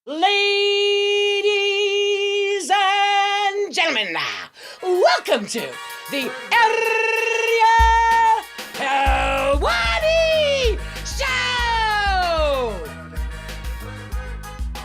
Ladies and gentlemen, welcome to the Ariel Helwani Show!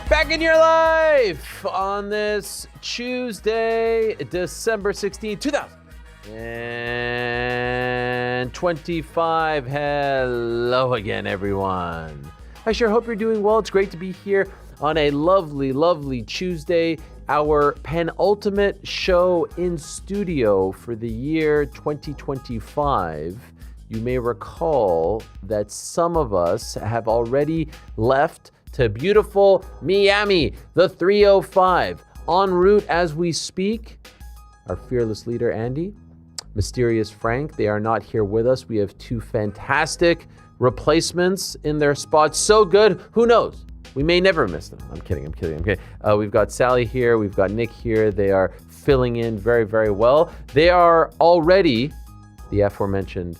Back in your life on this Tuesday, December 16th, 2025. Hello again, everyone. I sure hope you're doing well. It's great to be here on a lovely, lovely Tuesday, our penultimate show in studio for the year 2025. You may recall that some of us have already left to beautiful Miami, the 305, en route as we speak. Our fearless leader, Andy, Mysterious Frank, they are not here with us. We have two fantastic replacements in their spots. So good, who knows? We may never miss them. I'm kidding. We've got Sally here. We've got Nick here. They are filling in very, very well. They are already, the aforementioned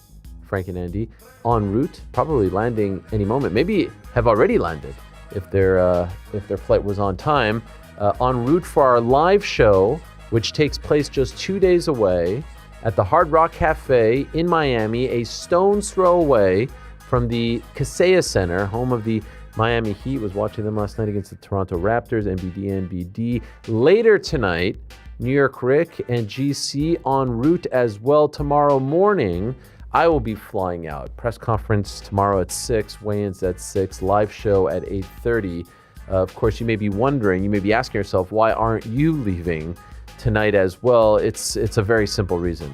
Frank and Andy, en route, probably landing any moment. Maybe have already landed if their flight was on time. En route for our live show, which takes place just 2 days away at the Hard Rock Cafe in Miami, a stone's throw away from the Kaseya Center, home of the Miami Heat. Was watching them last night against the Toronto Raptors, NBD. Later tonight, New York Rick and GC en route as well. Tomorrow morning, I will be flying out. Press conference tomorrow at 6, weigh-ins at 6, live show at 8:30. Of course, you may be wondering, you may be asking yourself, why aren't you leaving tonight as well? It's a very simple reason.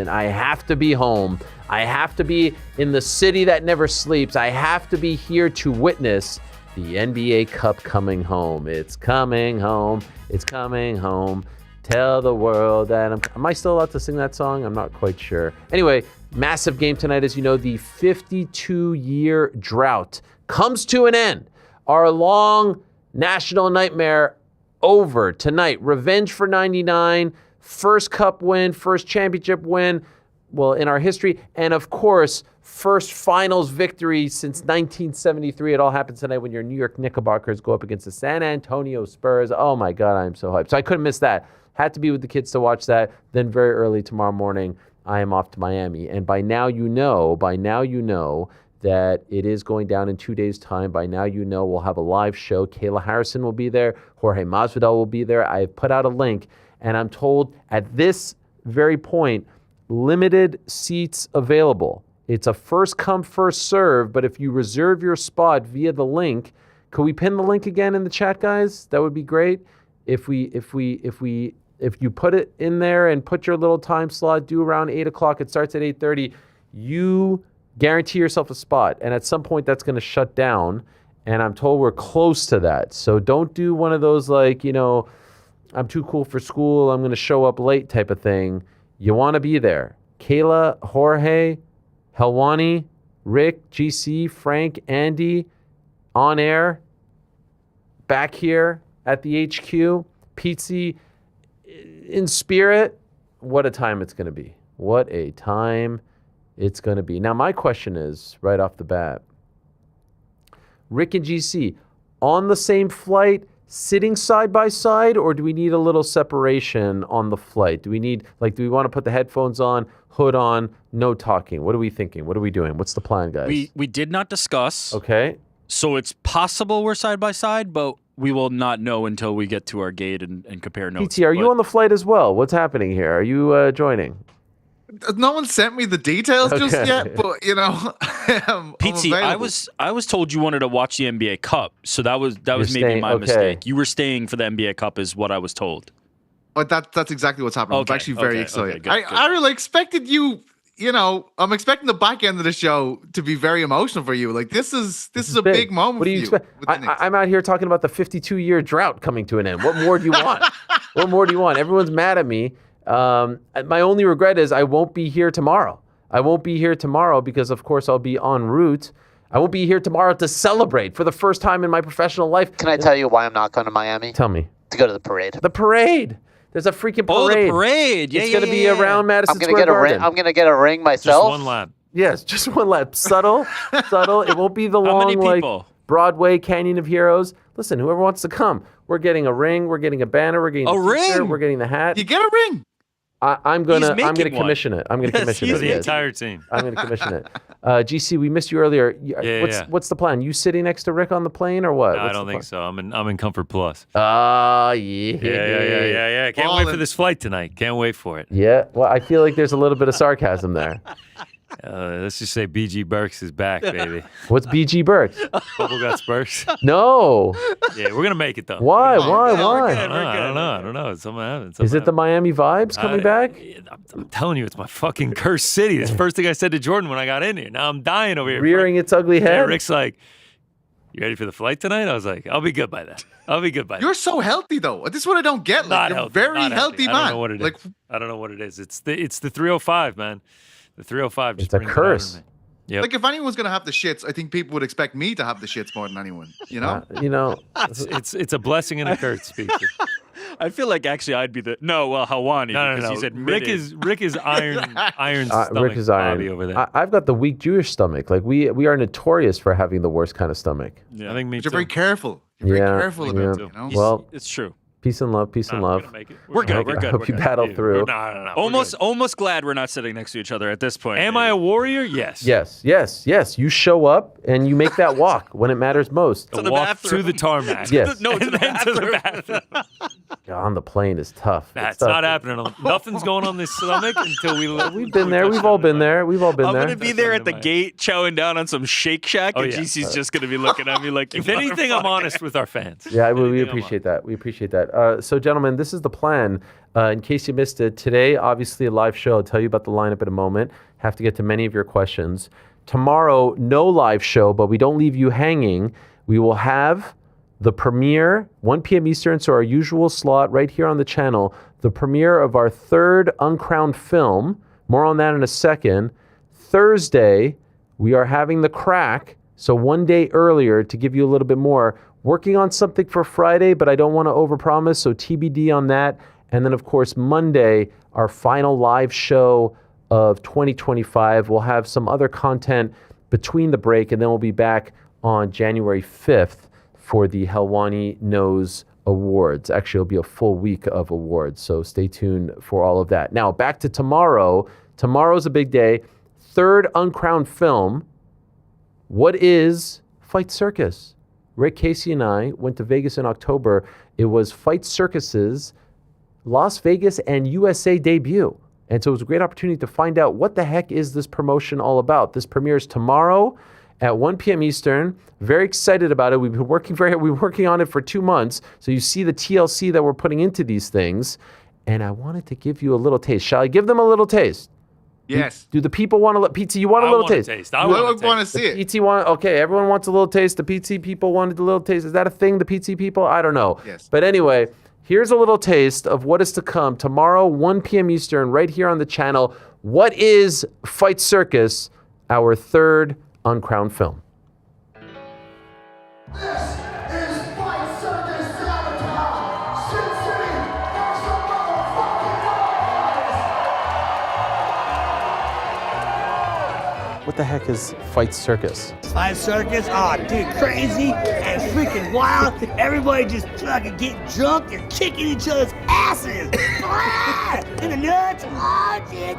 I have to be home. I have to be in the city that never sleeps. I have to be here to witness the NBA Cup coming home. It's coming home. Tell the world that am I still allowed to sing that song? I'm not quite sure. Anyway, massive game tonight. As you know, the 52-year drought comes to an end. Our long national nightmare over tonight. Revenge for 99, first cup win, first championship win, well, in our history, and of course, first finals victory since 1973. It all happens tonight when your New York Knickerbockers go up against the San Antonio Spurs. Oh my God, I'm so hyped. So I couldn't miss that. Had to be with the kids to watch that. Then very early tomorrow morning, I am off to Miami. And by now you know that it is going down in 2 days' time. By now you know we'll have a live show. Kayla Harrison will be there. Jorge Masvidal will be there. I have put out a link, and I'm told at this very point, limited seats available. It's a first come, first serve, but if you reserve your spot via the link, could we pin the link again in the chat, guys? That would be great. If you put it in there and put your little time slot, do around 8 o'clock, it starts at 8:30, you guarantee yourself a spot. And at some point that's going to shut down. And I'm told we're close to that. So don't do one of those like, I'm too cool for school, I'm going to show up late type of thing. You want to be there. Kayla, Jorge, Helwani, Rick, GC, Frank, Andy, on air, back here at the HQ, Pizzi in spirit. What a time it's going to be. What a time it's going to be. Now, my question is, right off the bat, Rick and GC, on the same flight, sitting side by side, or do we need a little separation on the flight? Do we want to put the headphones on, hood on, no talking? What are we thinking? What are we doing? What's the plan, guys? We did not discuss. Okay. So it's possible we're side by side, but we will not know until we get to our gate and compare notes. PT, are you on the flight as well? What's happening here? Are you joining? No one sent me the details just yet, but PT, I was told you wanted to watch the NBA Cup, so that was maybe my mistake. You were staying for the NBA Cup, is what I was told. But that's exactly what's happening. I'm actually very excited. Good. I really expected you. I'm expecting the back end of the show to be very emotional for you. Like this is a big moment. What do you expect? I'm out here talking about the 52-year drought coming to an end. What more do you want? Everyone's mad at me. My only regret is I won't be here tomorrow. Because, of course, I'll be en route. I won't be here tomorrow to celebrate for the first time in my professional life. Can I tell you why I'm not going to Miami? Tell me. To go to the parade. The parade. There's a freaking parade. Oh, the parade. It's going to be around Madison Square Garden. I'm going to get a ring myself. Just one lap. Yes, just one lap. Subtle. It won't be the long, How many people? Broadway, Canyon of Heroes. Listen, whoever wants to come, we're getting a ring, we're getting a banner, we're getting a t-shirt, ring. we're getting the hat. You get a ring. I'm gonna commission it. I'm gonna commission it. The entire team. I'm gonna commission it. GC, we missed you earlier. What's the plan? You sitting next to Rick on the plane or what? No, I don't think so. I'm in Comfort Plus. Yeah. Can't wait for this flight tonight. Can't wait for it. Yeah. Well, I feel like there's a little bit of sarcasm there. Let's just say BG Burks is back, baby. What's BG Burks? Bubbleguts Burks. No. Yeah, we're gonna make it though. Why? I don't know. Something happened. Is it the Miami vibes coming back? I'm telling you, it's my fucking cursed city. It's the first thing I said to Jordan when I got in here. Now I'm dying over here. Rearing its ugly head. Yeah, Rick's like, "You ready for the flight tonight?" I was like, "I'll be good by then. You're so healthy though. This is what I don't get. Like, you're a very healthy man. I don't know what it is. I don't know what it is. It's the 305, man. The 305 just it's a curse. Yep. Like if anyone's gonna have the shits, I think people would expect me to have the shits more than anyone. You know. It's a blessing and a curse, speaker. I feel like actually I'd be Helwani. No. He said Rick is iron stomach. Rick is iron. Bobby over there. I've got the weak Jewish stomach. Like we are notorious for having the worst kind of stomach. Yeah. I think me But you're too. very careful. You're very careful about it. You know? Well, it's true. peace and love. Peace and love. We're good. I hope you battle through. No. Almost glad we're not sitting next to each other at this point. Am I a warrior? Yes. Yes. You show up and you make that walk when it matters most. The walk to the tarmac. Yes. No, to the bathroom. On the plane is tough. That's tough. not happening. Nothing's going on this stomach until We've been there. We've all been there. I'm gonna be there at the gate, chowing down on some Shake Shack, and GC's just gonna be looking at me like, if anything, I'm honest with our fans. Yeah, we appreciate that. We appreciate that. So, gentlemen, this is the plan. In case you missed it, today, obviously, a live show. I'll tell you about the lineup in a moment. Have to get to many of your questions. Tomorrow, no live show, but we don't leave you hanging. We will have the premiere, 1 p.m. Eastern, so our usual slot right here on the channel, the premiere of our third uncrowned film. More on that in a second. Thursday, we are having the crack, so 1 day earlier to give you a little bit more. Working on something for Friday, but I don't want to overpromise, so TBD on that. And then, of course, Monday, our final live show of 2025. We'll have some other content between the break, and then we'll be back on January 5th for the Helwani Knows Awards. Actually, it'll be a full week of awards, so stay tuned for all of that. Now, back to tomorrow. Tomorrow's a big day. Third uncrowned film. What is Fight Circus? Rick, Casey, and I went to Vegas in October. It was Fight Circus's Las Vegas and USA debut. And so it was a great opportunity to find out what the heck is this promotion all about. This premieres tomorrow at 1 p.m. Eastern. Very excited about it. We've been working on it for 2 months. So you see the TLC that we're putting into these things. And I wanted to give you a little taste. Shall I give them a little taste? Yes. Do the people want to PT? You want a little taste? I want to see it. PT want okay. Everyone wants a little taste. The PT people wanted a little taste. Is that a thing? The PT people? I don't know. Yes. But anyway, here's a little taste of what is to come tomorrow, 1 p.m. Eastern, right here on the channel. What is Fight Circus? Our third uncrowned film. This is Fight Circus Sabotage! Sin City, make some motherfucking noise! What the heck is Fight Circus? Fight Circus? Oh, dude, crazy and freaking wild. Everybody just fucking getting drunk and kicking each other's asses. In the nuts. Oh, shit.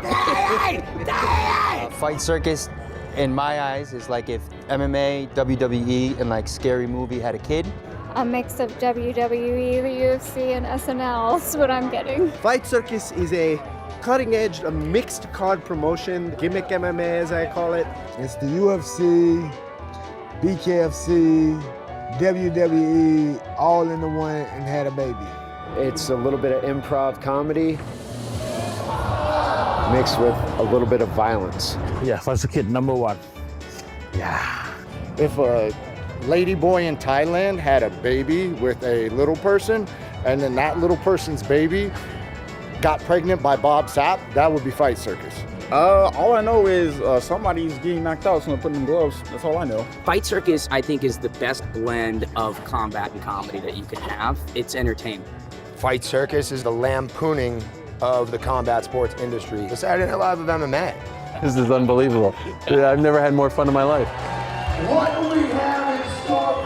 Fight Circus, in my eyes, is like if MMA, WWE, and like Scary Movie had a kid. A mix of WWE, the UFC, and SNL is what I'm getting. Fight Circus is a cutting-edge, a mixed card promotion, gimmick MMA as I call it. It's the UFC, BKFC, WWE, all in the one and had a baby. It's a little bit of improv comedy mixed with a little bit of violence. Yeah, Fight Circus #1. Yeah. If a lady boy in Thailand had a baby with a little person, and then that little person's baby got pregnant by Bob Sapp, that would be Fight Circus. All I know is somebody's getting knocked out, so I'm putting in gloves. That's all I know. Fight Circus, I think, is the best blend of combat and comedy that you can have. It's entertainment. Fight Circus is the lampooning of the combat sports industry. The Saturday Night Live of MMA. This is unbelievable. I've never had more fun in my life. What do we have in store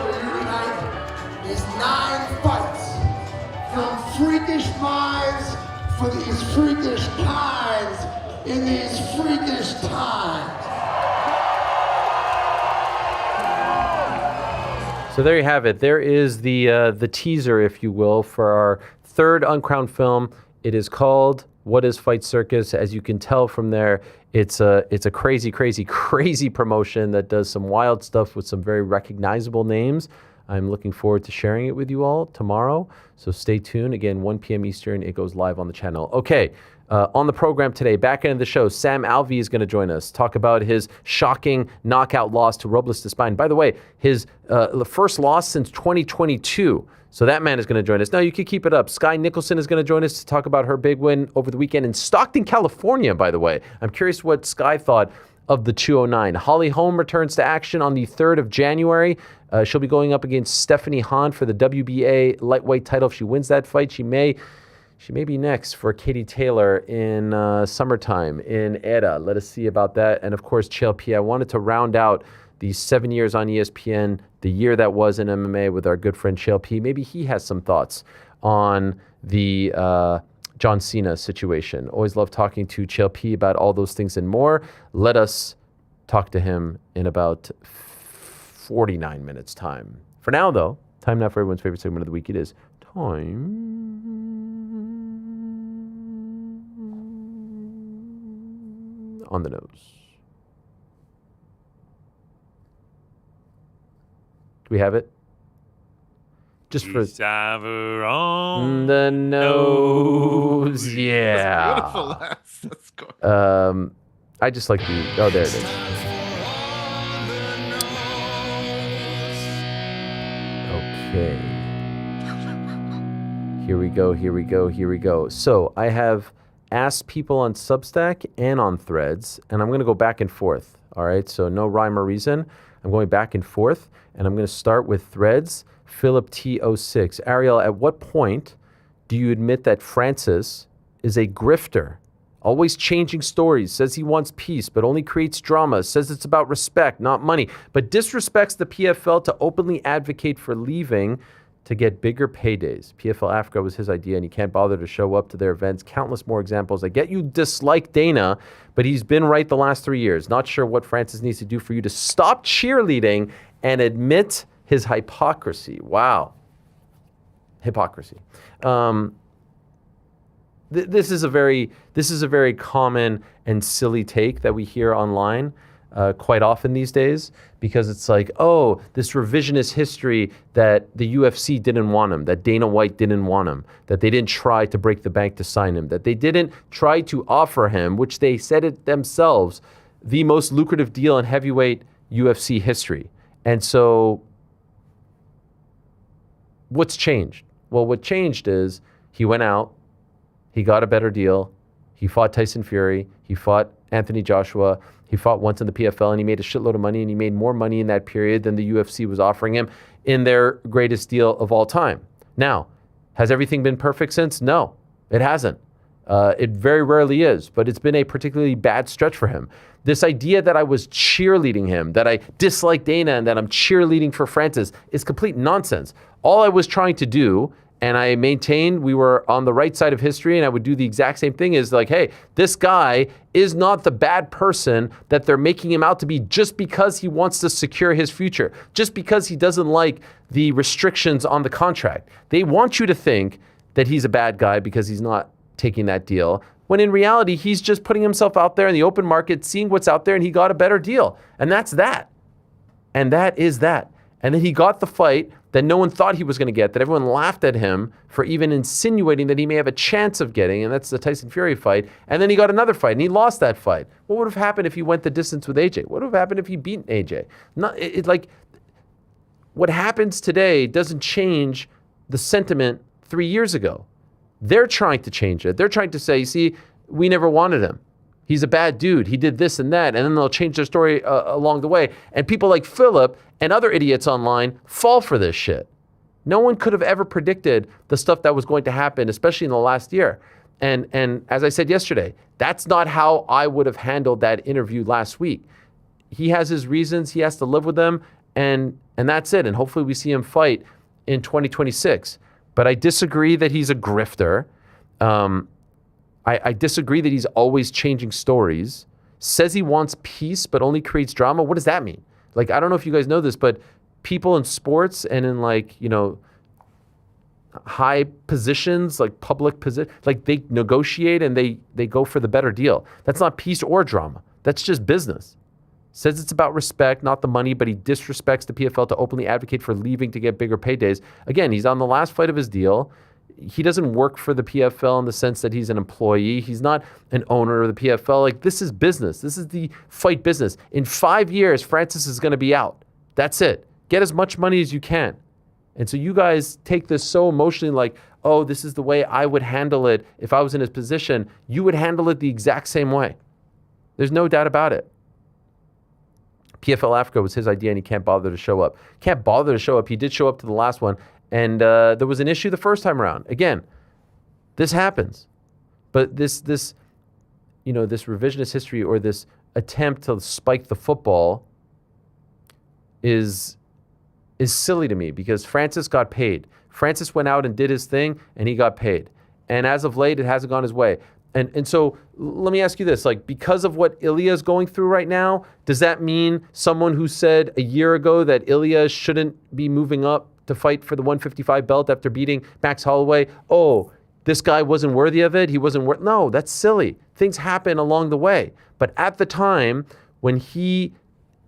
for these freakish times in these freakish times. So there you have it. There is the teaser, if you will, for our third Uncrowned film. It is called What is Fight Circus? As you can tell from there, it's a crazy, crazy, crazy promotion that does some wild stuff with some very recognizable names. I'm looking forward to sharing it with you all tomorrow. So stay tuned. Again, 1 p.m. Eastern. It goes live on the channel. Okay. On the program today, back end of the show, Sam Alvey is going to join us, talk about his shocking knockout loss to Robles Despine. By the way, his first loss since 2022. So that man is going to join us. Now, you can keep it up. Skye Nicolson is going to join us to talk about her big win over the weekend in Stockton, California, by the way. I'm curious what Skye thought of the 209. Holm returns to action on the 3rd of January. She'll be going up against Stephanie Hahn for the WBA lightweight title. If she wins that fight, she may be next for Katie Taylor in summertime in ERA. Let us see about that. And of course, Chael P. I wanted to round out these 7 years on ESPN, the year that was in MMA with our good friend Chael P. Maybe he has some thoughts on the John Cena situation. Always love talking to Chael P. about all those things and more. Let us talk to him in about 49 minutes time. For now, though, time now for everyone's favorite segment of the week. It is time on the nose. Do we have it? Just for on the nose. Yeah. That's beautiful. That's good. I just like the. Oh, there it is. Okay. Here we go. So I have asked people on Substack and on Threads, and I'm going to go back and forth. All right, so no rhyme or reason. I'm going back and forth, and I'm going to start with Threads. Philip T06. Ariel, at what point do you admit that Francis is a grifter? Always changing stories, says he wants peace, but only creates drama, says it's about respect, not money, but disrespects the PFL to openly advocate for leaving to get bigger paydays. PFL Africa was his idea, and he can't bother to show up to their events. Countless more examples. I get you dislike Dana, but he's been right the last 3 years. Not sure what Francis needs to do for you to stop cheerleading and admit his hypocrisy. Wow. Hypocrisy. This is a very common and silly take that we hear online quite often these days, because it's like, oh, this revisionist history that the UFC didn't want him, that Dana White didn't want him, that they didn't try to break the bank to sign him, that they didn't try to offer him, which they said it themselves, the most lucrative deal in heavyweight UFC history. And so what's changed? Well, what changed is he went out, he got a better deal, he fought Tyson Fury, he fought Anthony Joshua, he fought once in the PFL, and he made a shitload of money, and he made more money in that period than the UFC was offering him in their greatest deal of all time. Now, has everything been perfect since? No, it hasn't. It very rarely is, but it's been a particularly bad stretch for him. This idea that I was cheerleading him, that I dislike Dana, and that I'm cheerleading for Francis is complete nonsense. All I was trying to do, and I maintained we were on the right side of history, and I would do the exact same thing, is like, hey, this guy is not the bad person that they're making him out to be just because he wants to secure his future, just because he doesn't like the restrictions on the contract. They want you to think that he's a bad guy because he's not taking that deal, when in reality, he's just putting himself out there in the open market, seeing what's out there, and he got a better deal. And that's that. And that is that. And then he got the fight that no one thought he was going to get, that everyone laughed at him for even insinuating that he may have a chance of getting, and that's the Tyson Fury fight. And then he got another fight, and he lost that fight. What would have happened if he went the distance with AJ? What would have happened if he beat AJ? Like, what happens today doesn't change the sentiment 3 years ago. They're trying to change it. They're trying to say, see, we never wanted him. He's a bad dude. He did this and that. And then they'll change their story along the way. And people like Philip and other idiots online fall for this shit. No one could have ever predicted the stuff that was going to happen, especially in the last year. And as I said yesterday, that's not how I would have handled that interview last week. He has his reasons. He has to live with them. And that's it. And hopefully we see him fight in 2026. But I disagree that he's a grifter. I disagree that he's always changing stories. Says he wants peace, but only creates drama. What does that mean? Like, I don't know if you guys know this, but people in sports and in like, high positions, like public position, like they negotiate and they go for the better deal. That's not peace or drama. That's just business. Says it's about respect, not the money, but he disrespects the PFL to openly advocate for leaving to get bigger paydays. Again, he's on the last fight of his deal. He doesn't work for the PFL in the sense that he's an employee. He's not an owner of the PFL. Like, this is business. This is the fight business. In 5 years, Francis is going to be out. That's it. Get as much money as you can. And so you guys take this so emotionally, like, oh, this is the way I would handle it if I was in his position. You would handle it the exact same way. There's no doubt about it. PFL Africa was his idea, and he can't bother to show up. Can't bother to show up. He did show up to the last one, and there was an issue the first time around. Again, this happens. But this revisionist history or this attempt to spike the football is silly to me because Francis got paid. Francis went out and did his thing, and he got paid. And as of late, it hasn't gone his way. And so let me ask you this, like, because of what Ilya is going through right now, does that mean someone who said a year ago that Ilya shouldn't be moving up to fight for the 155 belt after beating Max Holloway, oh, this guy wasn't worthy of it? He wasn't worth... No, that's silly. Things happen along the way. But at the time, when he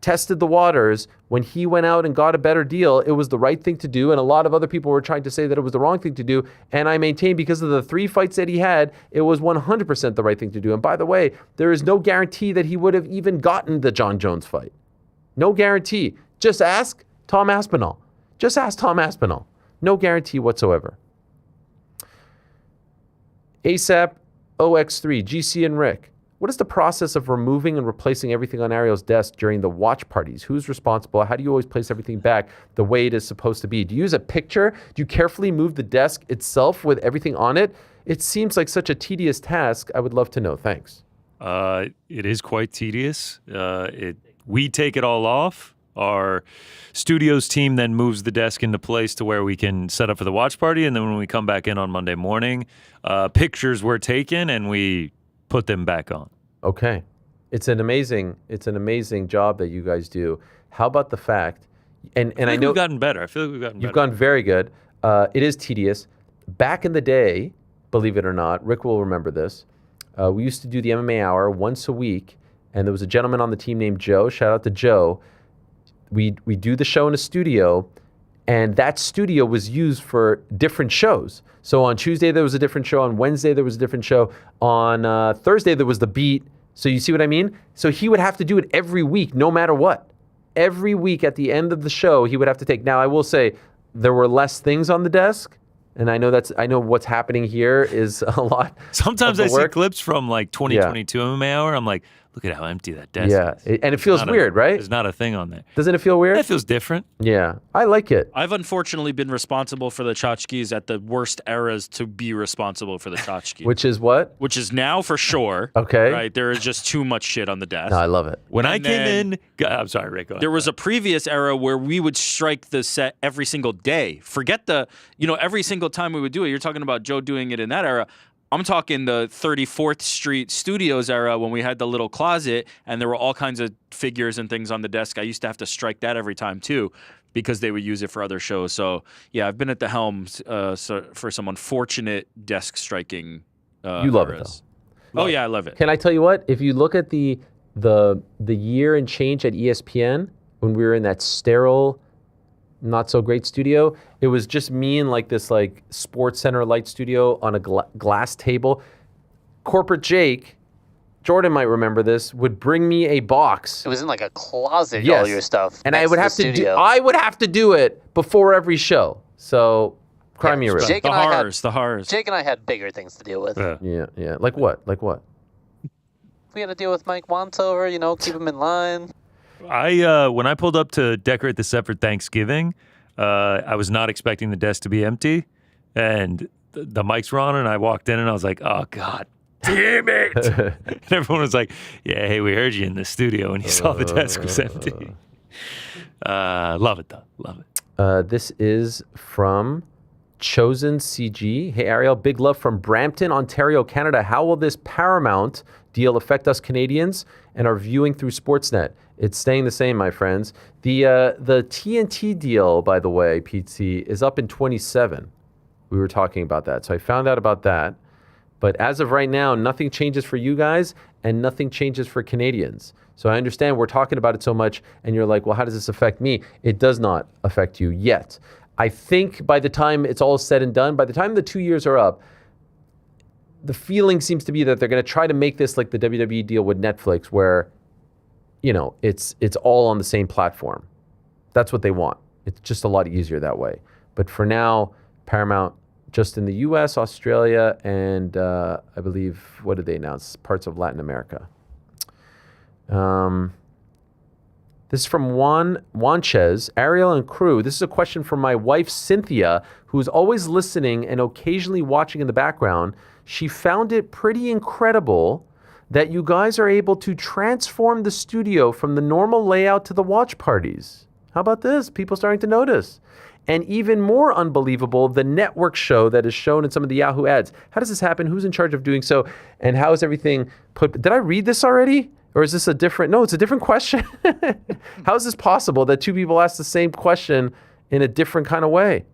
tested the waters, when he went out and got a better deal, it was the right thing to do. And a lot of other people were trying to say that it was the wrong thing to do. And I maintain because of the 3 fights that he had, it was 100% the right thing to do. And by the way, there is no guarantee that he would have even gotten the John Jones fight. No guarantee. Just ask Tom Aspinall. Just ask Tom Aspinall. No guarantee whatsoever. ASAP OX3, GC and Rick. What is the process of removing and replacing everything on Ariel's desk during the watch parties? Who's responsible? How do you always place everything back the way it is supposed to be? Do you use a picture? Do you carefully move the desk itself with everything on it? It seems like such a tedious task. I would love to know. Thanks. It is quite tedious. We take it all off. Our studios team then moves the desk into place to where we can set up for the watch party. And then when we come back in on Monday morning, pictures were taken and we put them back on. Okay. It's an amazing job that you guys do. How about the fact, and I know we've gotten better. I feel like we've gotten better. You've gotten very good. It is tedious. Back in the day, believe it or not, Rick will remember this. We used to do the MMA Hour once a week, and there was a gentleman on the team named Joe. Shout out to Joe. We do the show in a studio, and that studio was used for different shows. So on Tuesday, there was a different show. On Wednesday, there was a different show. On Thursday, there was the beat. So you see what I mean? So he would have to do it every week, no matter what. Every week at the end of the show, he would have to take. Now, I will say there were less things on the desk. And I know what's happening here is a lot. Sometimes I see clips from like 2022 MMA Hour. I'm like, look at how empty that desk is. And it feels weird, right? There's not a thing on there. Doesn't it feel weird? It feels different. Yeah, I like it. I've unfortunately been responsible for the tchotchkes at the worst eras to be responsible for the tchotchke. Which is what? Which is now for sure. Okay. Right, there is just too much shit on the desk. No, I love it. When I came in, I'm sorry, Rick. Go ahead. There was a previous era where we would strike the set every single day. Forget every single time we would do it. You're talking about Joe doing it in that era. I'm talking the 34th Street Studios era when we had the little closet and there were all kinds of figures and things on the desk. I used to have to strike that every time too because they would use it for other shows. So yeah, I've been at the helm for some unfortunate desk striking You love it though. Oh yeah, I love it. Can I tell you what? If you look at the year and change at ESPN when we were in that sterile, not so great studio, it was just me and like this like Sports Center light studio on a glass table. Corporate Jake, Jordan might remember this, would bring me a box. It was in like a closet, Yes. all your stuff. And I would have to do it before every show. So cry me a river. The horrors. Jake and I had bigger things to deal with. Yeah. Like what? We had to deal with Mike Wantover, keep him in line. When I pulled up to decorate the set for Thanksgiving, I was not expecting the desk to be empty, and the mics were on, and I walked in, and I was like, "Oh God, damn it!" And everyone was like, "Yeah, hey, we heard you in the studio, and you saw the desk was empty." Love it though, love it. This is from Chosen CG. Hey, Ariel, big love from Brampton, Ontario, Canada. How will this Paramount deal affect us Canadians and our viewing through Sportsnet? It's staying the same, my friends. The TNT deal, by the way, PT, is up in 27. We were talking about that. So I found out about that. But as of right now, nothing changes for you guys and nothing changes for Canadians. So I understand we're talking about it so much and you're like, well, how does this affect me? It does not affect you yet. I think by the time it's all said and done, by the time the 2 years are up, the feeling seems to be that they're going to try to make this like the WWE deal with Netflix where, you know, it's all on the same platform. That's what they want. It's just a lot easier that way. But for now, Paramount just in the US, Australia, and I believe, what did they announce? Parts of Latin America. This is from Juanchez, Ariel and crew. This is a question from my wife, Cynthia, who's always listening and occasionally watching in the background. She found it pretty incredible that you guys are able to transform the studio from the normal layout to the watch parties. How about this? People starting to notice. And even more unbelievable, the network show that is shown in some of the Yahoo ads. How does this happen? Who's in charge of doing so? And how is everything put? Did I read this already? Or is this a different? No, it's a different question. How is this possible that two people ask the same question in a different kind of way?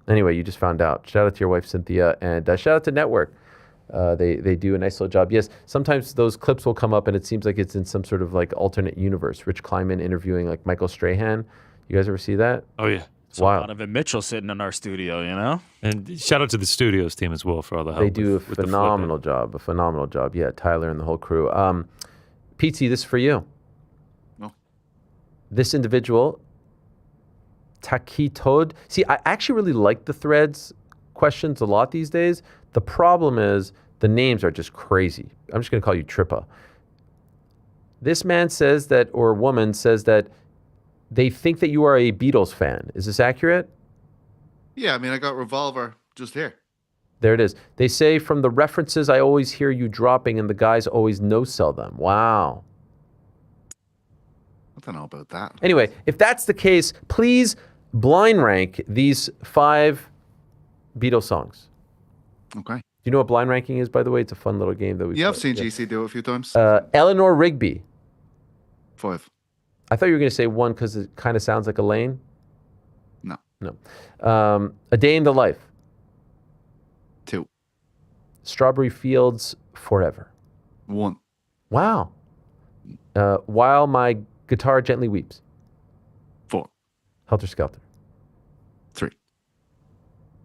Anyway, you just found out. Shout out to your wife, Cynthia, and shout out to Network. They do a nice little job. Yes, sometimes those clips will come up and it seems like it's in some sort of like alternate universe. Rich Kleiman interviewing like Michael Strahan. You guys ever see that? Oh, yeah. Wow. Donovan Mitchell sitting in our studio, you know? And shout out to the studios team as well for all the help. They do a phenomenal job. Yeah, Tyler and the whole crew. PT, this is for you. No. This individual, Taki Tod. See, I actually really like the Threads questions a lot these days. The problem is the names are just crazy. I'm just going to call you Trippa. This man says that, or woman says that they think that you are a Beatles fan. Is this accurate? Yeah, I mean, I got Revolver just here. There it is. They say from the references I always hear you dropping and the guys always no-sell them. Wow. I don't know about that. Anyway, if that's the case, please blind rank these 5 Beatles songs. Okay. Do you know what blind ranking is, by the way? It's a fun little game that we Yeah, I've seen GC do it a few times. Eleanor Rigby. 5. I thought you were going to say 1 because it kind of sounds like Elaine. No. A Day in the Life. 2. Strawberry Fields Forever. 1. Wow. While My Guitar Gently Weeps. 4. Helter Skelter. 3.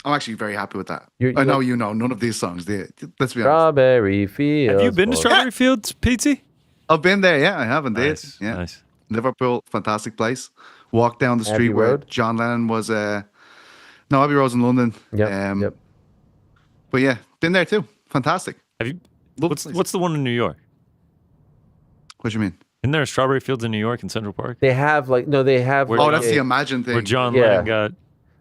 I'm actually very happy with that. You I know you know none of these songs. Let's be honest. Strawberry Fields. Have you been to Strawberry Fields, PT? I've been there, yeah. I have indeed. Nice, yeah. nice. Liverpool, fantastic place. Walked down the street Abbey where Road? John Lennon was. No, Abbey Road's in London. Yep. But yeah, been there too. Fantastic. Have you? What's the one in New York? What do you mean? Isn't there a Strawberry Fields in New York in Central Park? They have That's the Imagine thing. Where John Lennon got.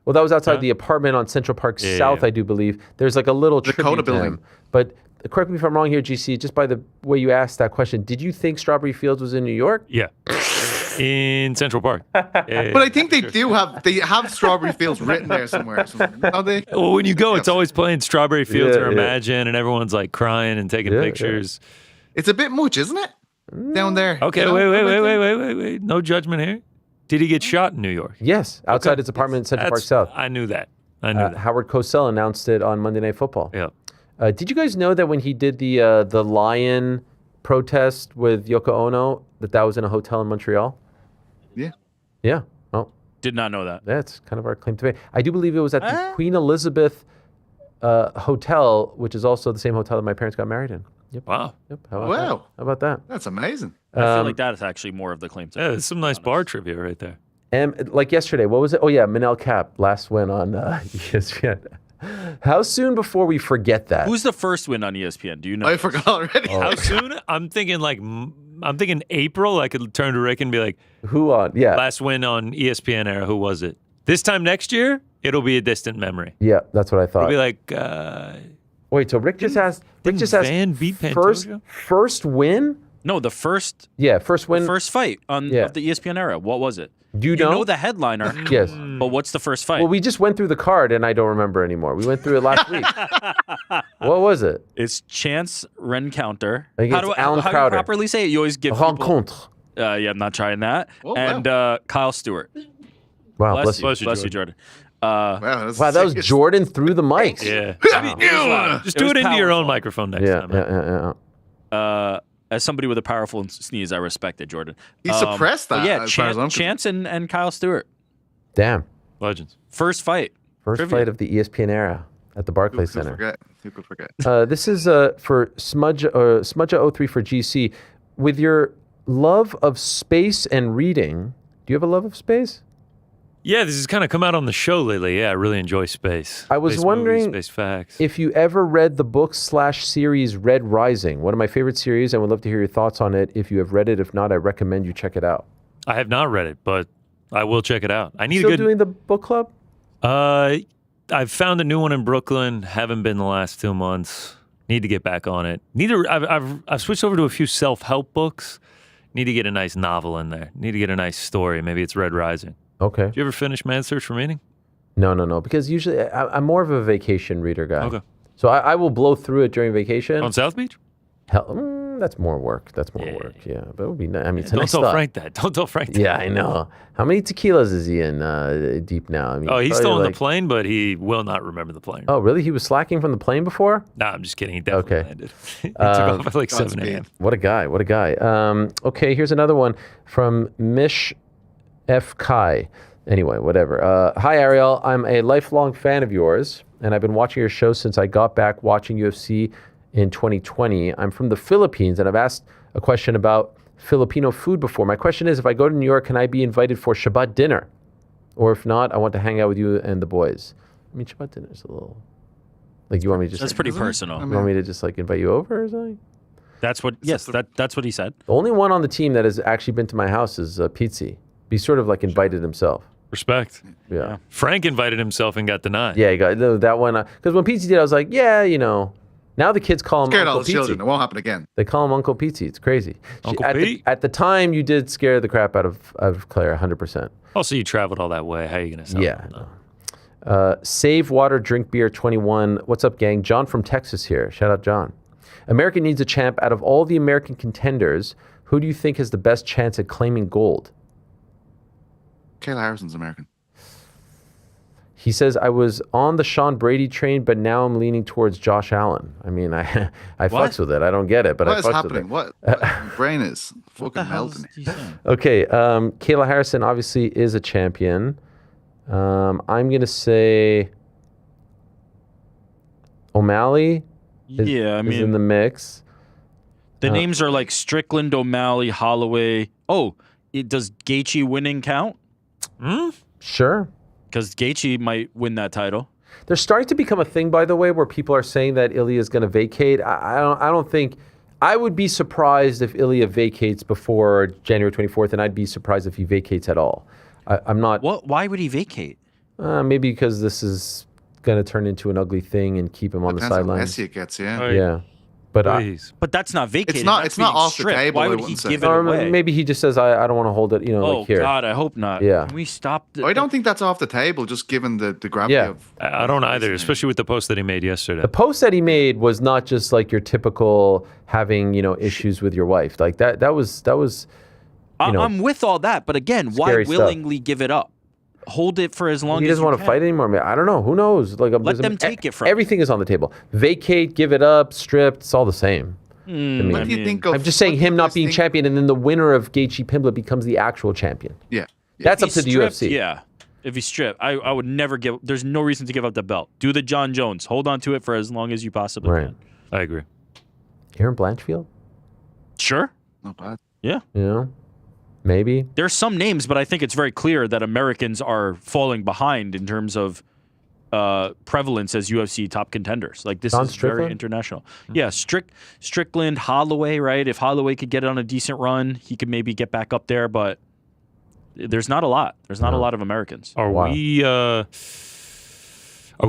Well, that was outside the apartment on Central Park South, I do believe. There's like a little tribute to him. But correct me if I'm wrong here, GC, just by the way you asked that question, did you think Strawberry Fields was in New York? Yeah. In Central Park. But I think they have Strawberry Fields written there somewhere. Well, when you go, it's always playing Strawberry Fields or Imagine, and everyone's like crying and taking pictures. It's a bit much, isn't it? Down there. Okay, you know? wait. No judgment here. Did he get shot in New York? Yes, outside his apartment in Central Park South. I knew that. Howard Cosell announced it on Monday Night Football. Yeah. Did you guys know that when he did the Lion protest with Yoko Ono, that was in a hotel in Montreal? Yeah. Yeah. Well, did not know that. That's kind of our claim to fame. I do believe it was at the Queen Elizabeth Hotel, which is also the same hotel that my parents got married in. Yep. Wow. Yep. How about that? That's amazing. I feel like that is actually more of the claim to fame. Yeah, there's some nice bar trivia right there. And like yesterday, what was it? Oh yeah, Manel Cap last win on ESPN. How soon before we forget that? Who's the first win on ESPN? Do you know? I forgot already. How soon? I'm thinking April. I could turn to Rick and be like, who on? Yeah. Last win on ESPN era. Who was it? This time next year, it'll be a distant memory. Yeah, that's what I thought. It'll be like. Wait, so Rick just asked. Van beat first win No, the first. First win. The first fight of the ESPN era. What was it? Do you know the headliner? Yes. But what's the first fight? Well, we just went through the card, and I don't remember anymore. We went through it last week. What was it? It's Chance Rencounter. Against Alan how do you Crowder. properly say it? You always give Rencontre. Yeah, I'm not trying that. Oh, and Kyle Stewart. Wow, bless you, Jordan. Wow, that was Jordan through the mics. Yeah. Just do it into your own microphone next time. Yeah. As somebody with a powerful sneeze, I respect it, Jordan. He suppressed that. Yeah, as far as I'm Chance and Kyle Stewart. Damn. Legends. First fight. First Trivia. fight of the ESPN era at the Barclays Center. Who could forget? This is for Smudja03 for GC. With your love of space and reading, do you have a love of space? Yeah, this has kind of come out on the show lately. Yeah, I really enjoy space. I was Space wondering movies, space facts. if you ever read the book/series Red Rising, one of my favorite series. I would love to hear your thoughts on it. If you have read it, if not, I recommend you check it out. I have not read it, but I will check it out. I need Still a good. doing the book club? I've found a new one in Brooklyn. Haven't been the last 2 months. Need to get back on it. I've switched over to a few self-help books. Need to get a nice novel in there. Need to get a nice story. Maybe it's Red Rising. Okay. Did you ever finish Man's Search for Meaning? No. Because usually I'm more of a vacation reader guy. Okay. So I will blow through it during vacation. On South Beach? That's more work. That's more work. Yeah, but it would be nice. I mean, it's a Don't nice tell thought. Frank that. Don't tell Frank that. Yeah, I know. How many tequilas is he in deep now? I mean, Oh, he's probably still on like- the plane, but he will not remember the plane. Oh, really? He was slacking from the plane before? Nah, I'm just kidding. He definitely Okay. landed. He took off at like 7 a.m. What a guy. What a guy. Okay, here's another one from Mish F. Kai. Anyway, whatever. Hi, Ariel. I'm a lifelong fan of yours, and I've been watching your show since I got back watching UFC in 2020. I'm from the Philippines, and I've asked a question about Filipino food before. My question is, if I go to New York, can I be invited for Shabbat dinner? Or if not, I want to hang out with you and the boys. I mean, Shabbat dinner is a little... Like, you want me to just... That's pretty personal. You want me to just, like, invite you over or something? That's what. Yes, that's what he said. The only one on the team that has actually been to my house is Pizzi. He sort of, like, invited himself. Respect. Yeah. Frank invited himself and got denied. Yeah, he got that one. Because when Pizzi did, I was like, yeah, you know... Now the kids call him Scared Uncle all the children. Pizzi. It won't happen again. They call him Uncle Pizzi. It's crazy. Uncle at Pete? at the time, you did scare the crap out of Claire, 100%. Also, you traveled all that way. How are you going to sell Yeah. it? Save Water, Drink Beer 21. What's up, gang? John from Texas here. Shout out, John. America needs a champ. Out of all the American contenders, who do you think has the best chance at claiming gold? Kayla Harrison's American. He says, I was on the Sean Brady train, but now I'm leaning towards Josh Allen. I mean, I fucks with it. I don't get it, but What I is fucks happening? with it. What? My brain is fucking melting. Okay, Kayla Harrison obviously is a champion. I'm going to say O'Malley is in the mix. The names are like Strickland, O'Malley, Holloway. Oh, does Gaethje winning count? Sure. Because Gaethje might win that title. There's starting to become a thing, by the way, where people are saying that Ilya is going to vacate. I don't think... I would be surprised if Ilya vacates before January 24th, and I'd be surprised if he vacates at all. I'm not... What? Why would he vacate? Maybe because this is going to turn into an ugly thing and keep him on the Depends how sidelines. messy it gets, yeah. Yeah. But But that's not vacating. It's not- That's it's not being off the stripped. table, Why I would he wouldn't say. give it or away? maybe he just says, I don't want to hold it, Oh, like here. God, I hope not. Yeah. Can we stop? I don't think that's off the table, just given the gravity Yeah. of... I don't either, especially with the post that he made yesterday. The post that he made was not just like your typical having, issues with your wife. Like that was I'm with all that, but again, why scary stuff. willingly give it up? Hold it for as long he as doesn't you want to can. fight anymore. I don't know. Who knows? Like, Let them take it from everything is on the table. Vacate, give it up, stripped. It's all the same. to me. What do you think of... I'm just saying him not being champion, and then the winner of Gaethje Pimblett becomes the actual champion. Yeah. That's If up to he's the stripped, UFC. Yeah. If he's stripped, I would never give. There's no reason to give up the belt. Do the John Jones. Hold on to it for as long as you possibly Right. can. I agree. Aaron Blanchfield? Sure. Not bad. Yeah. Maybe. There's some names, but I think it's very clear that Americans are falling behind in terms of prevalence as UFC top contenders. Like this Don is very Strickland? international. Yeah, Strickland, Holloway, right? If Holloway could get on a decent run, he could maybe get back up there, but there's not a lot. There's not a lot of Americans. Are we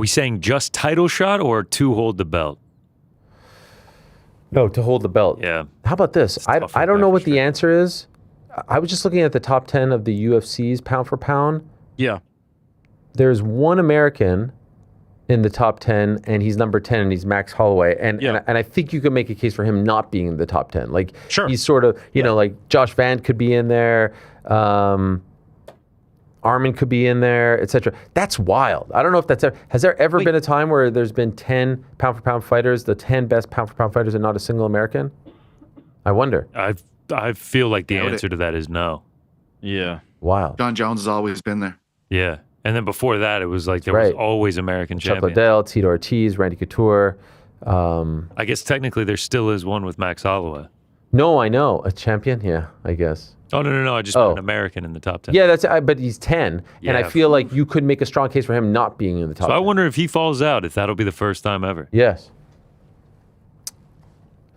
saying just title shot or to hold the belt? No, to hold the belt. Yeah. How about this? I don't know what the answer is. I was just looking at the top 10 of the UFC's pound for pound. Yeah. There's one American in the top 10, and he's number 10, and he's Max Holloway. And I think you could make a case for him not being in the top 10. Like, he's sort of, you know, like Josh Van could be in there. Armin could be in there, etc. That's wild. I don't know if that's ever, has there ever been a time where there's been 10 pound for pound fighters, the 10 best pound for pound fighters, and not a single American? I wonder. I feel like the answer to that is no. Yeah. Wow. John Jones has always been there. Yeah. And then before that, it was like there was always American Chuck champions. Liddell, Tito Ortiz, Randy Couture. I guess technically there still is one with Max Holloway. No, I know. A champion? Yeah, I guess. Oh, no. I just meant an American in the top 10. Yeah, but he's 10. Yeah. And I feel like you could make a strong case for him not being in the top So 10. I wonder if he falls out, if that'll be the first time ever. Yes.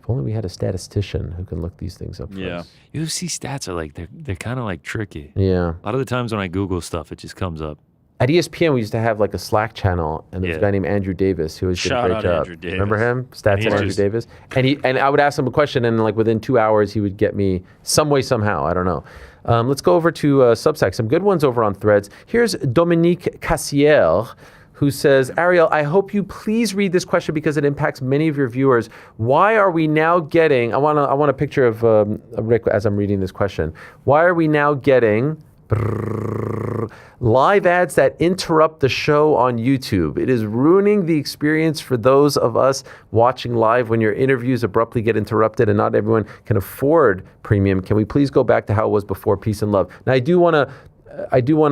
If only we had a statistician who can look these things up for us. UFC stats are like, they're kind of like tricky. Yeah. A lot of the times when I Google stuff, it just comes up. At ESPN, we used to have like a Slack channel, and there's a guy named Andrew Davis who did a great job. Andrew Davis. Remember him? Stats at Andrew Davis. And I would ask him a question, and like within 2 hours, he would get me some way, somehow. I don't know. Let's go over to Substack. Some good ones over on Threads. Here's Dominique Cassier, who says, Ariel, I hope you please read this question because it impacts many of your viewers. Why are we now getting, I want a picture of Rick as I'm reading this question. Why are we now getting live ads that interrupt the show on YouTube? It is ruining the experience for those of us watching live when your interviews abruptly get interrupted and not everyone can afford premium. Can we please go back to how it was before? Peace and love. Now, I do want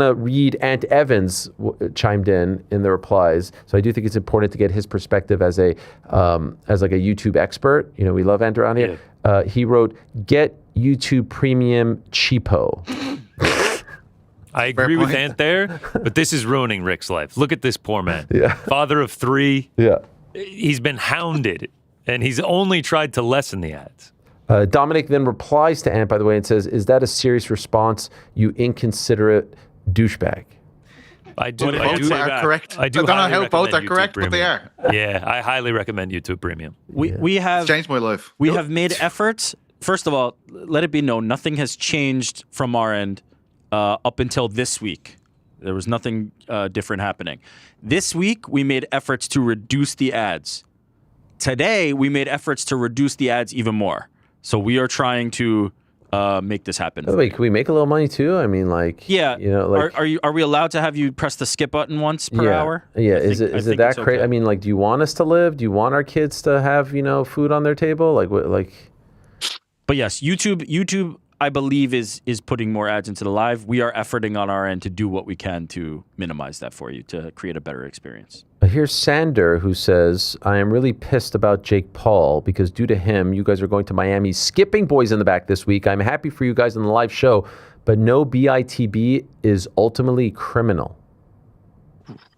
to read Ant Evans chimed in the replies. So I do think it's important to get his perspective as like a YouTube expert. You know, we love Ant around here. Yeah. He wrote, "Get YouTube Premium cheapo." I agree with Ant there, but this is ruining Rick's life. Look at this poor man. Yeah. Father of 3. Yeah. He's been hounded, and he's only tried to lessen the ads. Dominic then replies to Ant, by the way, and says, "Is that a serious response, you inconsiderate douchebag?" I do. Both I do are correct. I do I don't know highly how both recommend are YouTube correct, but they Premium. are. Yeah, I highly recommend YouTube Premium. We have It's changed my life. We have made efforts. First of all, let it be known, nothing has changed from our end up until this week. There was nothing different happening. This week, we made efforts to reduce the ads. Today, we made efforts to reduce the ads even more. So we are trying to make this happen. By the way, can we make a little money too? I mean, like, yeah. you know, like, are we allowed to have you press the skip button once per hour? Yeah. Is it that crazy? Okay. I mean, like, do you want us to live? Do you want our kids to have, you know, food on their table? Like, what, like? But yes, YouTube, I believe, is putting more ads into the live. We are efforting on our end to do what we can to minimize that for you, to create a better experience. Here's Sander, who says, I am really pissed about Jake Paul because due to him, you guys are going to Miami skipping boys in the back this week. I'm happy for you guys in the live show, but no BITB is ultimately criminal.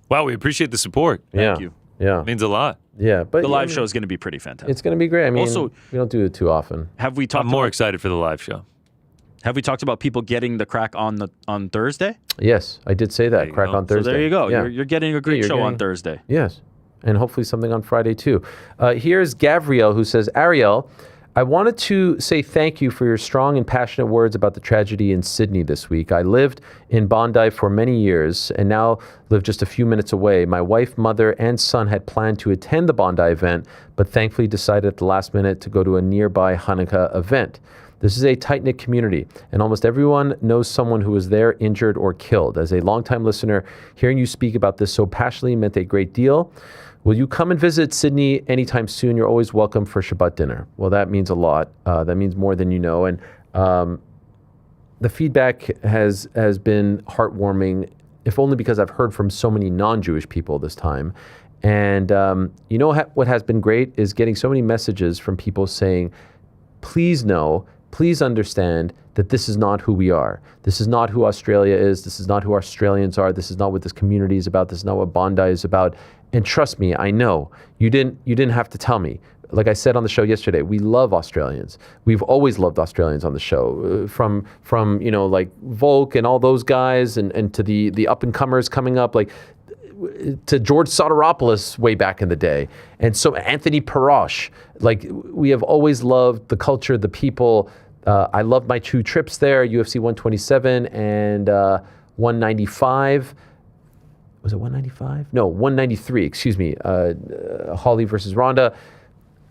Wow, we appreciate the support. Thank you. Yeah. It means a lot. Yeah, but the live show is going to be pretty fantastic. It's going to be great. I mean, also, we don't do it too often. Have we talked? I'm more excited for the live show. Have we talked about people getting the crack on Thursday? Yes, I did say that. Crack on Thursday. So there you go. Yeah. You're getting a great show on Thursday. Yes, and hopefully something on Friday too. Here's Gabrielle, who says, Ariel, I wanted to say thank you for your strong and passionate words about the tragedy in Sydney this week. I lived in Bondi for many years and now live just a few minutes away. My wife, mother, and son had planned to attend the Bondi event, but thankfully decided at the last minute to go to a nearby Hanukkah event. This is a tight-knit community, and almost everyone knows someone who was there injured or killed. As a longtime listener, hearing you speak about this so passionately meant a great deal. Will you come and visit Sydney anytime soon? You're always welcome for Shabbat dinner. Well, that means a lot. That means more than you know. And the feedback has been heartwarming, if only because I've heard from so many non-Jewish people this time. And you know what has been great is getting so many messages from people saying, please know, please understand that this is not who we are. This is not who Australia is. This is not who Australians are. This is not what this community is about. This is not what Bondi is about. And trust me, I know you didn't have to tell me. Like I said on the show yesterday, we love Australians. We've always loved Australians on the show, from you know, like Volk and all those guys, and to the up and comers coming up. Like, to George Soteropoulos way back in the day. And so Anthony Parash, like we have always loved the culture, the people. I loved my 2 trips there, UFC 127 and 195. Was it 195? No, 193, excuse me. Holly versus Ronda.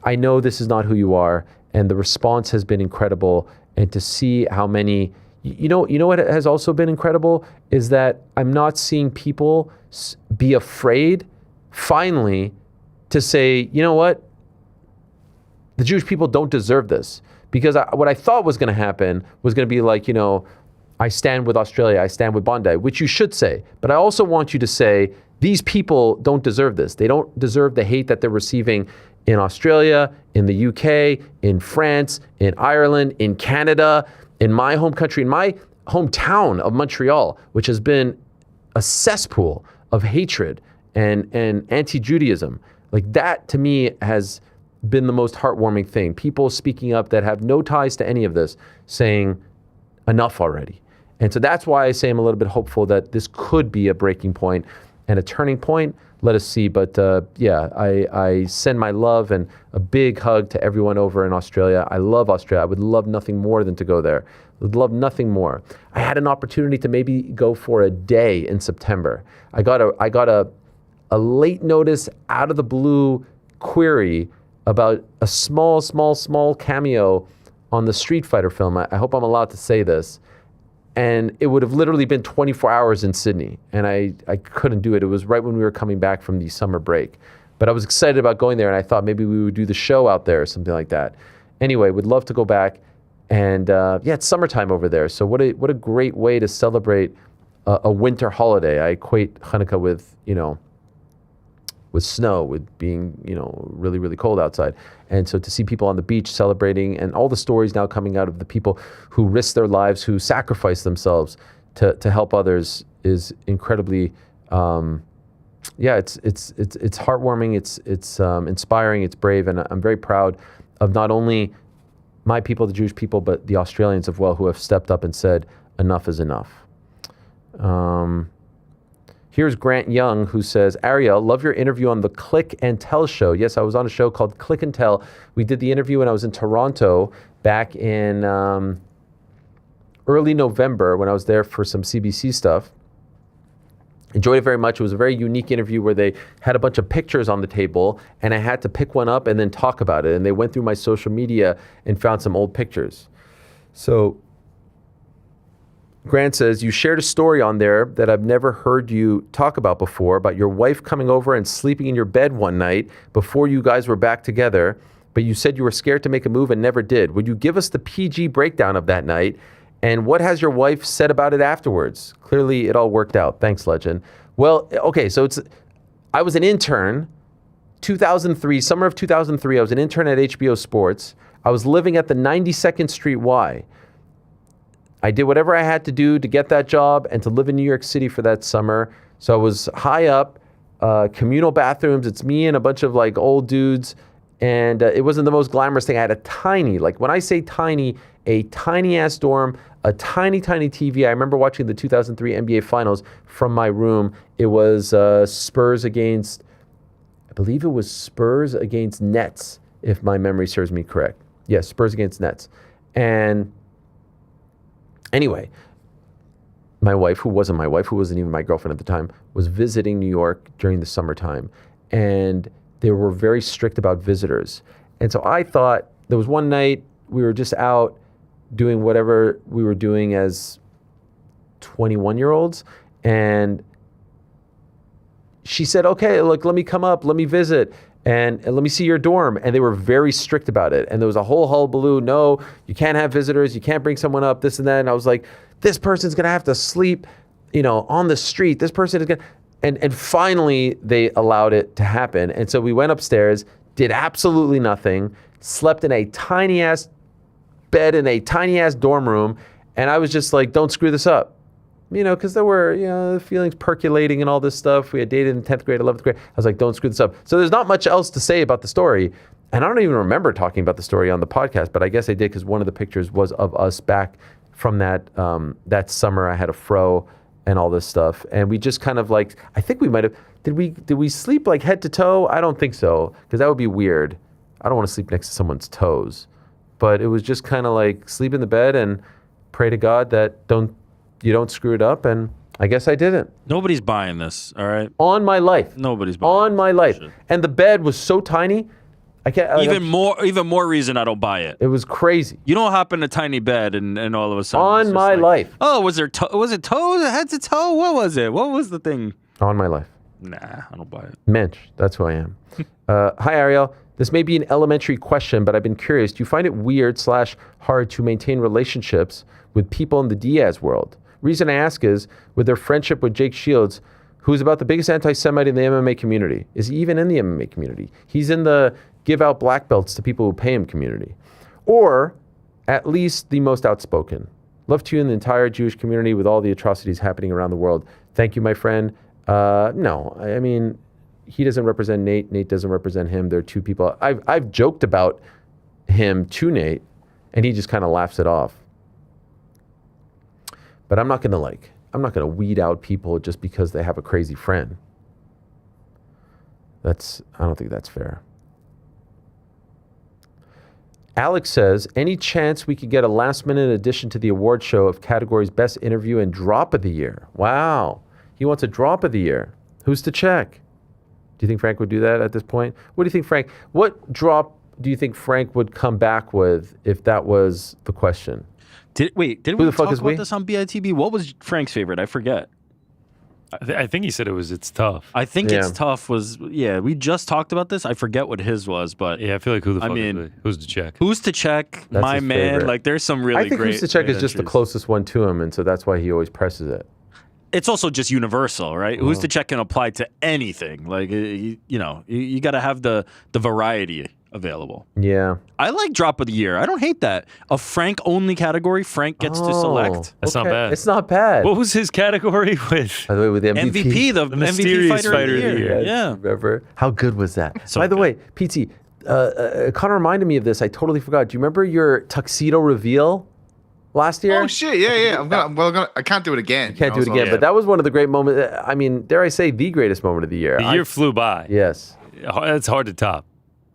I know this is not who you are, and the response has been incredible. And to see how many, you know what has also been incredible is that I'm not seeing people be afraid, finally, to say, you know what, the Jewish people don't deserve this. Because what I thought was going to happen was going to be like, I stand with Australia, I stand with Bondi, which you should say. But I also want you to say, these people don't deserve this. They don't deserve the hate that they're receiving in Australia, in the UK, in France, in Ireland, in Canada, in my home country, in my hometown of Montreal, which has been a cesspool of hatred and anti-Judaism. Like that, to me, has been the most heartwarming thing. People speaking up that have no ties to any of this, saying enough already. And so that's why I say I'm a little bit hopeful that this could be a breaking point and a turning point. Let us see. But I send my love and a big hug to everyone over in Australia. I love Australia. I would love nothing more than to go there. I would love nothing more. I had an opportunity to maybe go for a day in September. I got a late notice out of the blue query about a small cameo on the Street Fighter film. I hope I'm allowed to say this. And it would have literally been 24 hours in Sydney. And I couldn't do it. It was right when we were coming back from the summer break. But I was excited about going there, and I thought maybe we would do the show out there or something like that. Anyway, would love to go back. And it's summertime over there. So what a great way to celebrate a winter holiday. I equate Hanukkah with, with snow, with being, really, really cold outside. And so to see people on the beach celebrating, and all the stories now coming out of the people who risk their lives, who sacrifice themselves to help others, is incredibly, it's heartwarming, it's inspiring, it's brave, and I'm very proud of not only my people, the Jewish people, but the Australians as well, who have stepped up and said enough is enough. Here's Grant Young, who says, Ariel, love your interview on the Click and Tell show. Yes, I was on a show called Click and Tell. We did the interview when I was in Toronto back in early November when I was there for some CBC stuff. Enjoyed it very much. It was a very unique interview where they had a bunch of pictures on the table and I had to pick one up and then talk about it. And they went through my social media and found some old pictures. So Grant says, you shared a story on there that I've never heard you talk about before, about your wife coming over and sleeping in your bed one night before you guys were back together, but you said you were scared to make a move and never did. Would you give us the PG breakdown of that night? And what has your wife said about it afterwards? Clearly, it all worked out. Thanks, legend. Well, okay, so I was an intern, 2003, summer of 2003. I was an intern at HBO Sports. I was living at the 92nd Street Y. I did whatever I had to do to get that job and to live in New York City for that summer. So I was high up, communal bathrooms. It's me and a bunch of like old dudes. And it wasn't the most glamorous thing. I had a tiny, like when I say tiny, a tiny ass dorm, a tiny TV. I remember watching the 2003 NBA Finals from my room. It was Spurs against Nets, if my memory serves me correct. Yes, Spurs against Nets. And anyway, my wife, who wasn't my wife, who wasn't even my girlfriend at the time, was visiting New York during the summertime. And they were very strict about visitors. And so I thought, there was one night we were just out doing whatever we were doing as 21-year-olds. And she said, okay, look, let me come up, let me visit, and let me see your dorm. And they were very strict about it. And there was a whole hullabaloo. No, you can't have visitors. You can't bring someone up, this and that. And I was like, this person's going to have to sleep, on the street. This person is going to... And finally, they allowed it to happen. And so we went upstairs, did absolutely nothing, slept in a tiny-ass bed in a tiny-ass dorm room, and I was just like, don't screw this up. Because there were, feelings percolating and all this stuff. We had dated in 10th grade, 11th grade. I was like, don't screw this up. So there's not much else to say about the story. And I don't even remember talking about the story on the podcast, but I guess I did because one of the pictures was of us back from that summer. I had a fro and all this stuff. And we just kind of like, I think we might have, Did we sleep like head to toe? I don't think so, because that would be weird. I don't want to sleep next to someone's toes. But it was just kind of like sleep in the bed and pray to God that you don't screw it up, and I guess I didn't. Nobody's buying this, all right? On my life. Nobody's buying On my life. And the bed was so tiny, I can't. Even more reason I don't buy it. It was crazy. You don't hop in a tiny bed and all of a sudden. On my life. Oh, was it toes? Head to toe? What was it? What was the thing? On my life. Nah, I don't buy it. Mensch, that's who I am. Hi, Ariel. This may be an elementary question, but I've been curious. Do you find it weird/hard to maintain relationships with people in the Diaz world? Reason I ask is, with their friendship with Jake Shields, who's about the biggest anti-Semite in the MMA community. Is he even in the MMA community? He's in the give out black belts to people who pay him community. Or at least the most outspoken. Love to you and the entire Jewish community with all the atrocities happening around the world. Thank you, my friend. No, I mean, he doesn't represent Nate. Nate doesn't represent him. They're two people. I've joked about him to Nate, and he just kind of laughs it off. But I'm not gonna weed out people just because they have a crazy friend. I don't think that's fair. Alex says, any chance we could get a last-minute addition to the award show of categories Best Interview and Drop of the Year? Wow. He wants a Drop of the Year. Who's to check? Do you think Frank would do that at this point? What do you think, Frank? What drop do you think Frank would come back with if that was the question? Did we talk about this on BITB? What was Frank's favorite? I forget. I think he said it's tough. I think it's tough we just talked about this. I forget what his was, but yeah, I feel like who's to check? Who's to check? That's my his man. favorite. Like there's some really I think great. Who's to check is just the closest one to him, and so that's why he always presses it. It's also just universal, right? Who's to check can apply to anything. Like you got to have the variety available. Yeah. I like Drop of the Year. I don't hate that. A Frank only category. Frank gets to select. That's not bad. It's not bad. What was his category with? By the way, with the MVP, the mysterious MVP fighter of the year. Yes, Yeah. Remember? How good was that? So By the good. way, PT, Connor reminded me of this. I totally forgot. Do you remember your tuxedo reveal last year? Oh shit! Yeah. I can't do it again. You can't do it again, but that was one of the great moments. I mean, dare I say, the greatest moment of the year. The year flew by. Yes. It's hard to top.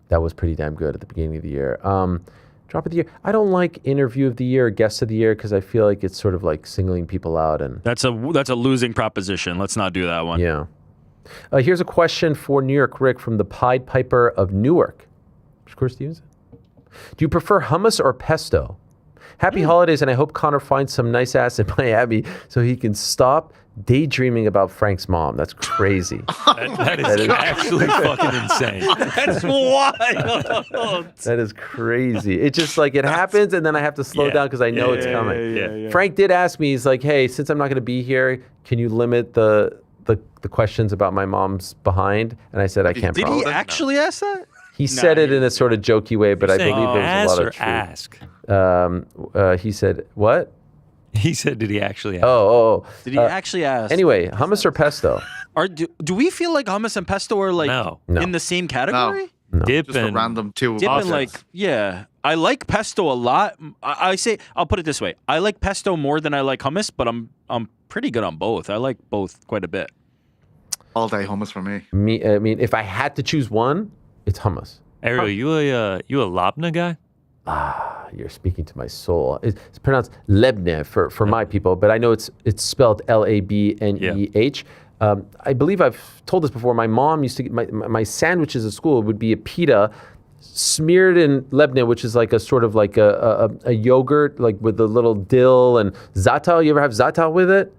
That was pretty damn good at the beginning of the year. Drop of the Year. I don't like Interview of the Year or Guest of the Year because I feel like it's sort of like singling people out. And That's a losing proposition. Let's not do that one. yeah. Here's a question for New York Rick from the Pied Piper of Newark. Shakur Stevenson. Do you prefer hummus or pesto? Happy holidays, and I hope Connor finds some nice ass in Miami so he can stop daydreaming about Frank's mom. That's crazy. That is actually fucking insane. That's wild. That is crazy. It just like it happens, and then I have to slow down because I know it's coming. Yeah. Frank did ask me. He's like, "Hey, since I'm not going to be here, can you limit the questions about my mom's behind?" And I said, "I can't." Did promise." he actually ask that? He said it in a sort of jokey way, but I believe there was a lot of truth. Ask? He said, "What?" He said, "Did he actually ask?" Oh. Did he actually ask? Anyway, hummus or pesto? Do we feel like hummus and pesto are like No. in the same category? No. Dip Just a and random two. Dip and options. I like pesto a lot. I'll put it this way: I like pesto more than I like hummus, but I'm pretty good on both. I like both quite a bit. All day hummus for me. I mean, if I had to choose one, it's hummus. Ariel, you a Labna guy? You're speaking to my soul. It's pronounced Lebneh for my people, but I know it's spelled Labneh. I believe I've told this before. My mom used to get my sandwiches at school would be a pita smeared in Lebneh, which is like a sort of like a yogurt, like with a little dill and zatal. You ever have zatal with it?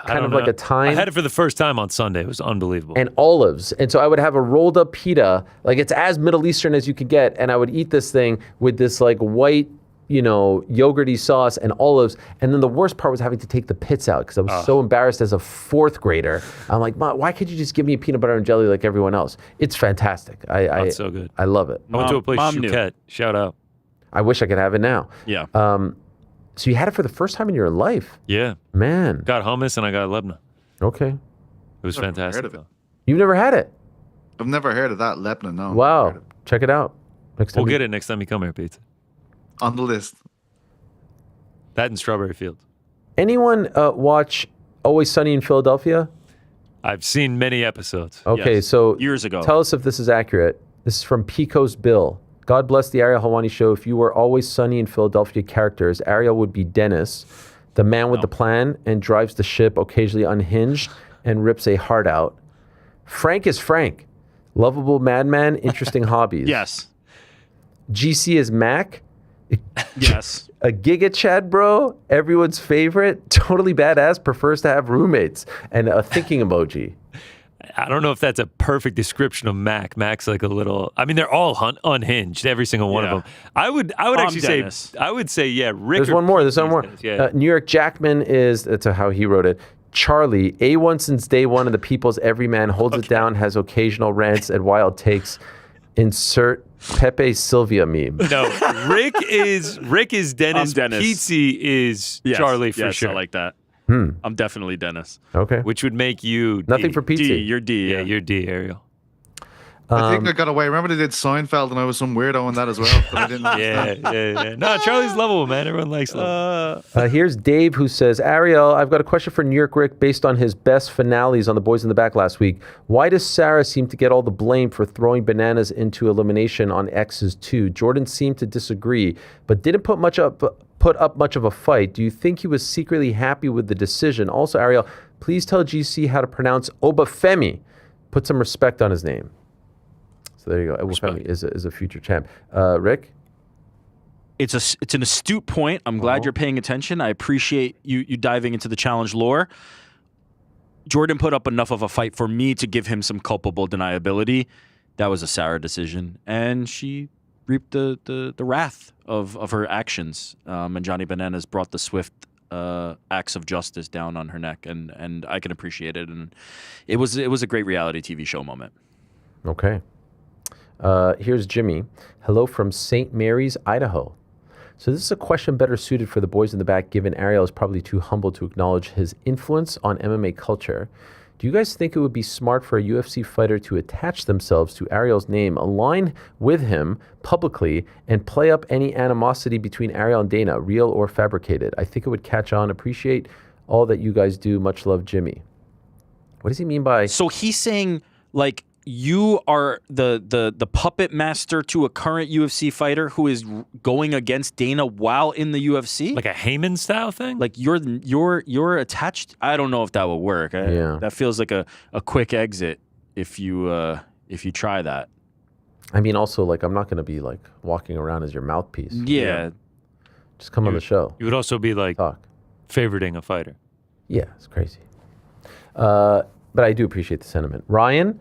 Kind of like a thyme. I had it for the first time on Sunday. It was unbelievable. And olives. And so I would have a rolled up pita, like it's as Middle Eastern as you could get, and I would eat this thing with this like white, yogurty sauce and olives. And then the worst part was having to take the pits out because I was so embarrassed as a fourth grader. I'm like, Mom, why can't you just give me a peanut butter and jelly like everyone else? It's fantastic. It's so good. I love it. I went to a place, Chouquette. Shout out. I wish I could have it now. Yeah. So you had it for the first time in your life? Yeah. Man. Got hummus and I got Lebna. Okay. It was fantastic. Heard of it. You've never had it? I've never heard of that Lebanon. No. Wow. Check it out. Next time We'll get it next time you come here, Pizza. On the list. That and Strawberry Fields. Anyone watch Always Sunny in Philadelphia? I've seen many episodes. Okay, Yes. so Years ago. tell us if this is accurate. This is from Pico's Bill. God bless the Ariel Helwani Show. If you were Always Sunny in Philadelphia characters, Ariel would be Dennis, the man with the plan and drives the ship, occasionally unhinged, and rips a heart out. Frank is Frank. Lovable madman, interesting hobbies. Yes. GC is Mac. Yes. A Giga Chad bro, everyone's favorite, totally badass, prefers to have roommates, and a thinking emoji. I don't know if that's a perfect description of Mac. Mac's like a little. I mean, they're all unhinged, every single one of them. I would actually Dennis. say. I would say, yeah. Rick. There's one more. There's one more. Yeah. New York Jackman is. That's how he wrote it. Charlie, A1 since day one of the people's everyman, holds it down, has occasional rants and wild takes. Insert Pepe Sylvia meme. No, Rick is Dennis. I'm Dennis. Pizzi is Yes. Charlie for Yes, sure. I like that. Hmm. I'm definitely Dennis. Okay. Which would make you Nothing D. for Pizzi. D, you're D. Yeah, you're D, Ariel. I think I got away. Remember they did Seinfeld and I was some weirdo on that as well. That I didn't understand. Yeah. No, Charlie's lovable, man. Everyone likes lovable. Here's Dave who says, Ariel, I've got a question for New York Rick based on his best finales on The Boys in the Back last week. Why does Sarah seem to get all the blame for throwing bananas into elimination on X's 2? Jordan seemed to disagree, but didn't put up much of a fight. Do you think he was secretly happy with the decision? Also, Ariel, please tell GC how to pronounce Obafemi. Put some respect on his name. So there you go. Obafemi is a future champ. Rick? It's an astute point. I'm glad you're paying attention. I appreciate you diving into the challenge lore. Jordan put up enough of a fight for me to give him some culpable deniability. That was a Sarah decision, and she reaped the wrath of her actions. And Johnny Bananas brought the swift acts of justice down on her neck, and I can appreciate it. And it was a great reality TV show moment. Okay. Here's Jimmy. Hello from St. Mary's, Idaho. So this is a question better suited for the boys in the back, given Ariel is probably too humble to acknowledge his influence on MMA culture. Do you guys think it would be smart for a UFC fighter to attach themselves to Ariel's name, align with him publicly, and play up any animosity between Ariel and Dana, real or fabricated? I think it would catch on. Appreciate all that you guys do. Much love, Jimmy. What does he mean by... So he's saying, like, you are the puppet master to a current UFC fighter who is going against Dana while in the UFC? Like a Heyman style thing? Like you're attached? I don't know if that will work. Yeah. That feels like a quick exit if you try that. I mean, also, like, I'm not going to be, like, walking around as your mouthpiece. Yeah. Just come on the show. You would also be like favoriting a fighter. Yeah, it's crazy. But I do appreciate the sentiment. Ryan,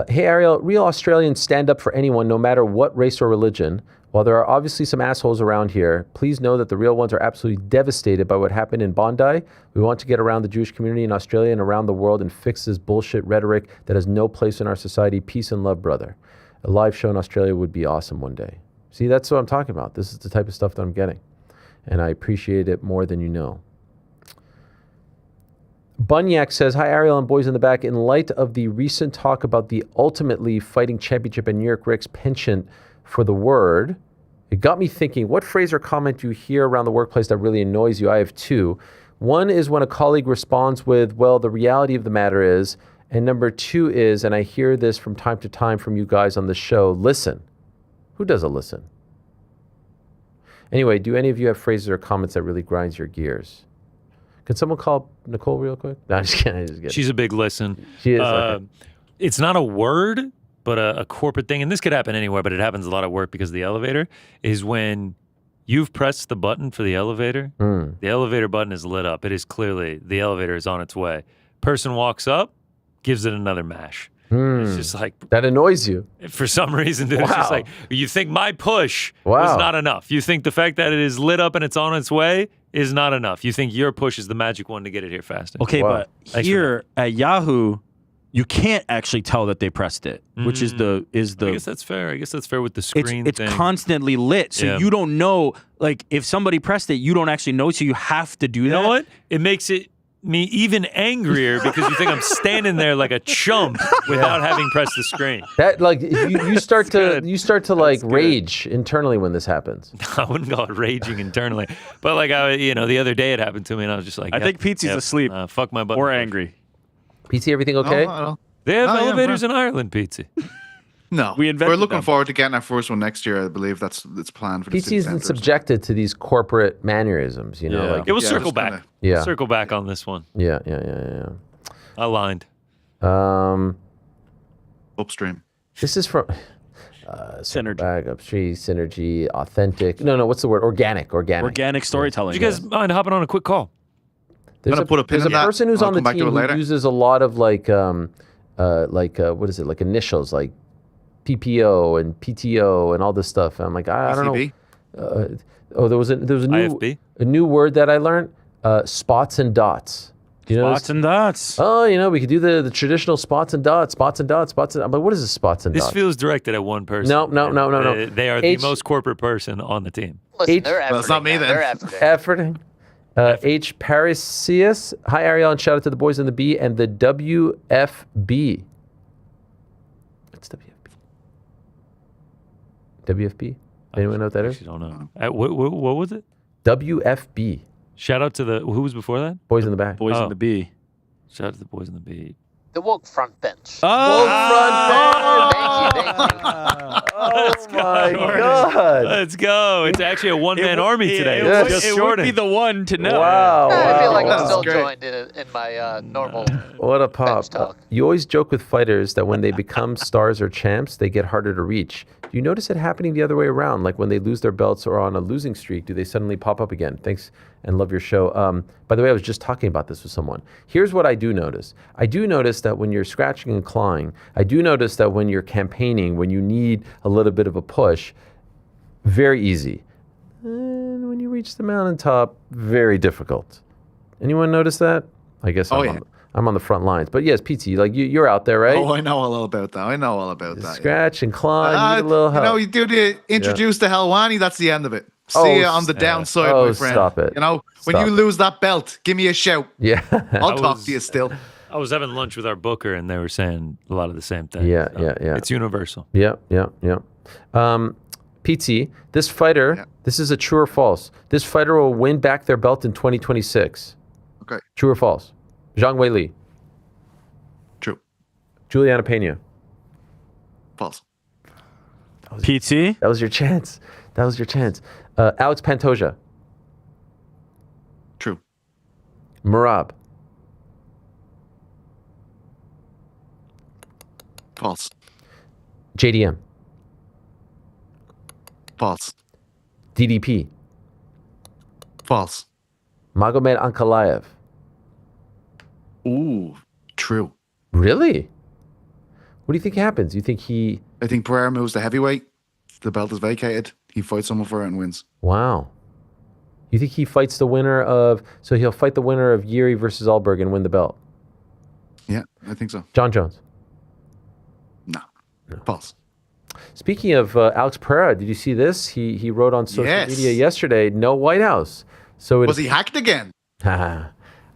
hey Ariel, real Australians stand up for anyone, no matter what race or religion. While there are obviously some assholes around here, please know that the real ones are absolutely devastated by what happened in Bondi. We want to get around the Jewish community in Australia and around the world and fix this bullshit rhetoric that has no place in our society. Peace and love, brother. A live show in Australia would be awesome one day. See, that's what I'm talking about. This is the type of stuff that I'm getting. And I appreciate it more than you know. Bunyak says, hi, Ariel and boys in the back. In light of the recent talk about the Ultimately Fighting Championship and New York Rick's penchant for the word, it got me thinking, what phrase or comment do you hear around the workplace that really annoys you? I have two. One is when a colleague responds with, well, the reality of the matter is, and number two is, and I hear this from time to time from you guys on the show, listen. Who does a listen? Anyway, do any of you have phrases or comments that really grinds your gears? Can someone call Nicole real quick? No, I'm just kidding. She's a big listen. She is. Okay. It's not a word, but a corporate thing, and this could happen anywhere, but it happens a lot at work because of the elevator, is when you've pressed the button for the elevator, the elevator button is lit up. It is clearly, the elevator is on its way. Person walks up, gives it another mash. It's just like... That annoys you. For some reason, dude, it's just like, you think my push Wow. was not enough. You think the fact that it is lit up and it's on its way is not enough. You think your push is the magic one to get it here faster. Okay, but here at Yahoo, you can't actually tell that they pressed it, which is the. I guess that's fair. I guess that's fair with the screen It's thing. constantly lit, so you don't know. Like if somebody pressed it, you don't actually know, so you have to do that. You know what? It makes me even angrier because you think I'm standing there like a chump without having pressed the screen. That like you start to like rage internally when this happens. I wouldn't call it raging internally, but like the other day it happened to me and I was just like, I think Pizzi's asleep fuck my butt or angry. PT, everything okay? No, They have No, yeah, elevators in Ireland, PT. no. We invented We're looking them. forward to getting our first one next year. I believe it's planned for the PT city isn't centre. subjected to these corporate mannerisms, you know. Yeah. Like, It will Yeah, circle just back. kinda- Yeah. Circle back on this one. yeah. Aligned. Upstream. This is from Synergy. Bag upstream, synergy, authentic. No, what's the word? Organic. Organic storytelling. Do you guys mind hopping on a quick call? There's gonna put a pin there's in a that. person who's I'll on the come back to team it who later. uses a lot of like what is it? Like initials, like PPO and PTO and all this stuff. And I'm like, I don't ICB? know. There was a IFB? new word that I learned. Spots and dots. Do you know Spots and dots. Oh, we could do the traditional spots and dots. I'm like, what is this spots and This dots? feels directed at one person. No. They are the most corporate person on the team. Listen, they're Well, it's not me then. They're efforting. H. Parisius. Hi, Ariel, and shout out to the boys in the B and the WFB. What's WFB? WFB? Anyone know what that is? I don't know. What was it? WFB. Shout out to who was before that? Boys in the back. Boys in the B. Shout out to the boys in the B. The woke front bench. Oh, Thank you. oh my God. Let's go. It's actually a one-man army today. It, It's would, just it would Jordan. be the one to know. Wow. I feel like wow. I'm still great. joined in my normal. What a pop. bench talk. You always joke with fighters that when they become stars or champs, they get harder to reach. Do you notice it happening the other way around? Like when they lose their belts or on a losing streak, do they suddenly pop up again? Thanks and love your show. By the way, I was just talking about this with someone. Here's what I do notice. I do notice that when you're scratching and clawing, I do notice that when you're campaigning, when you need a little bit of a push, very easy. And when you reach the mountaintop, very difficult. Anyone notice that? I guess I'm on the front lines. But yes, PT, like you're out there, right? Oh, I know all about that. Scratch and claw and need a little help. You do the introduce the Helwani, that's the end of it. Oh, See you on the downside, my friend. Stop it. When Stop you it. lose that belt, give me a shout. Yeah. I'll talk to you still. I was having lunch with our booker, and they were saying a lot of the same things. Yeah. It's universal. Yeah. PT, this fighter, this is a true or false. This fighter will win back their belt in 2026. Okay. True or false? Zhang Weili. True. Juliana Pena. False. PT? That was your chance. Alex Pantoja. True. Merab. False. JDM. False. DDP. False. Magomed Ankalaev. Ooh, true. Really? What do you think happens? You think he... I think Pereira moves to heavyweight. The belt is vacated. He fights someone for it and wins. Wow. You think he fights the winner of... So he'll fight the winner of Yuri versus Alberg and win the belt? Yeah, I think so. John Jones. No. False. Speaking of Alex Pereira, did you see this? He wrote on social media yesterday, no White House. So Was he hacked again? I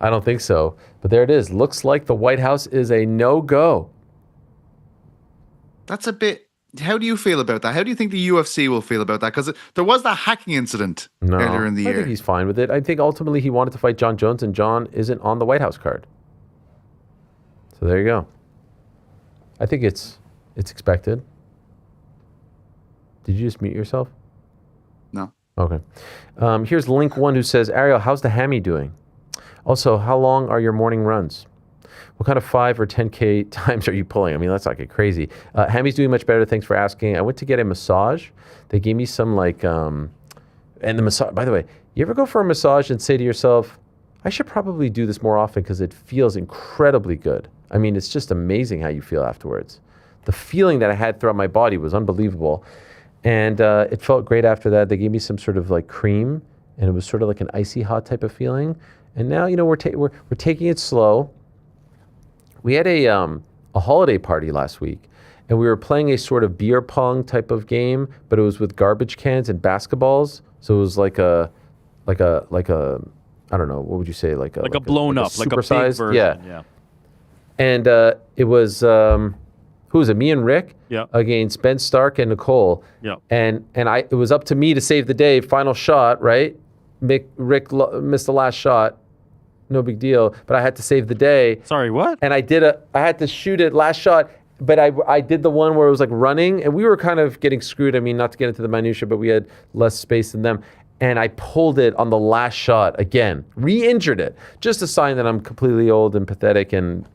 don't think so. But there it is. Looks like the White House is a no-go. That's a bit... How do you feel about that? How do you think the UFC will feel about that? Because there was that hacking incident earlier in the I year. think he's fine with it. I think ultimately he wanted to fight John Jones, and John isn't on the White House card. So there you go. I think it's expected. Did you just mute yourself? No. Okay. Here's Link One who says, Ariel, how's the hammy doing? Also, how long are your morning runs? What kind of 5 or 10K times are you pulling? I mean, let's not get crazy. Hammy's doing much better. Thanks for asking. I went to get a massage. They gave me some and the massage, by the way, you ever go for a massage and say to yourself, I should probably do this more often because it feels incredibly good. I mean, it's just amazing how you feel afterwards. The feeling that I had throughout my body was unbelievable. And it felt great after that. They gave me some sort of like cream, and it was sort of like an icy hot type of feeling. And now, we're taking it slow. We had a holiday party last week, and we were playing a sort of beer pong type of game, but it was with garbage cans and basketballs. So it was like a I don't know, what would you say? Like a blown up, like a big version. Yeah. And it was who was it? Me and Rick against Ben Stark and Nicole. Yeah. And it was up to me to save the day. Final shot, right? Rick missed the last shot. no big deal. But I had to save the day. Sorry, what? And I had to shoot it last shot. But I did the one where it was like running, and we were kind of getting screwed. I mean, not to get into the minutia, but we had less space than them. And I pulled it on the last shot again, re-injured it. Just a sign that I'm completely old and pathetic and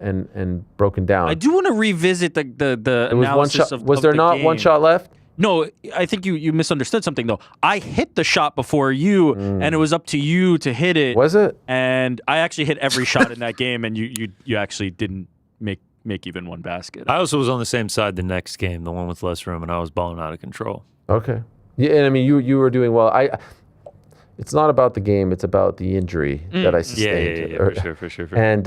broken down. I do want to revisit the It was analysis one shot. of Was of there the not one game. shot left? No, I think you misunderstood something though. I hit the shot before you, and it was up to you to hit it. Was it? And I actually hit every shot in that game, and you actually didn't make even one basket. I also was on the same side the next game, the one with less room, and I was balling out of control. Okay. Yeah, and I mean, you were doing well. It's not about the game; it's about the injury that I sustained. Yeah, for sure. And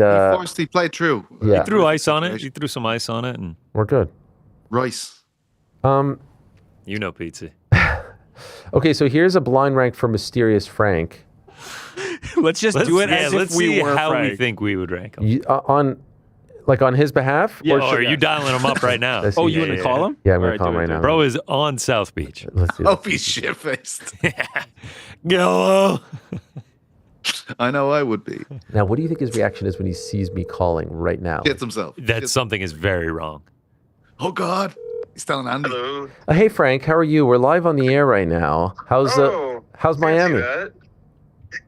He played true. Yeah. He threw ice on it. He threw some ice on it, and we're good. Rice. You know, Pizza. Okay, so here's a blind rank for Mysterious Frank. Let's just do it as let's if we see were how Frank. we think we would rank him. On his behalf? Yeah, Or or should are you dialing him up right now? Let's see. You want to call him? Yeah, I'm gonna call him right now. Bro is on South Beach. Let's see. Hope he's shit-faced. Hello. I know I would be. Now, what do you think his reaction is when he sees me calling right now? Hits himself. That something is very wrong. Oh, God. He's telling Andy. Hello. Hey, Frank, how are you? We're live on the air right now. How's Miami?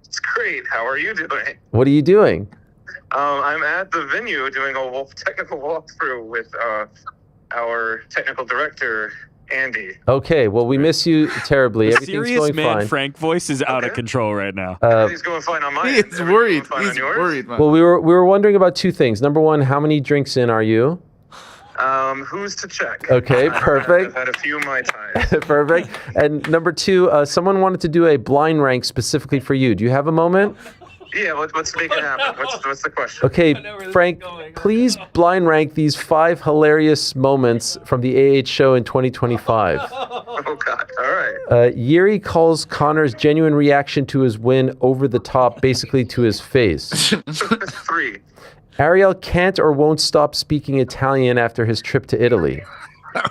It's great. How are you doing? What are you doing? I'm at the venue doing a technical walkthrough with our technical director, Andy. Okay, well, we miss you terribly. The Everything's serious going man fine. Frank voice is out of control right now. Everything's going fine on my end. He's worried. Fine He's on yours? worried, man. Well, we were wondering about two things. Number one, how many drinks in are you? Who's to check? Okay, perfect. I've had a few Mai Tais. Perfect. And number two, someone wanted to do a blind rank specifically for you. Do you have a moment? Yeah, let's make it happen. What's the question? Okay, Frank, please blind rank these 5 hilarious moments from the AH show in 2025. Oh, God. All right. Yuri calls Connor's genuine reaction to his win over the top, basically to his face. 3. Ariel can't or won't stop speaking Italian after his trip to Italy.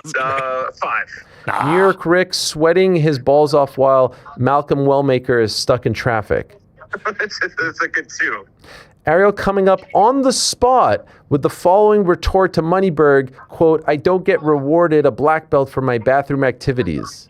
5. New York Rick sweating his balls off while Malcolm Wellmaker is stuck in traffic. It's a good 2. Ariel coming up on the spot with the following retort to Moneyberg, quote, "I don't get rewarded a black belt for my bathroom activities."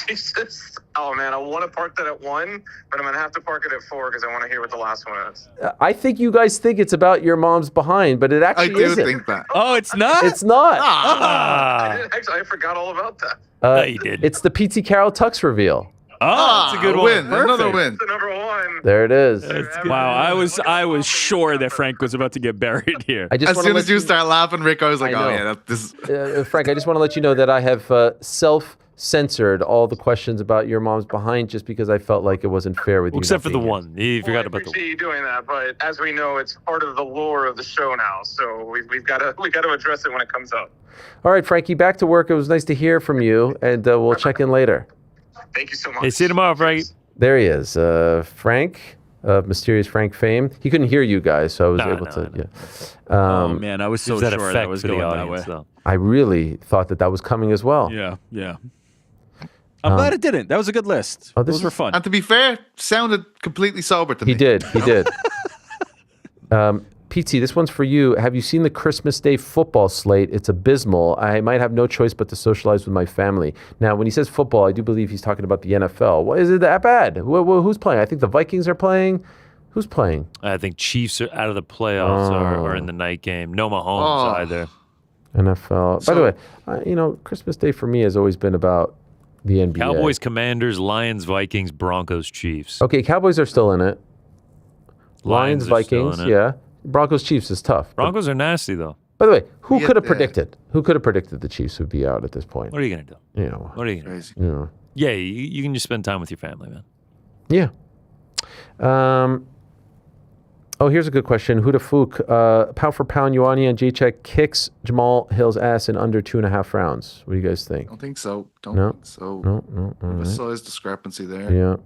Jesus. Oh, man, I want to park that at 1, but I'm going to have to park it at 4 because I want to hear what the last one is. I think you guys think it's about your mom's behind, but it actually I do isn't. think that. Oh, it's not? It's not. I forgot all about that. You did. It's the P.T. Carroll Tux reveal. Oh, that's a good one. Win. Another Perfect. win. The number 1. There it is. Wow, I was sure that Frank was about to get buried here. I just As wanna soon let as you start laughing, Rick, I was like, I oh, know. yeah, this is... Frank, I just want to let you know that I have self-censored all the questions about your mom's behind just because I felt like it wasn't fair with you. Except for not the being here. one. You forgot about the I appreciate you doing that, but as we know, it's part of the lore of the show now, so we've got to address it when it comes up. All right, Frankie, back to work. It was nice to hear from you, and we'll check in later. Thank you so much. Hey, see you tomorrow, Frank. There he is, Frank of Mysterious Frank fame. He couldn't hear you guys, so I was able to. Yeah. Oh man, I was so Gives that sure that effect was to the going that audience, way. though. I really thought that was coming as well. Yeah. I'm glad it didn't. That was a good list. Oh, this Those were is- fun. And to be fair, sounded completely sober to me. He did. PT, this one's for you. Have you seen the Christmas Day football slate? It's abysmal. I might have no choice but to socialize with my family. Now, when he says football, I do believe he's talking about the NFL. Why is it that bad? Who's playing? I think the Vikings are playing. Who's playing? I think Chiefs are out of the playoffs or in the night game. No Mahomes either. NFL. By the way, Christmas Day for me has always been about the NBA. Cowboys, Commanders, Lions, Vikings, Broncos, Chiefs. Okay, Cowboys are still in it. Lions, are still Vikings, in it. yeah. Broncos, Chiefs is tough. Broncos are nasty, though. By the way, who Yeah, could have yeah. predicted? Who could have predicted the Chiefs would be out at this point? What are you going to do? You know, What are you going to do? you know. Yeah, you can just spend time with your family, man. Yeah. Here's a good question. Huda Fook, pound for pound, Ioanni and Jacek kicks Jamal Hill's ass in under 2.5 rounds. What do you guys think? Don't think so. Don't No. think so. No. All I right. saw his discrepancy there. Yeah.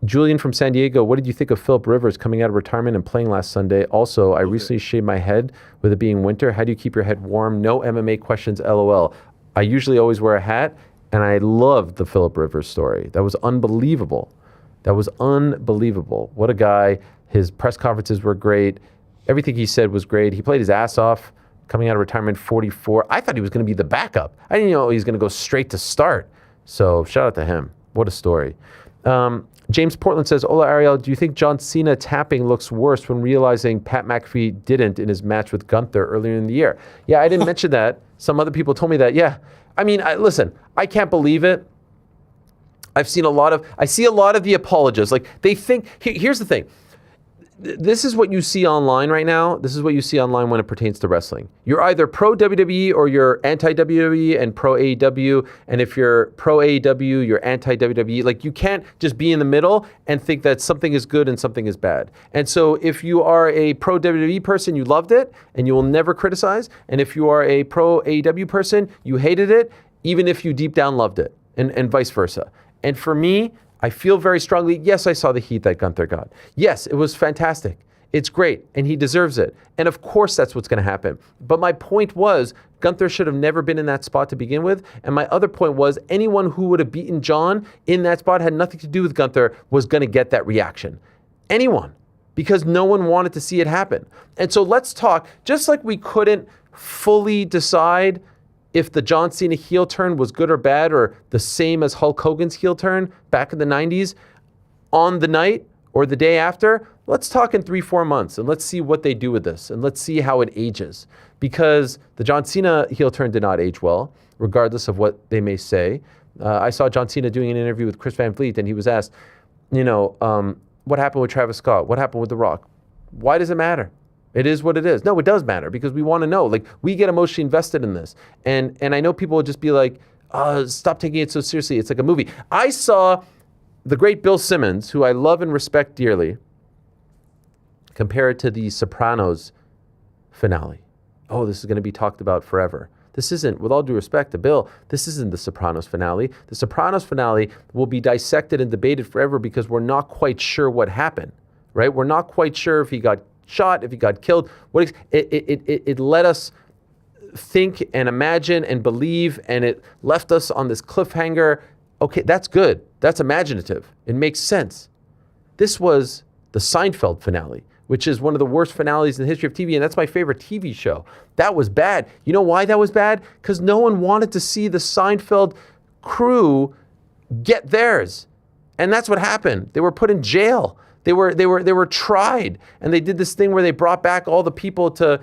Julian from San Diego, what did you think of Philip Rivers coming out of retirement and playing last Sunday? Also, I recently shaved my head with it being winter. How do you keep your head warm? No MMA questions, LOL. I usually always wear a hat, and I loved the Philip Rivers story. That was unbelievable. That was unbelievable. What a guy. His press conferences were great. Everything he said was great. He played his ass off coming out of retirement, 44. I thought he was going to be the backup. I didn't know he was going to go straight to start. So shout out to him. What a story. James Portland says, Hola, Ariel, do you think John Cena tapping looks worse when realizing Pat McAfee didn't in his match with Gunther earlier in the year? Yeah, I didn't mention that. Some other people told me that. Yeah. I mean, listen, I can't believe it. I see a lot of the apologists. Like, they think, here's the thing. This is what you see online right now. This is what you see online when it pertains to wrestling. You're either pro WWE or you're anti WWE and pro AEW. And if you're pro AEW, you're anti WWE. Like, you can't just be in the middle and think that something is good and something is bad. And so if you are a pro WWE person, you loved it and you will never criticize. And if you are a pro AEW person, you hated it, even if you deep down loved it, and vice versa. And for me, I feel very strongly, yes, I saw the heat that Gunther got. Yes, it was fantastic. It's great, and he deserves it. And of course, that's what's going to happen. But my point was, Gunther should have never been in that spot to begin with. And my other point was, anyone who would have beaten John in that spot had nothing to do with Gunther was going to get that reaction. Anyone. Because no one wanted to see it happen. And so let's talk, just like we couldn't fully decide if the John Cena heel turn was good or bad or the same as Hulk Hogan's heel turn back in the 90s on the night or the day after, let's talk in 3-4 months and let's see what they do with this and let's see how it ages. Because the John Cena heel turn did not age well, regardless of what they may say. I saw John Cena doing an interview with Chris Van Vliet and he was asked, what happened with Travis Scott? What happened with The Rock? Why does it matter? It is what it is. No, it does matter because we want to know. Like, we get emotionally invested in this. And I know people would just be like, stop taking it so seriously. It's like a movie. I saw the great Bill Simmons, who I love and respect dearly, compare it to the Sopranos finale. Oh, this is going to be talked about forever. This isn't, with all due respect to Bill, this isn't the Sopranos finale. The Sopranos finale will be dissected and debated forever because we're not quite sure what happened, right? We're not quite sure if he got shot, if he got killed. It let us think and imagine and believe, and it left us on this cliffhanger. Okay, that's good. That's imaginative. It makes sense. This was the Seinfeld finale, which is one of the worst finales in the history of TV, and that's my favorite TV show. That was bad. You know why that was bad? Because no one wanted to see the Seinfeld crew get theirs. And that's what happened. They were put in jail. They were tried, and they did this thing where they brought back all the people to,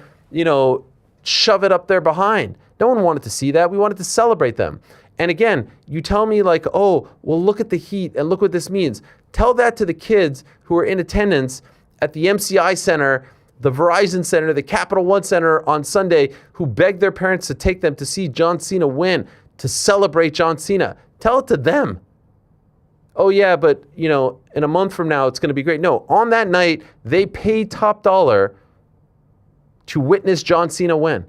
shove it up their behind. No one wanted to see that. We wanted to celebrate them. And again, you tell me like, oh, well, look at the heat and look what this means. Tell that to the kids who are in attendance at the MCI Center, the Verizon Center, the Capital One Center on Sunday, who begged their parents to take them to see John Cena win, to celebrate John Cena. Tell it to them. Oh yeah, but in a month from now, it's going to be great. No, on that night, they paid top dollar to witness John Cena win,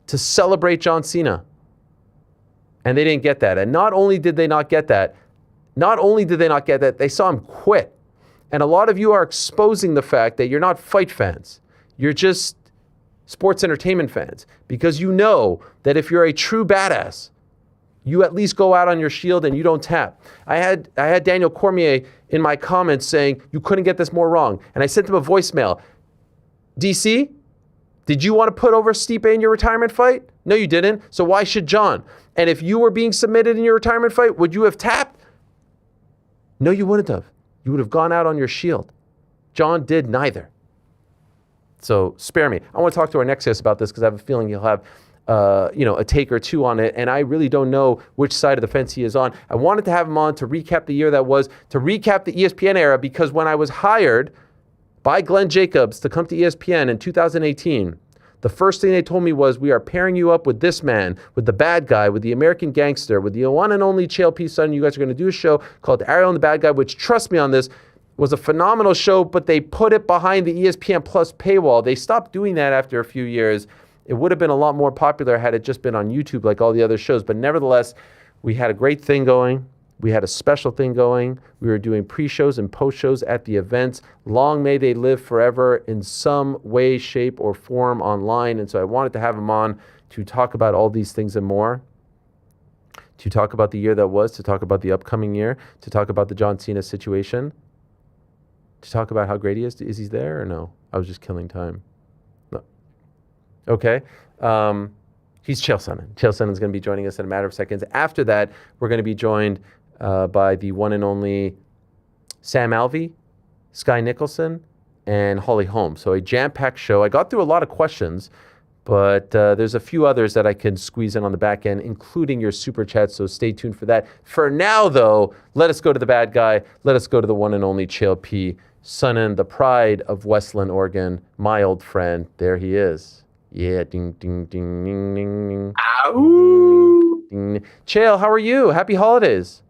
to celebrate John Cena. And they didn't get that. And not only did they not get that, they saw him quit. And a lot of you are exposing the fact that you're not fight fans. You're just sports entertainment fans. Because you know that if you're a true badass, you at least go out on your shield and you don't tap. I had Daniel Cormier in my comments saying, you couldn't get this more wrong. And I sent him a voicemail. DC, did you want to put over Stipe in your retirement fight? No, you didn't. So why should John? And if you were being submitted in your retirement fight, would you have tapped? No, you wouldn't have. You would have gone out on your shield. John did neither. So spare me. I want to talk to our next guest about this because I have a feeling he'll have a take or two on it, and I really don't know which side of the fence he is on. I wanted to have him on to recap the year that was, to recap the ESPN era, because when I was hired by Glenn Jacobs to come to ESPN in 2018, the first thing they told me was, we are pairing you up with this man, with the bad guy, with the American gangster, with the one and only Chael Sonnen. You guys are going to do a show called Ariel and the Bad Guy, which, trust me on this, was a phenomenal show, but they put it behind the ESPN Plus paywall. They stopped doing that after a few years. It would have been a lot more popular had it just been on YouTube like all the other shows. But nevertheless, we had a great thing going. We had a special thing going. We were doing pre-shows and post-shows at the events. Long may they live forever in some way, shape, or form online. And so I wanted to have him on to talk about all these things and more. to talk about the year that was, to talk about the upcoming year, to talk about the John Cena situation, to talk about how great he is. Is he there or no? I was just killing time. No. Okay. He's Chael Sonnen. Chael Sonnen is going to be joining us in a matter of seconds. After that, we're going to be joined by the one and only Sam Alvey, Skye Nicolson, and Holm. So a jam-packed show. I got through a lot of questions, but there's a few others that I can squeeze in on the back end, including your super chat, so stay tuned for that. For now, though, let us go to the bad guy. Let us go to the one and only Chael P. Sonnen, the pride of Westland, Oregon, my old friend. There he is. Yeah, ding, ding, ding, ding, ding, ding. Ow! Ding. Chael, how are you? Happy holidays.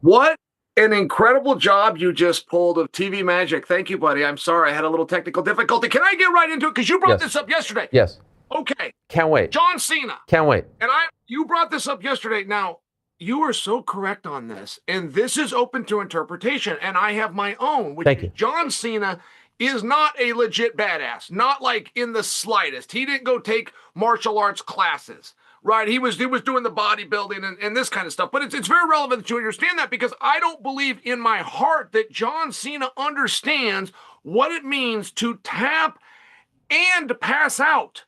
What an incredible job you just pulled of TV magic. Thank you, buddy. I'm sorry I had a little technical difficulty. Can I get right into it? Because you brought this up yesterday. Yes. Okay. Can't wait. John Cena. Can't wait. And you brought this up yesterday. Now, you are so correct on this. And this is open to interpretation. And I have my own. Thank you. John Cena is not a legit badass. Not like in the slightest. He didn't go take martial arts classes. Right, he was doing the bodybuilding and this kind of stuff. But it's very relevant that you understand that, because I don't believe in my heart that John Cena understands what it means to tap and pass out.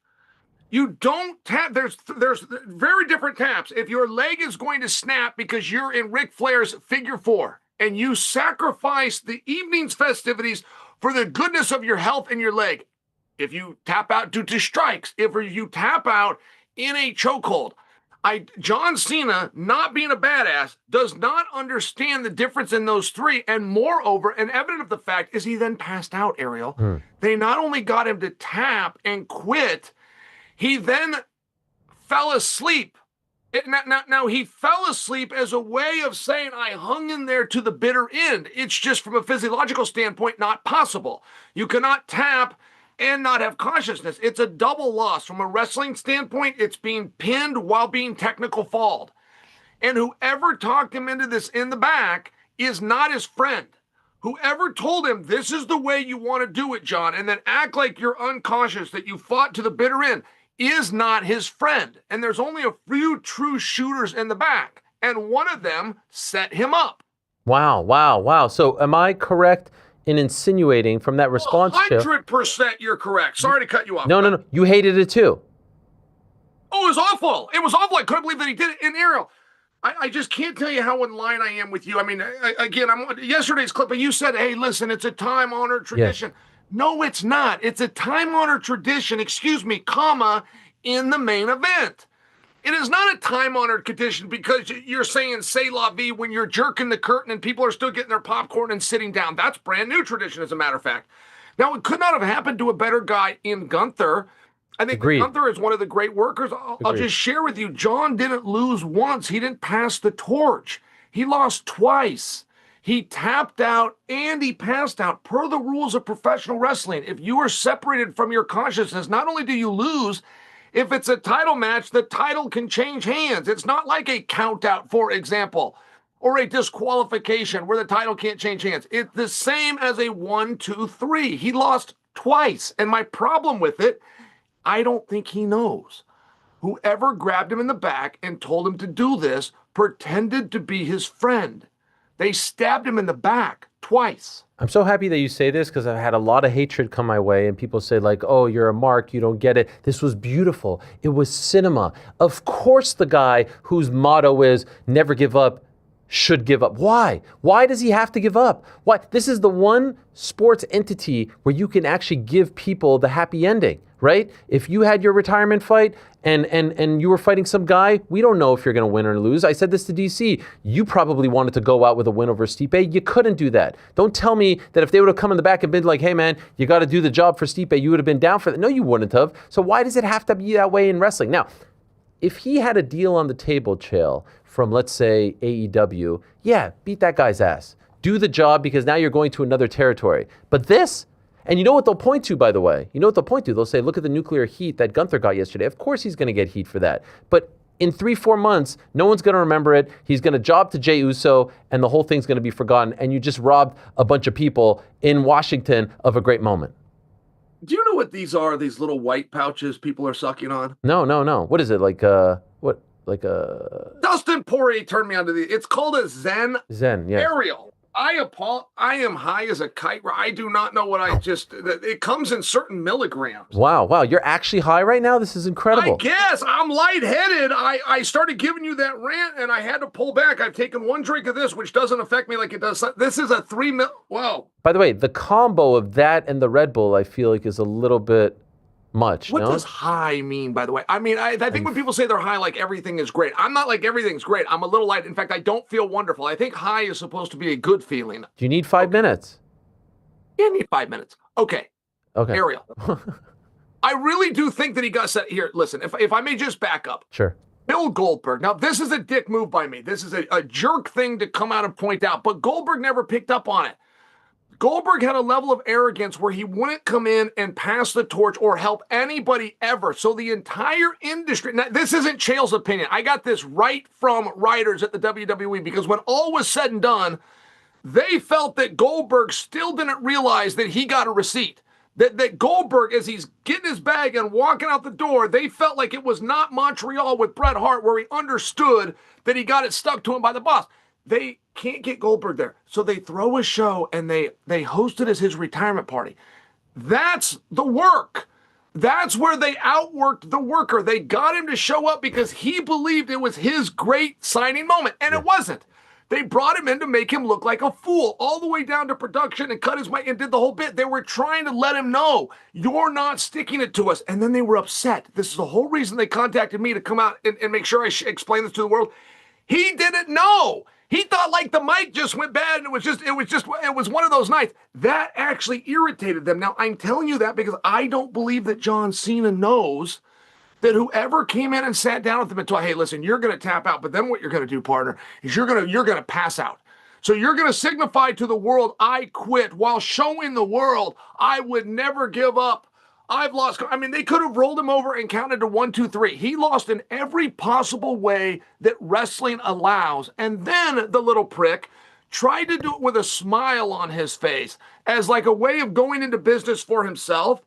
You don't tap. There's very different taps. If your leg is going to snap because you're in Ric Flair's figure 4 and you sacrifice the evening's festivities for the goodness of your health and your leg, if you tap out due to strikes, if you tap out in a chokehold, John Cena, not being a badass, does not understand the difference in those three. And moreover, and evident of the fact is he then passed out, Ariel. They not only got him to tap and quit, he then fell asleep. Now, he fell asleep as a way of saying, I hung in there to the bitter end. It's just from a physiological standpoint, not possible. You cannot tap and not have consciousness. It's a double loss. From a wrestling standpoint, it's being pinned while being technical falled. And whoever talked him into this in the back is not his friend. Whoever told him, this is the way you want to do it, John, and then act like you're unconscious, that you fought to the bitter end, is not his friend. And there's only a few true shooters in the back. And one of them set him up. Wow. So am I correct in insinuating from that response, Chael? 100% you're correct. Sorry to cut you off. No. You hated it too. Oh, it was awful. It was awful. I couldn't believe that he did it. And Ariel, I just can't tell you how in line I am with you. I mean, again, yesterday's clip, you said, hey, listen, it's a time-honored tradition. Yes. No, it's not. It's a time-honored tradition, in the main event. It is not a time-honored tradition because you're saying "C'est la vie" when you're jerking the curtain and people are still getting their popcorn and sitting down. That's brand new tradition, as a matter of fact. Now, it could not have happened to a better guy in Gunther. I think Gunther is one of the great workers. I'll just share with you, John didn't lose once. He didn't pass the torch. He lost twice. He tapped out and he passed out per the rules of professional wrestling. If you are separated from your consciousness, not only do you lose, if it's a title match, the title can change hands. It's not like a count out, for example, or a disqualification where the title can't change hands. It's the same as a 1, 2, 3. He lost twice. And my problem with it, I don't think he knows. Whoever grabbed him in the back and told him to do this pretended to be his friend. They stabbed him in the back twice. I'm so happy that you say this because I've had a lot of hatred come my way and people say like, oh, you're a mark, you don't get it. This was beautiful. It was cinema. Of course the guy whose motto is never give up should give up. Why? Why does he have to give up? Why? This is the one sports entity where you can actually give people the happy ending, right? If you had your retirement fight and you were fighting some guy, we don't know if you're going to win or lose. I said this to DC. You probably wanted to go out with a win over Stipe. You couldn't do that. Don't tell me that if they would have come in the back and been like, hey man, you got to do the job for Stipe, you would have been down for that. No, you wouldn't have. So why does it have to be that way in wrestling? Now, if he had a deal on the table, Chael, from let's say AEW, yeah, beat that guy's ass. Do the job because now you're going to another territory. But this, and you know what they'll point to, by the way? You know what they'll point to? They'll say, look at the nuclear heat that Gunther got yesterday. Of course he's going to get heat for that. But in 3-4 months, no one's going to remember it. He's going to job to Jey Uso, and the whole thing's going to be forgotten. And you just robbed a bunch of people in Washington of a great moment. Do you know what these are, these little white pouches people are sucking on? No. What is it, like like a Dustin Poirier turned me onto it's called a Zen. Zen, yeah. Ariel, I am high as a kite. I do not know what it comes in certain milligrams. Wow, you're actually high right now? This is incredible. I guess I'm lightheaded. I started giving you that rant and I had to pull back. I've taken one drink of this, which doesn't affect me like it does. This is a 3 mil. Whoa. By the way, the combo of that and the Red Bull, I feel like is a little bit much. What no? does high mean, by the way? I mean, I think when people say they're high, like everything is great. I'm not like everything's great. I'm a little light. In fact, I don't feel wonderful. I think high is supposed to be a good feeling. Do you need 5 minutes? Yeah, I need 5 minutes. Okay. Ariel. I really do think that he got set here. Listen, if I may just back up. Sure. Bill Goldberg. Now, this is a dick move by me. This is a jerk thing to come out and point out, but Goldberg never picked up on it. Goldberg had a level of arrogance where he wouldn't come in and pass the torch or help anybody ever. So the entire industry, now this isn't Chael's opinion. I got this right from writers at the WWE because when all was said and done, they felt that Goldberg still didn't realize that he got a receipt. That Goldberg, as he's getting his bag and walking out the door, they felt like it was not Montreal with Bret Hart where he understood that he got it stuck to him by the boss. They can't get Goldberg there. So they throw a show and they host it as his retirement party. That's the work. That's where they outworked the worker. They got him to show up because he believed it was his great signing moment. And it wasn't. They brought him in to make him look like a fool, all the way down to production and cut his mic and did the whole bit. They were trying to let him know, you're not sticking it to us. And then they were upset. This is the whole reason they contacted me to come out and make sure I explain this to the world. He didn't know. He thought like the mic just went bad and it was one of those nights. That actually irritated them. Now, I'm telling you that because I don't believe that John Cena knows that whoever came in and sat down with him and told, hey, listen, you're going to tap out, but then what you're going to do, partner, is you're going to pass out. So you're going to signify to the world, I quit, while showing the world I would never give up. I've lost. I mean, they could have rolled him over and counted to 1, 2, 3. He lost in every possible way that wrestling allows. And then the little prick tried to do it with a smile on his face as like a way of going into business for himself.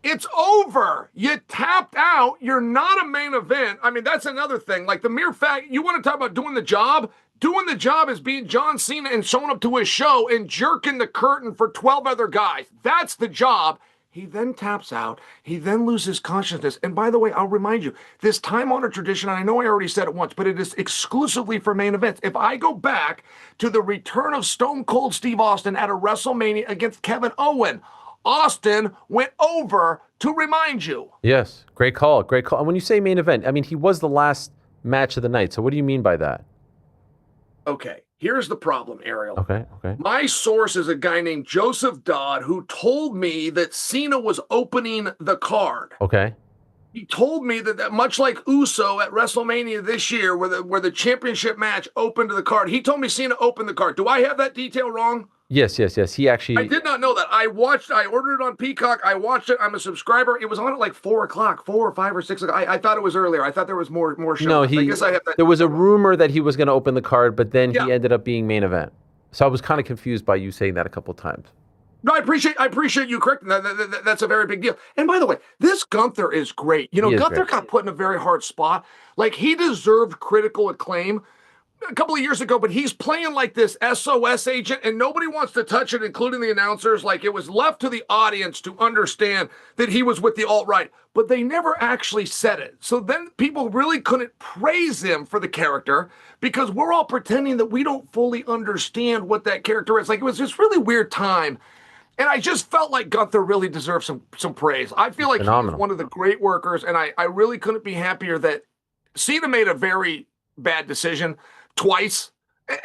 It's over. You tapped out. You're not a main event. I mean, that's another thing. Like the mere fact, you want to talk about doing the job? Doing the job is being John Cena and showing up to his show and jerking the curtain for 12 other guys. That's the job. He then taps out. He then loses consciousness. And by the way, I'll remind you, this time-honored tradition, and I know I already said it once, but it is exclusively for main events. If I go back to the return of Stone Cold Steve Austin at a WrestleMania against Kevin Owens, Austin went over to remind you. Yes, great call. And when you say main event, I mean, he was the last match of the night. So what do you mean by that? Okay, here's the problem, Ariel. Okay. My source is a guy named Joseph Dodd who told me that Cena was opening the card. Okay. He told me that much like Uso at WrestleMania this year, where the championship match opened to the card, he told me Cena opened the card. Do I have that detail wrong? Yes. He actually. I did not know that. I ordered it on Peacock. I watched it. I'm a subscriber. It was on at like 4 o'clock, 4 or 5 or 6 o'clock. I thought it was earlier. I thought there was more shows. No, I guess I have that. There was a rumor that he was going to open the card, but then he ended up being main event. So I was kind of confused by you saying that a couple of times. No, I appreciate you correcting that. That's a very big deal. And by the way, this Gunther is great. You know, Gunther got put in a very hard spot. Like, he deserved critical acclaim a couple of years ago, but he's playing like this SOS agent and nobody wants to touch it, including the announcers. Like, it was left to the audience to understand that he was with the alt-right, but they never actually said it. So then people really couldn't praise him for the character because we're all pretending that we don't fully understand what that character is. Like, it was this really weird time. And I just felt like Gunther really deserved some praise. I feel like he's one of the great workers, and I really couldn't be happier that Cena made a very bad decision twice.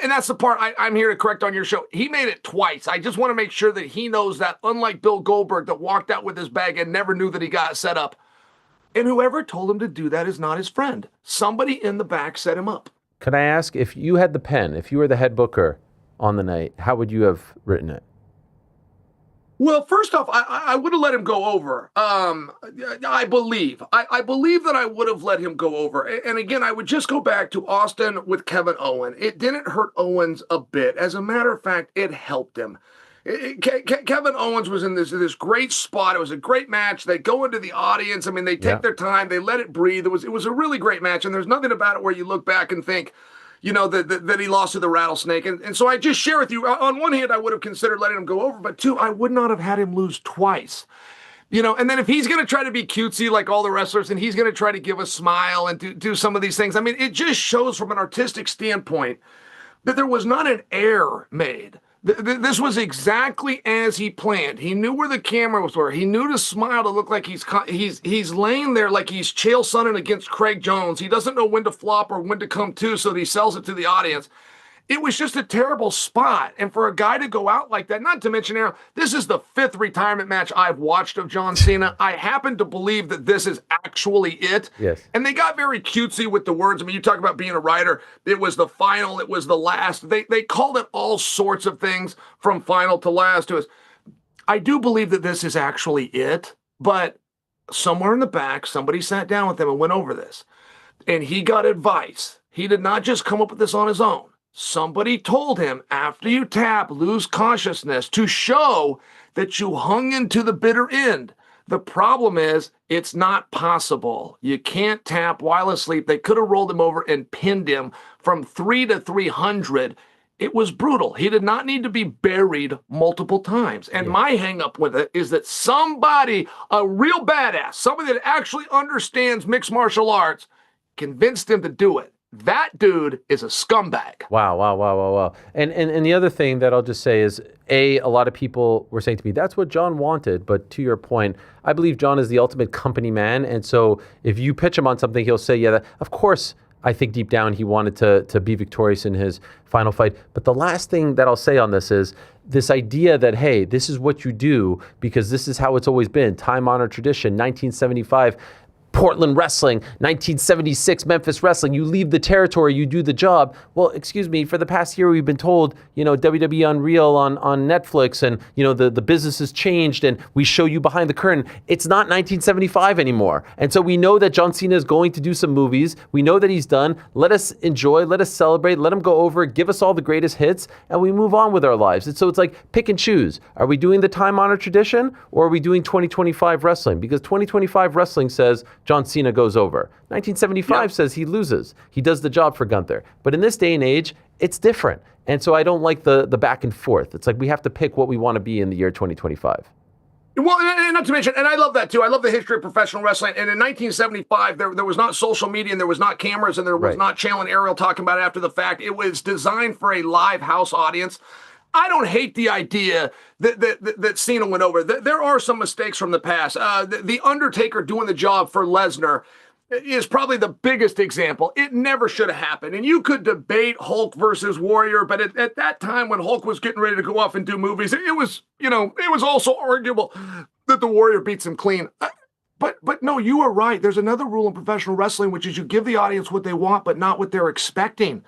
And that's the part I'm here to correct on your show. He made it twice. I just want to make sure that he knows that, unlike Bill Goldberg that walked out with his bag and never knew that he got set up. And whoever told him to do that is not his friend. Somebody in the back set him up. Could I ask, if you had the pen, if you were the head booker on the night, how would you have written it? Well, first off, I would have let him go over. I believe that I would have let him go over. And again, I would just go back to Austin with Kevin Owens. It didn't hurt Owens a bit. As a matter of fact, it helped him. Kevin Owens was in this great spot. It was a great match. They go into the audience. I mean, they take their time. They let it breathe. It was a really great match, and there's nothing about it where you look back and think, that he lost to the Rattlesnake. And so I just share with you, on one hand, I would have considered letting him go over, but two, I would not have had him lose twice. And then if he's going to try to be cutesy like all the wrestlers, and he's going to try to give a smile and do some of these things, I mean, it just shows from an artistic standpoint that there was not an error made. This was exactly as he planned. He knew where the cameras were. He knew to smile to look like he's laying there like he's Chael Sonnen against Craig Jones. He doesn't know when to flop or when to come to, so that he sells it to the audience. It was just a terrible spot. And for a guy to go out like that, not to mention, Aaron, this is the 5th retirement match I've watched of John Cena. I happen to believe that this is actually it. Yes. And they got very cutesy with the words. I mean, you talk about being a writer. It was the final. It was the last. They called it all sorts of things from final to last to us. I do believe that this is actually it. But somewhere in the back, somebody sat down with him and went over this. And he got advice. He did not just come up with this on his own. Somebody told him, after you tap, lose consciousness to show that you hung into the bitter end. The problem is, it's not possible. You can't tap while asleep. They could have rolled him over and pinned him from 3 to 300. It was brutal. He did not need to be buried multiple times. And my hang up with it is that somebody, a real badass, somebody that actually understands mixed martial arts, convinced him to do it. That dude is a scumbag. Wow. And the other thing that I'll just say is, a lot of people were saying to me, that's what John wanted. But to your point, I believe John is the ultimate company man. And so if you pitch him on something, he'll say, yeah, of course, I think deep down he wanted to be victorious in his final fight. But the last thing that I'll say on this is this idea that, hey, this is what you do because this is how it's always been. Time-honored tradition, 1975. Portland wrestling, 1976 Memphis wrestling. You leave the territory, you do the job. Well, excuse me, for the past year we've been told, WWE Unreal on Netflix, and the business has changed, and we show you behind the curtain. It's not 1975 anymore. And so we know that John Cena is going to do some movies. We know that he's done. Let us enjoy, let us celebrate, let him go over, give us all the greatest hits, and we move on with our lives. And so it's like pick and choose. Are we doing the time-honored tradition, or are we doing 2025 wrestling? Because 2025 wrestling says John Cena goes over. 1975 says he loses. He does the job for Gunther. But in this day and age, it's different. And so I don't like the back and forth. It's like we have to pick what we want to be in the year 2025. Well, and not to mention, and I love that too. I love the history of professional wrestling. And in 1975, there was not social media, and there was not cameras, and there was not Chael and Ariel talking about it after the fact. It was designed for a live house audience. I don't hate the idea that Cena went over. There are some mistakes from the past. The Undertaker doing the job for Lesnar is probably the biggest example. It never should have happened. And you could debate Hulk versus Warrior, but at that time when Hulk was getting ready to go off and do movies, it was also arguable that the Warrior beats him clean. But no, you are right. There's another rule in professional wrestling, which is you give the audience what they want, but not what they're expecting.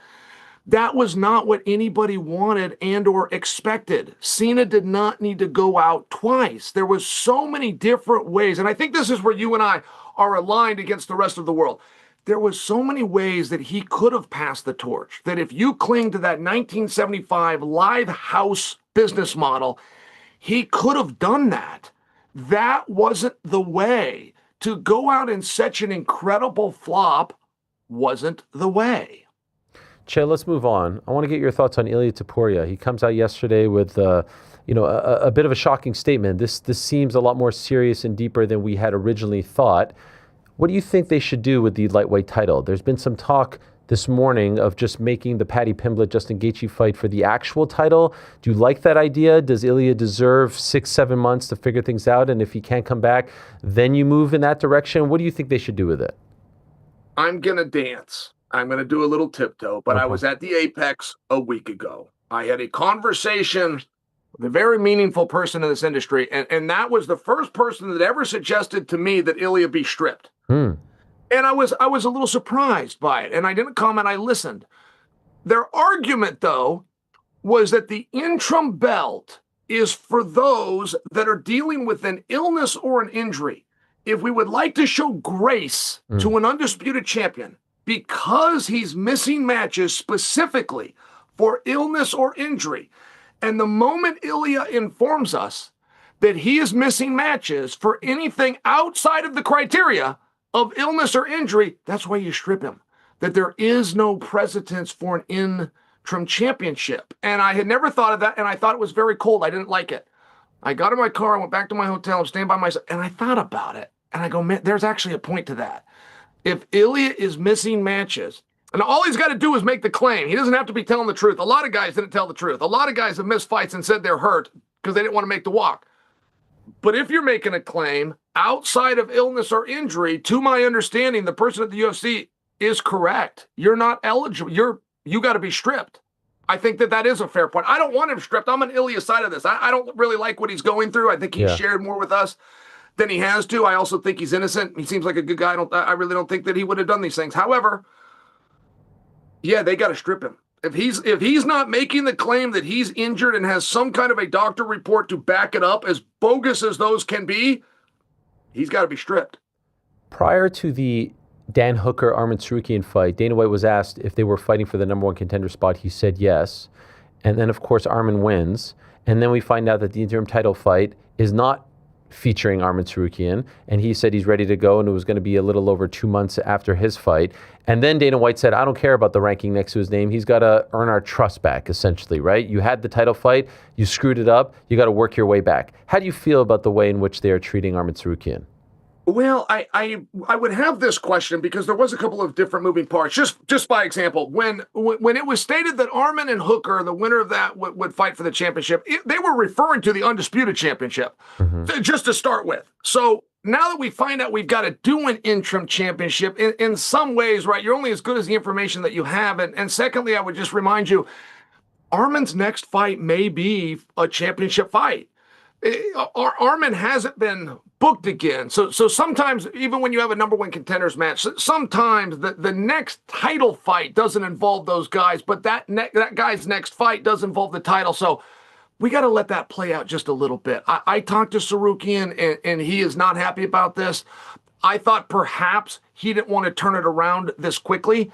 That was not what anybody wanted and or expected. Cena did not need to go out twice. There was so many different ways. And I think this is where you and I are aligned against the rest of the world. There was so many ways that he could have passed the torch, that if you cling to that 1975 live house business model, he could have done that. That wasn't the way. To go out in such an incredible flop wasn't the way. Chael, let's move on. I want to get your thoughts on Ilia Topuria. He comes out yesterday with, a bit of a shocking statement. This seems a lot more serious and deeper than we had originally thought. What do you think they should do with the lightweight title? There's been some talk this morning of just making the Paddy Pimblett Justin Gaethje fight for the actual title. Do you like that idea? Does Ilia deserve 6-7 months to figure things out? And if he can't come back, then you move in that direction. What do you think they should do with it? I'm gonna dance. I'm going to do a little tiptoe, but I was at the Apex a week ago. I had a conversation with a very meaningful person in this industry, and that was the first person that ever suggested to me that Ilia be stripped. And I was a little surprised by it, and I didn't comment, I listened. Their argument, though, was that the interim belt is for those that are dealing with an illness or an injury. If we would like to show grace to an undisputed champion, because he's missing matches specifically for illness or injury, And the moment Ilya informs us that he is missing matches for anything outside of the criteria of illness or injury, that's why you strip him. That there is no precedence for an interim championship. And I had never thought of that, and I thought it was very cold. I didn't like it. I got in my car, I went back to my hotel, I'm staying by myself, and I thought about it. And I go, man, there's actually a point to that. If Ilya is missing matches, and all he's got to do is make the claim. He doesn't have to be telling the truth. A lot of guys didn't tell the truth. A lot of guys have missed fights and said they're hurt because they didn't want to make the walk. But if you're making a claim outside of illness or injury, to my understanding, the person at the UFC is correct. You're not eligible. You got to be stripped. I think that is a fair point. I don't want him stripped. I'm on Ilya's side of this. I don't really like what he's going through. I think he's shared more with us than he has to. I also think he's innocent. He seems like a good guy. I really don't think that he would have done these things. However, yeah, they got to strip him. If he's not making the claim that he's injured and has some kind of a doctor report to back it up, as bogus as those can be, he's got to be stripped. Prior to the Dan Hooker, Arman Tsarukyan fight, Dana White was asked if they were fighting for the number one contender spot. He said yes. And then, of course, Arman wins. And then we find out that the interim title fight is not featuring Arman Tsarukyan. And he said he's ready to go, and it was going to be a little over 2 months after his fight. And then Dana White said, I don't care about the ranking next to his name. He's got to earn our trust back, essentially, right? You had the title fight. You screwed it up. You got to work your way back. How do you feel about the way in which they are treating Arman Tsarukyan? Well, I would have this question because there was a couple of different moving parts. Just by example, when it was stated that Arman and Hooker, the winner of that, would fight for the championship, they were referring to the undisputed championship, just to start with. So now that we find out we've got to do an interim championship, in some ways, right, you're only as good as the information that you have. And secondly, I would just remind you, Arman's next fight may be a championship fight. Arman hasn't been booked again. So sometimes, even when you have a number one contenders match, sometimes the next title fight doesn't involve those guys, but that guy's next fight does involve the title. So we got to let that play out just a little bit. I talked to Tsarukyan, and he is not happy about this. I thought perhaps he didn't want to turn it around this quickly.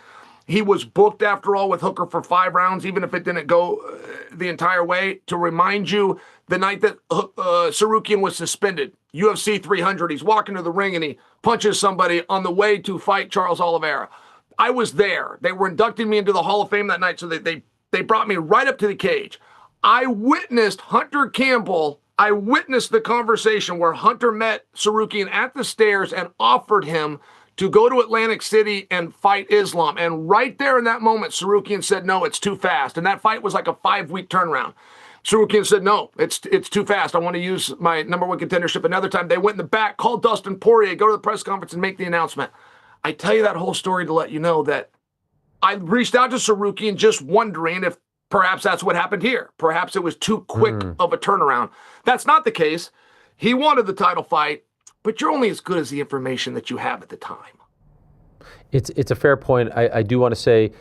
He was booked, after all, with Hooker for 5 rounds, even if it didn't go the entire way. To remind you, the night that Tsarukyan was suspended, UFC 300, he's walking to the ring and he punches somebody on the way to fight Charles Oliveira. I was there. They were inducting me into the Hall of Fame that night, so they brought me right up to the cage. I witnessed Hunter Campbell. I witnessed the conversation where Hunter met Tsarukyan at the stairs and offered him to go to Atlantic City and fight Islam. And right there in that moment, Tsarukyan said, no, it's too fast. And that fight was like a 5-week turnaround. Tsarukyan said, no, it's too fast. I want to use my number one contendership another time. They went in the back, called Dustin Poirier, go to the press conference and make the announcement. I tell you that whole story to let you know that I reached out to Tsarukyan just wondering if perhaps that's what happened here. Perhaps it was too quick of a turnaround. That's not the case. He wanted the title fight, but you're only as good as the information that you have at the time. It's a fair point. I do want to say,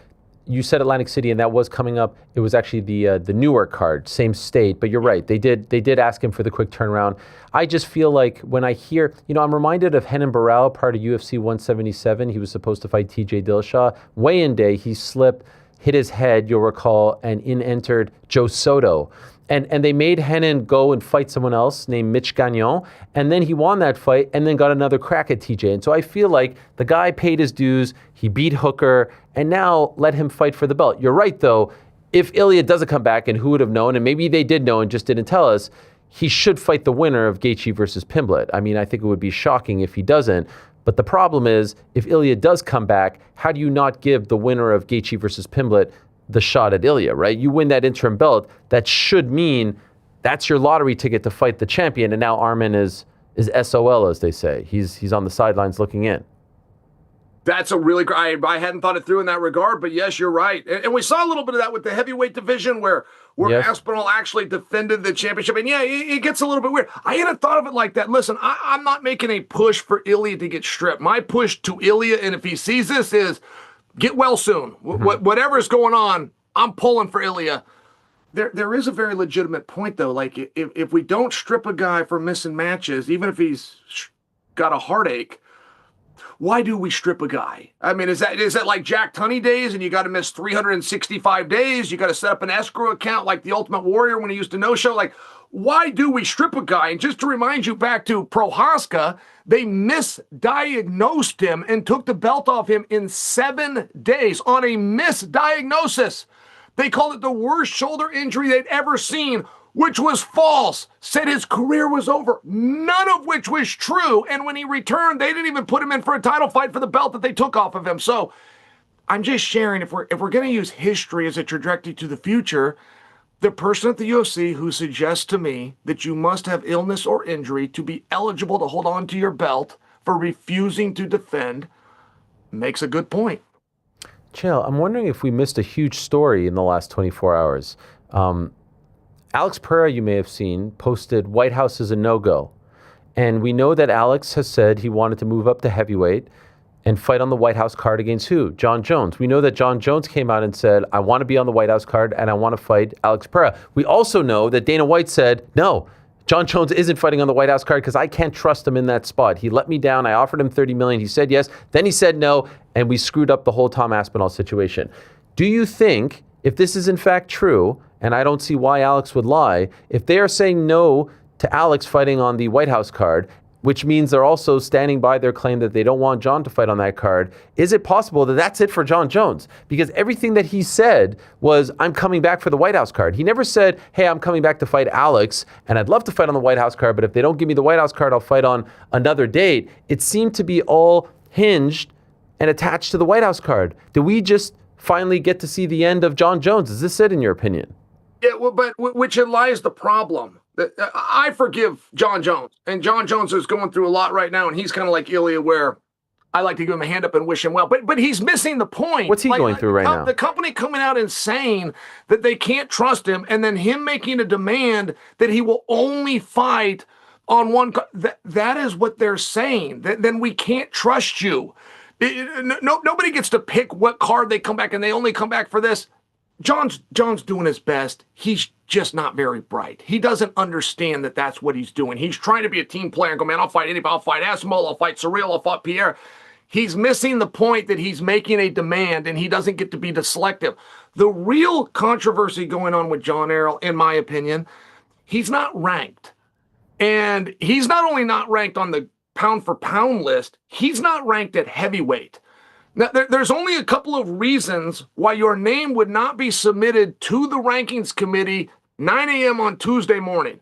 you said Atlantic City, and that was coming up. It was actually the Newark card, same state. But you're right. They did ask him for the quick turnaround. I just feel like when I hear, I'm reminded of Renan Barão, part of UFC 177. He was supposed to fight TJ Dillashaw. Weigh-in day, he slipped, hit his head, you'll recall, and in entered Joe Soto. And they made Renan go and fight someone else named Mitch Gagnon, and then he won that fight and then got another crack at TJ. And so I feel like the guy paid his dues, he beat Hooker, and now let him fight for the belt. You're right, though. If Ilya doesn't come back, and who would have known, and maybe they did know and just didn't tell us, he should fight the winner of Gaethje versus Pimblett. I mean, I think it would be shocking if he doesn't. But the problem is, if Ilya does come back, how do you not give the winner of Gaethje versus Pimblett the shot at Ilya, right? You win that interim belt, that should mean that's your lottery ticket to fight the champion, and now Arman is SOL, as they say. He's on the sidelines looking in. That's a really great, I hadn't thought it through in that regard, but yes, you're right. And we saw a little bit of that with the heavyweight division where Aspinall actually defended the championship. And yeah, it gets a little bit weird. I hadn't thought of it like that. Listen, I'm not making a push for Ilya to get stripped. My push to Ilya, and if he sees this, is get well soon. Whatever's going on, I'm pulling for Ilya. There is a very legitimate point, though. Like, if we don't strip a guy for missing matches, even if he's got a heartache, why do we strip a guy? I mean, is that like Jack Tunney days and you got to miss 365 days? You got to set up an escrow account like the Ultimate Warrior when he used to no-show? Like, why do we strip a guy? And just to remind you back to Prohaska, they misdiagnosed him and took the belt off him in 7 days on a misdiagnosis. They called it the worst shoulder injury they'd ever seen, which was false. Said his career was over, none of which was true. And when he returned, they didn't even put him in for a title fight for the belt that they took off of him. So I'm just sharing, if we're going to use history as a trajectory to the future, the person at the UFC who suggests to me that you must have illness or injury to be eligible to hold on to your belt for refusing to defend makes a good point. Chael, I'm wondering if we missed a huge story in the last 24 hours. Alex Pereira, you may have seen, posted White House is a no-go. And we know that Alex has said he wanted to move up to heavyweight and fight on the White House card against who? John Jones. We know that John Jones came out and said, I want to be on the White House card and I want to fight Alex Pereira. We also know that Dana White said, no, John Jones isn't fighting on the White House card because I can't trust him in that spot. He let me down. I offered him $30 million. He said yes. Then he said no, and we screwed up the whole Tom Aspinall situation. Do you think, if this is in fact true, and I don't see why Alex would lie, if they are saying no to Alex fighting on the White House card, which means they're also standing by their claim that they don't want John to fight on that card, is it possible that that's it for John Jones? Because everything that he said was, I'm coming back for the White House card. He never said, hey, I'm coming back to fight Alex, and I'd love to fight on the White House card, but if they don't give me the White House card, I'll fight on another date. It seemed to be all hinged and attached to the White House card. Did we just finally get to see the end of John Jones? Is this it, in your opinion? Yeah, well, but which lies the problem. I forgive John Jones, and John Jones is going through a lot right now, and he's kind of like Ilya, where I like to give him a hand up and wish him well. But he's missing the point. What's he going through right now? The company coming out and saying that they can't trust him, and then him making a demand that he will only fight on one. That is what they're saying. Then we can't trust you. Nobody gets to pick what card they come back, and they only come back for this. John's doing his best. He's just not very bright. He doesn't understand that that's what he's doing. He's trying to be a team player and go, man, I'll fight anybody. I'll fight Asimov. I'll fight Surreal. I'll fight Pierre. He's missing the point that he's making a demand and he doesn't get to be the selective. The real controversy going on with John Ariel, in my opinion, he's not ranked. And he's not only not ranked on the pound for pound list, he's not ranked at heavyweight. Now, there's only a couple of reasons why your name would not be submitted to the rankings committee 9 a.m. on Tuesday morning.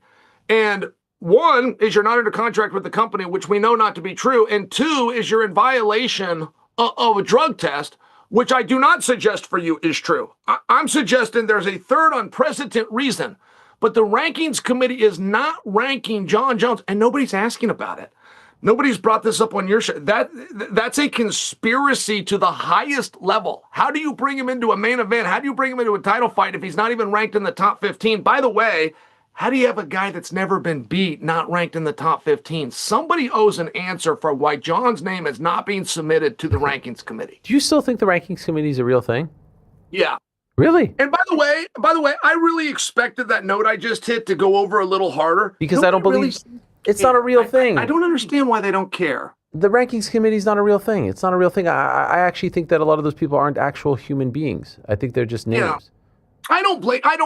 And one is you're not under contract with the company, which we know not to be true. And two is you're in violation of a drug test, which I do not suggest for you is true. I'm suggesting there's a third unprecedented reason. But the rankings committee is not ranking John Jones, and nobody's asking about it. Nobody's brought this up on your show. That's a conspiracy to the highest level. How do you bring him into a main event? How do you bring him into a title fight if he's not even ranked in the top 15? By the way, how do you have a guy that's never been beat not ranked in the top 15? Somebody owes an answer for why John's name is not being submitted to the rankings committee. Do you still think the rankings committee is a real thing? Yeah. Really? And by the way, I really expected that note I just hit to go over a little harder. Because I don't believe... It's not a real thing. I don't understand why they don't care. The rankings committee is not a real thing. It's not a real thing. I actually think that a lot of those people aren't actual human beings. I think they're just names. Yeah. I don't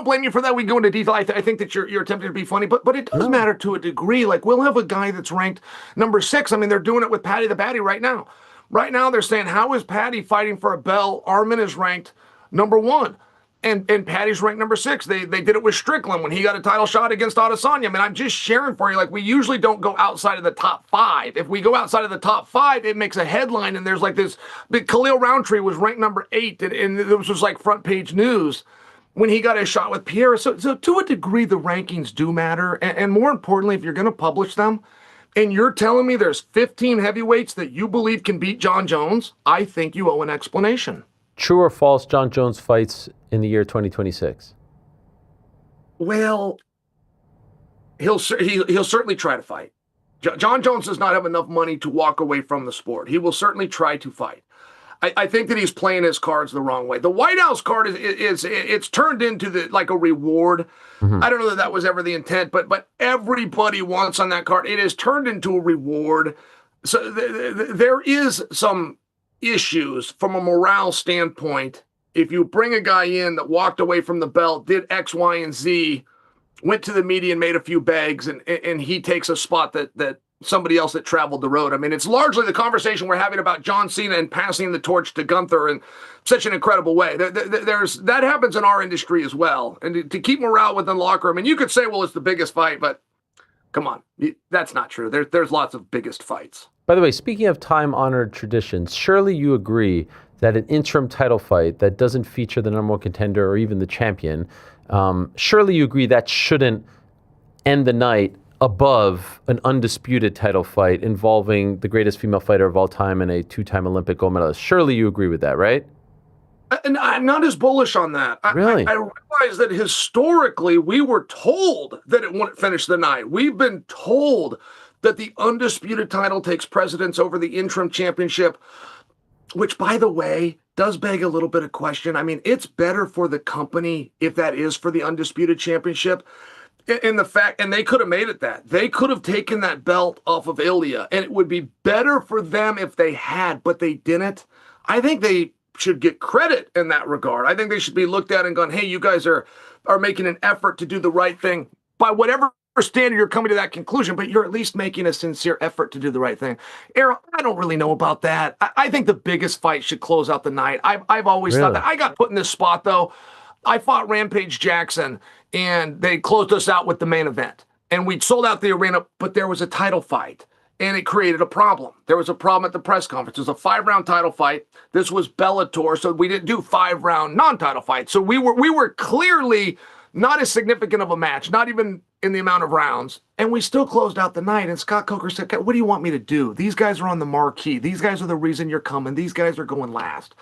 blame you for that. We go into detail. I think that you're attempting to be funny, but it does matter to a degree. Like, we'll have a guy that's ranked number 6. I mean, they're doing it with Paddy the Baddy right now. Right now, they're saying, how is Paddy fighting for a belt? Armin is ranked number 1. And Paddy's ranked number 6. They did it with Strickland when he got a title shot against Adesanya. I mean, I'm just sharing for you. Like, we usually don't go outside of the top 5. If we go outside of the top 5, it makes a headline. And there's like this. But Khalil Roundtree was ranked number 8, and this was like front page news when he got a shot with Pierre. So to a degree, the rankings do matter. And more importantly, if you're going to publish them, and you're telling me there's 15 heavyweights that you believe can beat John Jones, I think you owe an explanation. True or false, John Jones fights in the year 2026? Well, he'll certainly try to fight. John Jones does not have enough money to walk away from the sport. He will certainly try to fight. I think that he's playing his cards the wrong way. The White House card it's turned into like a reward. Mm-hmm. I don't know that was ever the intent, but everybody wants on that card. It is turned into a reward. So there is some issues from a morale standpoint. If you bring a guy in that walked away from the belt, did X, Y, and Z, went to the media and made a few bags, and he takes a spot that somebody else that traveled the road. I mean, it's largely the conversation we're having about John Cena and passing the torch to Gunther in such an incredible way. That happens in our industry as well. And to keep morale within the locker room, and you could say, well, it's the biggest fight, but come on, that's not true. There's lots of biggest fights. By the way, speaking of time-honored traditions, surely you agree that an interim title fight that doesn't feature the number one contender or even the champion, surely you agree that shouldn't end the night above an undisputed title fight involving the greatest female fighter of all time and a two-time Olympic gold medalist. Surely you agree with that, right? And I'm not as bullish on that. Really? I realize that historically we were told that it wouldn't finish the night. We've been told that the undisputed title takes precedence over the interim championship, which, by the way, does beg a little bit of question. I mean, it's better for the company if that is for the undisputed championship. In the fact, and they could have made it that. They could have taken that belt off of Ilya, and it would be better for them if they had, but they didn't. I think they should get credit in that regard. I think they should be looked at and gone, hey, you guys are making an effort to do the right thing by whatever standard you're coming to that conclusion, but you're at least making a sincere effort to do the right thing. Ariel, I don't really know about that. I think the biggest fight should close out the night. I've always thought that. I got put in this spot, though. I fought Rampage Jackson, and they closed us out with the main event. And we'd sold out the arena, but there was a title fight, and it created a problem. There was a problem at the press conference. It was a 5-round title fight. This was Bellator, so we didn't do 5-round non-title fights. So we were clearly not as significant of a match, not even in the amount of rounds, and we still closed out the night. And Scott Coker said, what do you want me to do? These guys are on the marquee. These guys are the reason you're coming. These guys are going last.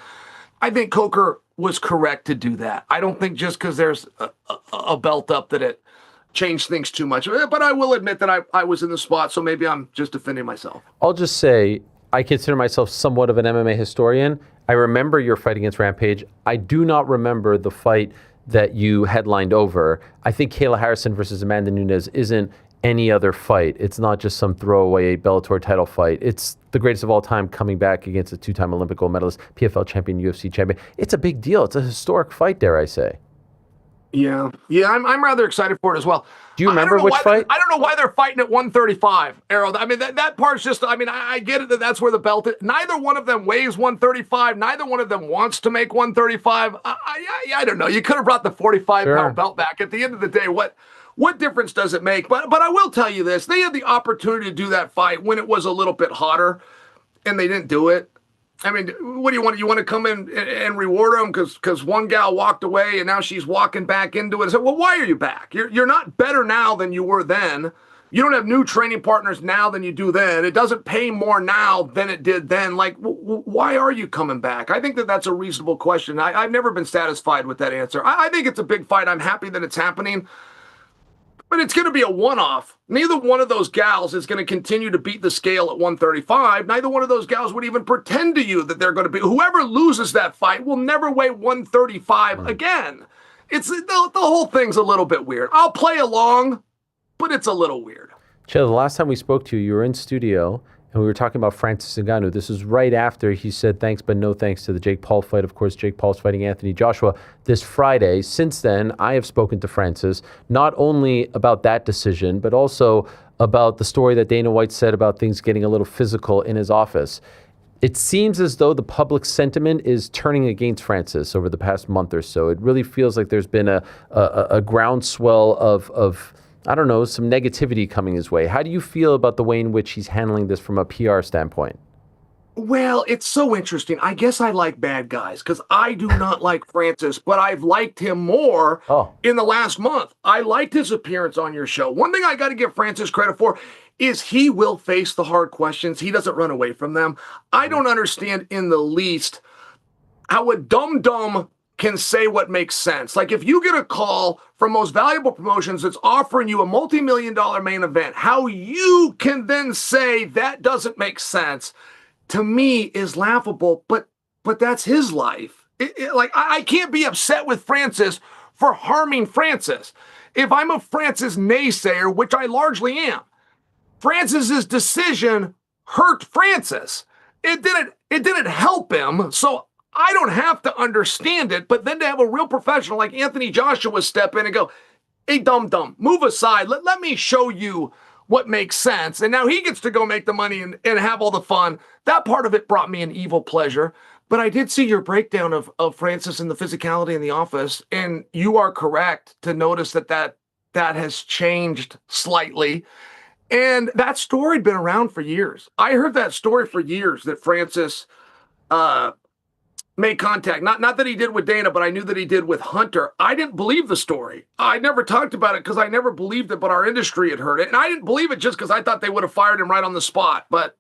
I think Coker was correct to do that. I don't think just because there's a belt up that it changed things too much. But I will admit that I was in the spot, so maybe I'm just defending myself. I'll just say I consider myself somewhat of an MMA historian. I remember your fight against Rampage. I do not remember the fight that you headlined over. I think Kayla Harrison versus Amanda Nunes isn't any other fight. It's not just some throwaway Bellator title fight. It's the greatest of all time coming back against a two-time Olympic gold medalist, PFL champion, UFC champion. It's a big deal. It's a historic fight, dare I say. Yeah, I'm rather excited for it as well. Do you remember which fight? I don't know why they're fighting at 135, Ariel. I mean, that part's just, I mean, I get it that that's where the belt is. Neither one of them weighs 135. Neither one of them wants to make 135. I don't know. You could have brought the 45-pound belt back. At the end of the day, what difference does it make? But I will tell you this. They had the opportunity to do that fight when it was a little bit hotter, and they didn't do it. I mean, what do you want? You want to come in and reward them because one gal walked away and now she's walking back into it. I said, well, why are you back? You're not better now than you were then. You don't have new training partners now than you do then. It doesn't pay more now than it did then. Like, why are you coming back? I think that's a reasonable question. I've never been satisfied with that answer. I think it's a big fight. I'm happy that it's happening. But it's going to be a one-off. Neither one of those gals is going to continue to beat the scale at 135. Neither one of those gals would even pretend to you that they're going to be. Whoever loses that fight will never weigh 135 again. It's the whole thing's a little bit weird. I'll play along, but it's a little weird. Chael, the last time we spoke to you, you were in studio, and we were talking about Francis Ngannou. This is right after he said thanks, but no thanks to the Jake Paul fight. Of course, Jake Paul's fighting Anthony Joshua this Friday. Since then, I have spoken to Francis, not only about that decision, but also about the story that Dana White said about things getting a little physical in his office. It seems as though the public sentiment is turning against Francis over the past month or so. It really feels like there's been a groundswell of I don't know, some negativity coming his way. How do you feel about the way in which he's handling this from a PR standpoint? Well, it's so interesting. I guess I like bad guys because I do not like Francis, but I've liked him more in the last month. I liked his appearance on your show. One thing I got to give Francis credit for is he will face the hard questions. He doesn't run away from them. I don't understand in the least how a dumb can say what makes sense. Like if you get a call from Most Valuable Promotions that's offering you a multi-million-dollar main event, how you can then say that doesn't make sense, to me is laughable, but that's his life. Like I can't be upset with Francis for harming Francis. If I'm a Francis naysayer, which I largely am, Francis's decision hurt Francis. It didn't help him. So I don't have to understand it. But then to have a real professional like Anthony Joshua step in and go, hey, dum-dum, move aside. Let me show you what makes sense. And now he gets to go make the money and have all the fun. That part of it brought me an evil pleasure. But I did see your breakdown of Francis and the physicality in the office. And you are correct to notice that has changed slightly. And that story had been around for years. I heard that story for years that Francis made contact. Not that he did with Dana, but I knew that he did with Hunter. I didn't believe the story. I never talked about it because I never believed it, but our industry had heard it. And I didn't believe it just because I thought they would have fired him right on the spot. But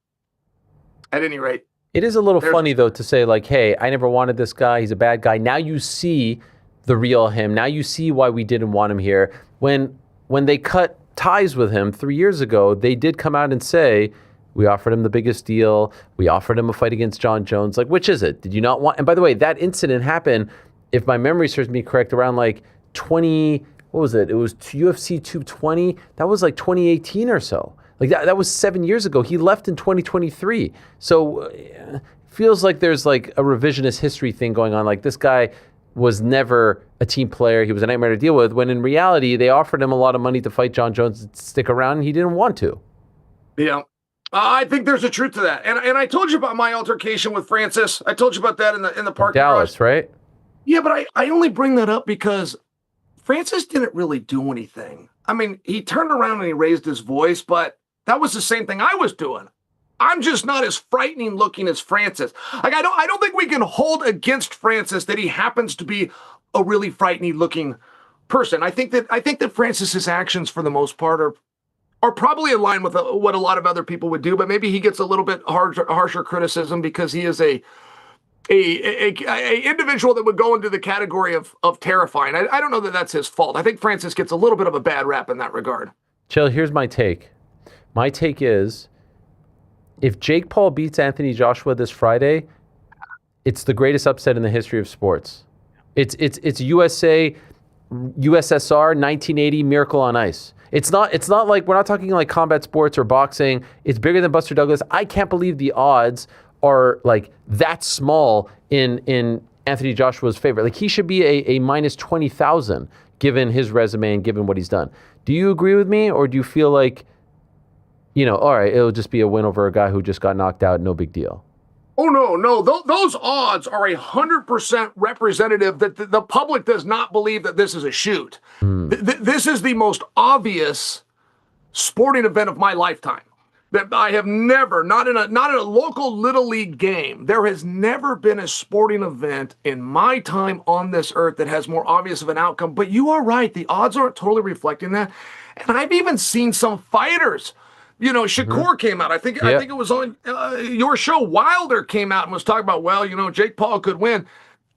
at any rate. It is a little funny, though, to say, like, hey, I never wanted this guy. He's a bad guy. Now you see the real him. Now you see why we didn't want him here. When they cut ties with him 3 years ago, they did come out and say, we offered him the biggest deal. We offered him a fight against John Jones. Like, which is it? Did you not want? And by the way, that incident happened, if my memory serves me correct, around like 20, what was it? It was UFC 220. That was like 2018 or so. Like that was 7 years ago. He left in 2023. So feels like there's like a revisionist history thing going on. Like this guy was never a team player. He was a nightmare to deal with, when in reality, they offered him a lot of money to fight John Jones and stick around, and he didn't want to. Yeah. I think there's a truth to that. And I told you about my altercation with Francis. I told you about that in the park. Dallas, right? Yeah, but I only bring that up because Francis didn't really do anything. I mean, he turned around and he raised his voice, but that was the same thing I was doing. I'm just not as frightening looking as Francis. Like I don't think we can hold against Francis that he happens to be a really frightening looking person. I think that Francis's actions for the most part are probably in line with what a lot of other people would do, but maybe he gets a little bit harsher criticism because he is a individual that would go into the category of terrifying. I don't know that that's his fault. I think Francis gets a little bit of a bad rap in that regard. Chael, here's my take. My take is, if Jake Paul beats Anthony Joshua this Friday, it's the greatest upset in the history of sports. It's USSR 1980 Miracle on Ice. It's not like, we're not talking like combat sports or boxing. It's bigger than Buster Douglas. I can't believe the odds are like that small in Anthony Joshua's favor. Like he should be a minus 20,000 given his resume and given what he's done. Do you agree with me, or do you feel like, all right, it'll just be a win over a guy who just got knocked out, no big deal? Oh, no. Those odds are 100% representative that the public does not believe that this is a shoot. This is the most obvious sporting event of my lifetime. That I have never, not in a local little league game, there has never been a sporting event in my time on this earth that has more obvious of an outcome. But you are right, the odds aren't totally reflecting that. And I've even seen some fighters. Shakur came out. I think it was on your show. Wilder came out and was talking about, Jake Paul could win.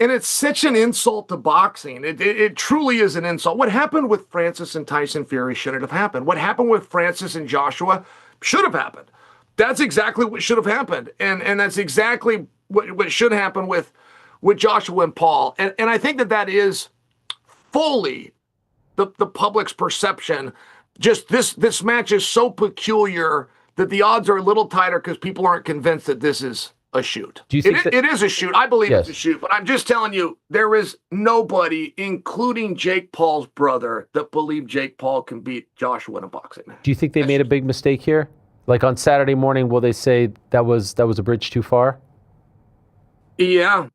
And it's such an insult to boxing. It truly is an insult. What happened with Francis and Tyson Fury shouldn't have happened. What happened with Francis and Joshua should have happened. That's exactly what should have happened. And that's exactly what should happen with Joshua and Paul. And I think that is fully the public's perception. Just this match is so peculiar that the odds are a little tighter because people aren't convinced that this is a shoot. Do you think it is a shoot? I believe it's a shoot, but I'm just telling you, there is nobody, including Jake Paul's brother, that believed Jake Paul can beat Joshua in a boxing match. Do you think they made a big mistake here? Like on Saturday morning, will they say that was a bridge too far? Yeah.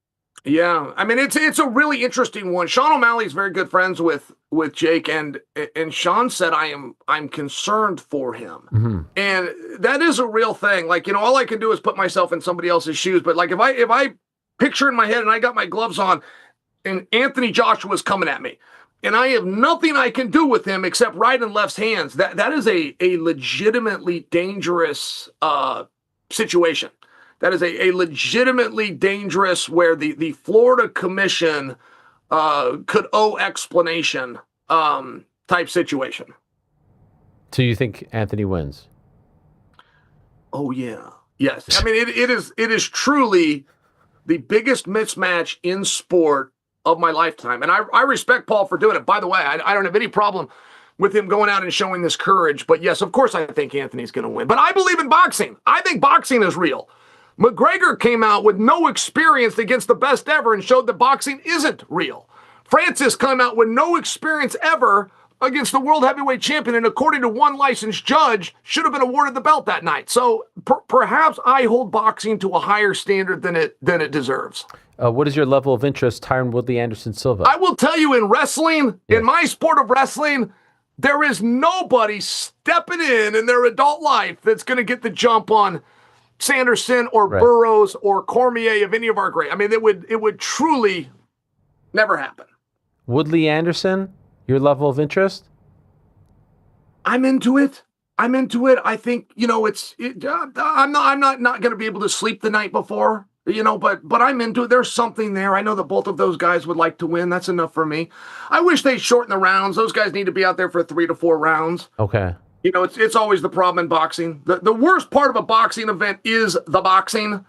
I mean, it's a really interesting one. Sean O'Malley's very good friends with Jake, and Sean said I'm concerned for him, and that is a real thing. Like, all I can do is put myself in somebody else's shoes. But like, if I picture in my head and I got my gloves on, and Anthony Joshua's coming at me, and I have nothing I can do with him except right and left's hands, that is a legitimately dangerous situation. That is a legitimately dangerous, where the Florida Commission could owe explanation type situation. So you think Anthony wins? Oh yeah, yes. I mean, it is truly the biggest mismatch in sport of my lifetime, and I respect Paul for doing it. By the way, I don't have any problem with him going out and showing this courage. But yes, of course, I think Anthony's going to win. But I believe in boxing. I think boxing is real. McGregor came out with no experience against the best ever and showed that boxing isn't real. Francis came out with no experience ever against the world heavyweight champion, and according to one licensed judge, should have been awarded the belt that night. So perhaps I hold boxing to a higher standard than it deserves. What is your level of interest, Tyron Woodley Anderson Silva? I will tell you, in wrestling, in my sport of wrestling, there is nobody stepping in their adult life that's going to get the jump on Sanderson or Burroughs or Cormier of any of our great. I mean, it would truly never happen. Woodley Anderson, your level of interest? I'm into it. I think, I'm not going to be able to sleep the night before, but I'm into it. There's something there. I know that both of those guys would like to win. That's enough for me. I wish they shorten the rounds. Those guys need to be out there for 3 to 4 rounds. Okay. It's always the problem in boxing. The worst part of a boxing event is the boxing.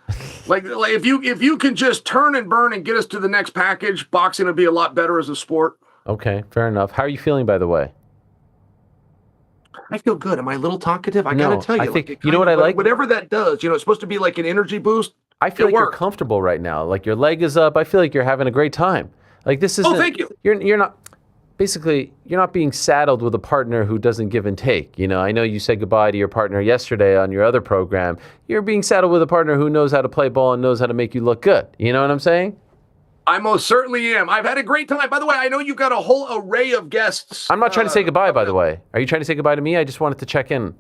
like if you can just turn and burn and get us to the next package, boxing would be a lot better as a sport. Okay, fair enough. How are you feeling, by the way? I feel good. Am I a little talkative? I gotta tell you. I think you know what I like. Whatever that does, it's supposed to be like an energy boost. I feel like you're comfortable right now. Like your leg is up. I feel like you're having a great time. Like this is. Oh, thank you. You're not. Basically, you're not being saddled with a partner who doesn't give and take. I know you said goodbye to your partner yesterday on your other program. You're being saddled with a partner who knows how to play ball and knows how to make you look good. You know what I'm saying? I most certainly am. I've had a great time. By the way, I know you've got a whole array of guests. I'm not trying to say goodbye, by the way. Are you trying to say goodbye to me? I just wanted to check in.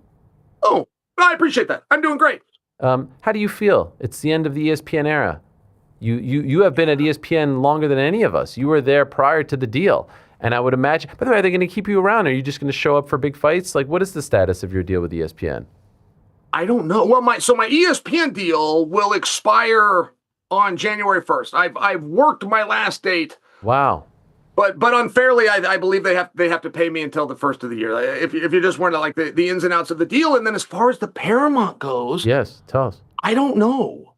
Oh, I appreciate that. I'm doing great. How do you feel? It's the end of the ESPN era. You have been at ESPN longer than any of us. You were there prior to the deal. And I would imagine, by the way, are they going to keep you around? Are you just going to show up for big fights? Like, what is the status of your deal with ESPN? I don't know. Well, my ESPN deal will expire on January 1st. I've worked my last date. Wow. But unfairly, I believe they have to pay me until the first of the year. If you just want to like the ins and outs of the deal, and then as far as the Paramount goes, yes, tell us. I don't know.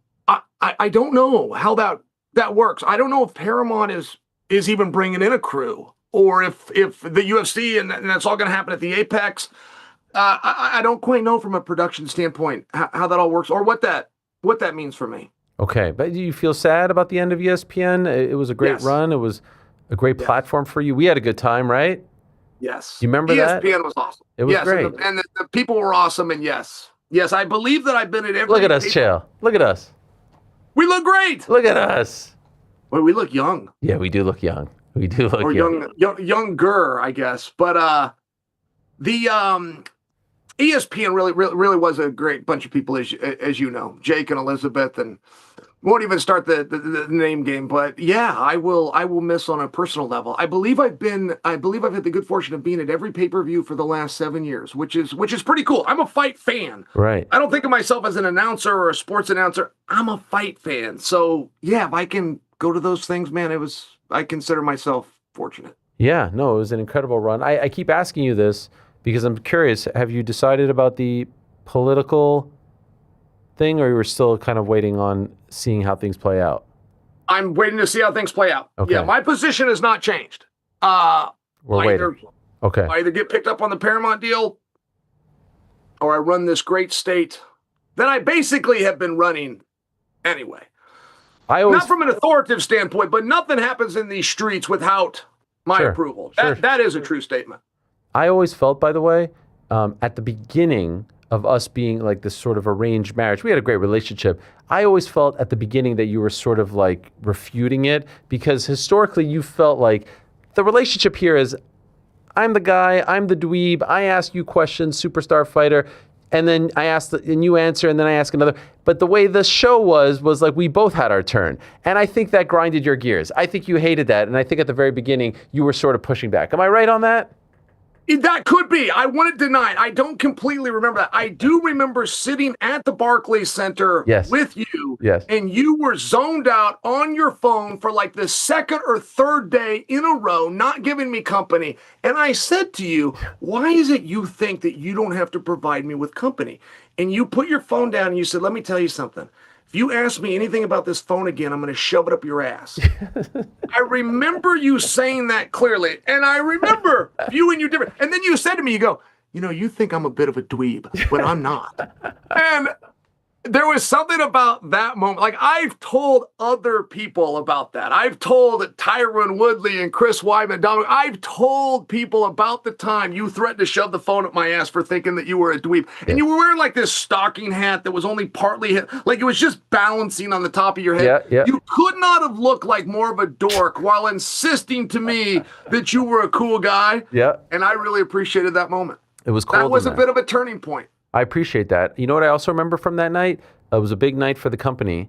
I don't know how that works. I don't know if Paramount is even bringing in a crew, or if the UFC and that's all going to happen at the Apex. I don't quite know from a production standpoint how that all works or what that means for me. Okay, but do you feel sad about the end of ESPN? It was a great run. It was a great platform for you. We had a good time, right? Yes. You remember that? ESPN was awesome. It was great. And the people were awesome. And yes, I believe that I've been at every. Look at us, Chael. Look at us. We look great. Look at us. Well, we look young. Yeah, we do look young. We do look young. Younger, I guess. But the ESPN really was a great bunch of people, as you know, Jake and Elizabeth, and won't even start the name game. But yeah, I will miss on a personal level. I believe I've had the good fortune of being at every pay-per-view for the last 7 years, which is pretty cool. I'm a fight fan. Right. I don't think of myself as an announcer or a sports announcer. I'm a fight fan. So yeah, if I can go to those things, man, I consider myself fortunate. Yeah, no, it was an incredible run. I keep asking you this because I'm curious. Have you decided about the political thing, or you were still kind of waiting on seeing how things play out? I'm waiting to see how things play out. Okay. Yeah, my position has not changed. We're waiting. Okay. I either get picked up on the Paramount deal, or I run this great state that I basically have been running anyway. Not from an authoritative standpoint, but nothing happens in these streets without my approval. That is a true statement. I always felt, by the way, at the beginning of us being like this sort of arranged marriage, we had a great relationship. I always felt at the beginning that you were sort of like refuting it, because historically you felt like the relationship here is I'm the guy, I'm the dweeb, I ask you questions, superstar fighter, and then I ask and you answer, and then I ask another. But the way the show was like we both had our turn. And I think that grinded your gears. I think you hated that. And I think at the very beginning, you were sort of pushing back. Am I right on that? That could be. I want to deny it. I don't completely remember that. I do remember sitting at the Barclays Center with you, and you were zoned out on your phone for like the second or third day in a row, not giving me company. And I said to you, why is it you think that you don't have to provide me with company? And you put your phone down and you said, let me tell you something. if you ask me anything about this phone again, I'm going to shove it up your ass. I remember you saying that clearly. And I remember viewing you different. And then you said to me, you go, you think I'm a bit of a dweeb, but I'm not. And there was something about that moment. Like, I've told other people about that. I've told Tyron Woodley and Chris Weidman, Dominic, I've told people about the time you threatened to shove the phone up my ass for thinking that you were a dweeb. And you were wearing like this stocking hat that was only partly hit, like it was just balancing on the top of your head. Yeah. You could not have looked like more of a dork while insisting to me that you were a cool guy. Yeah. And I really appreciated that moment. It was cold. That was a bit of a turning point. I appreciate that. You know what I also remember from that night? It was a big night for the company,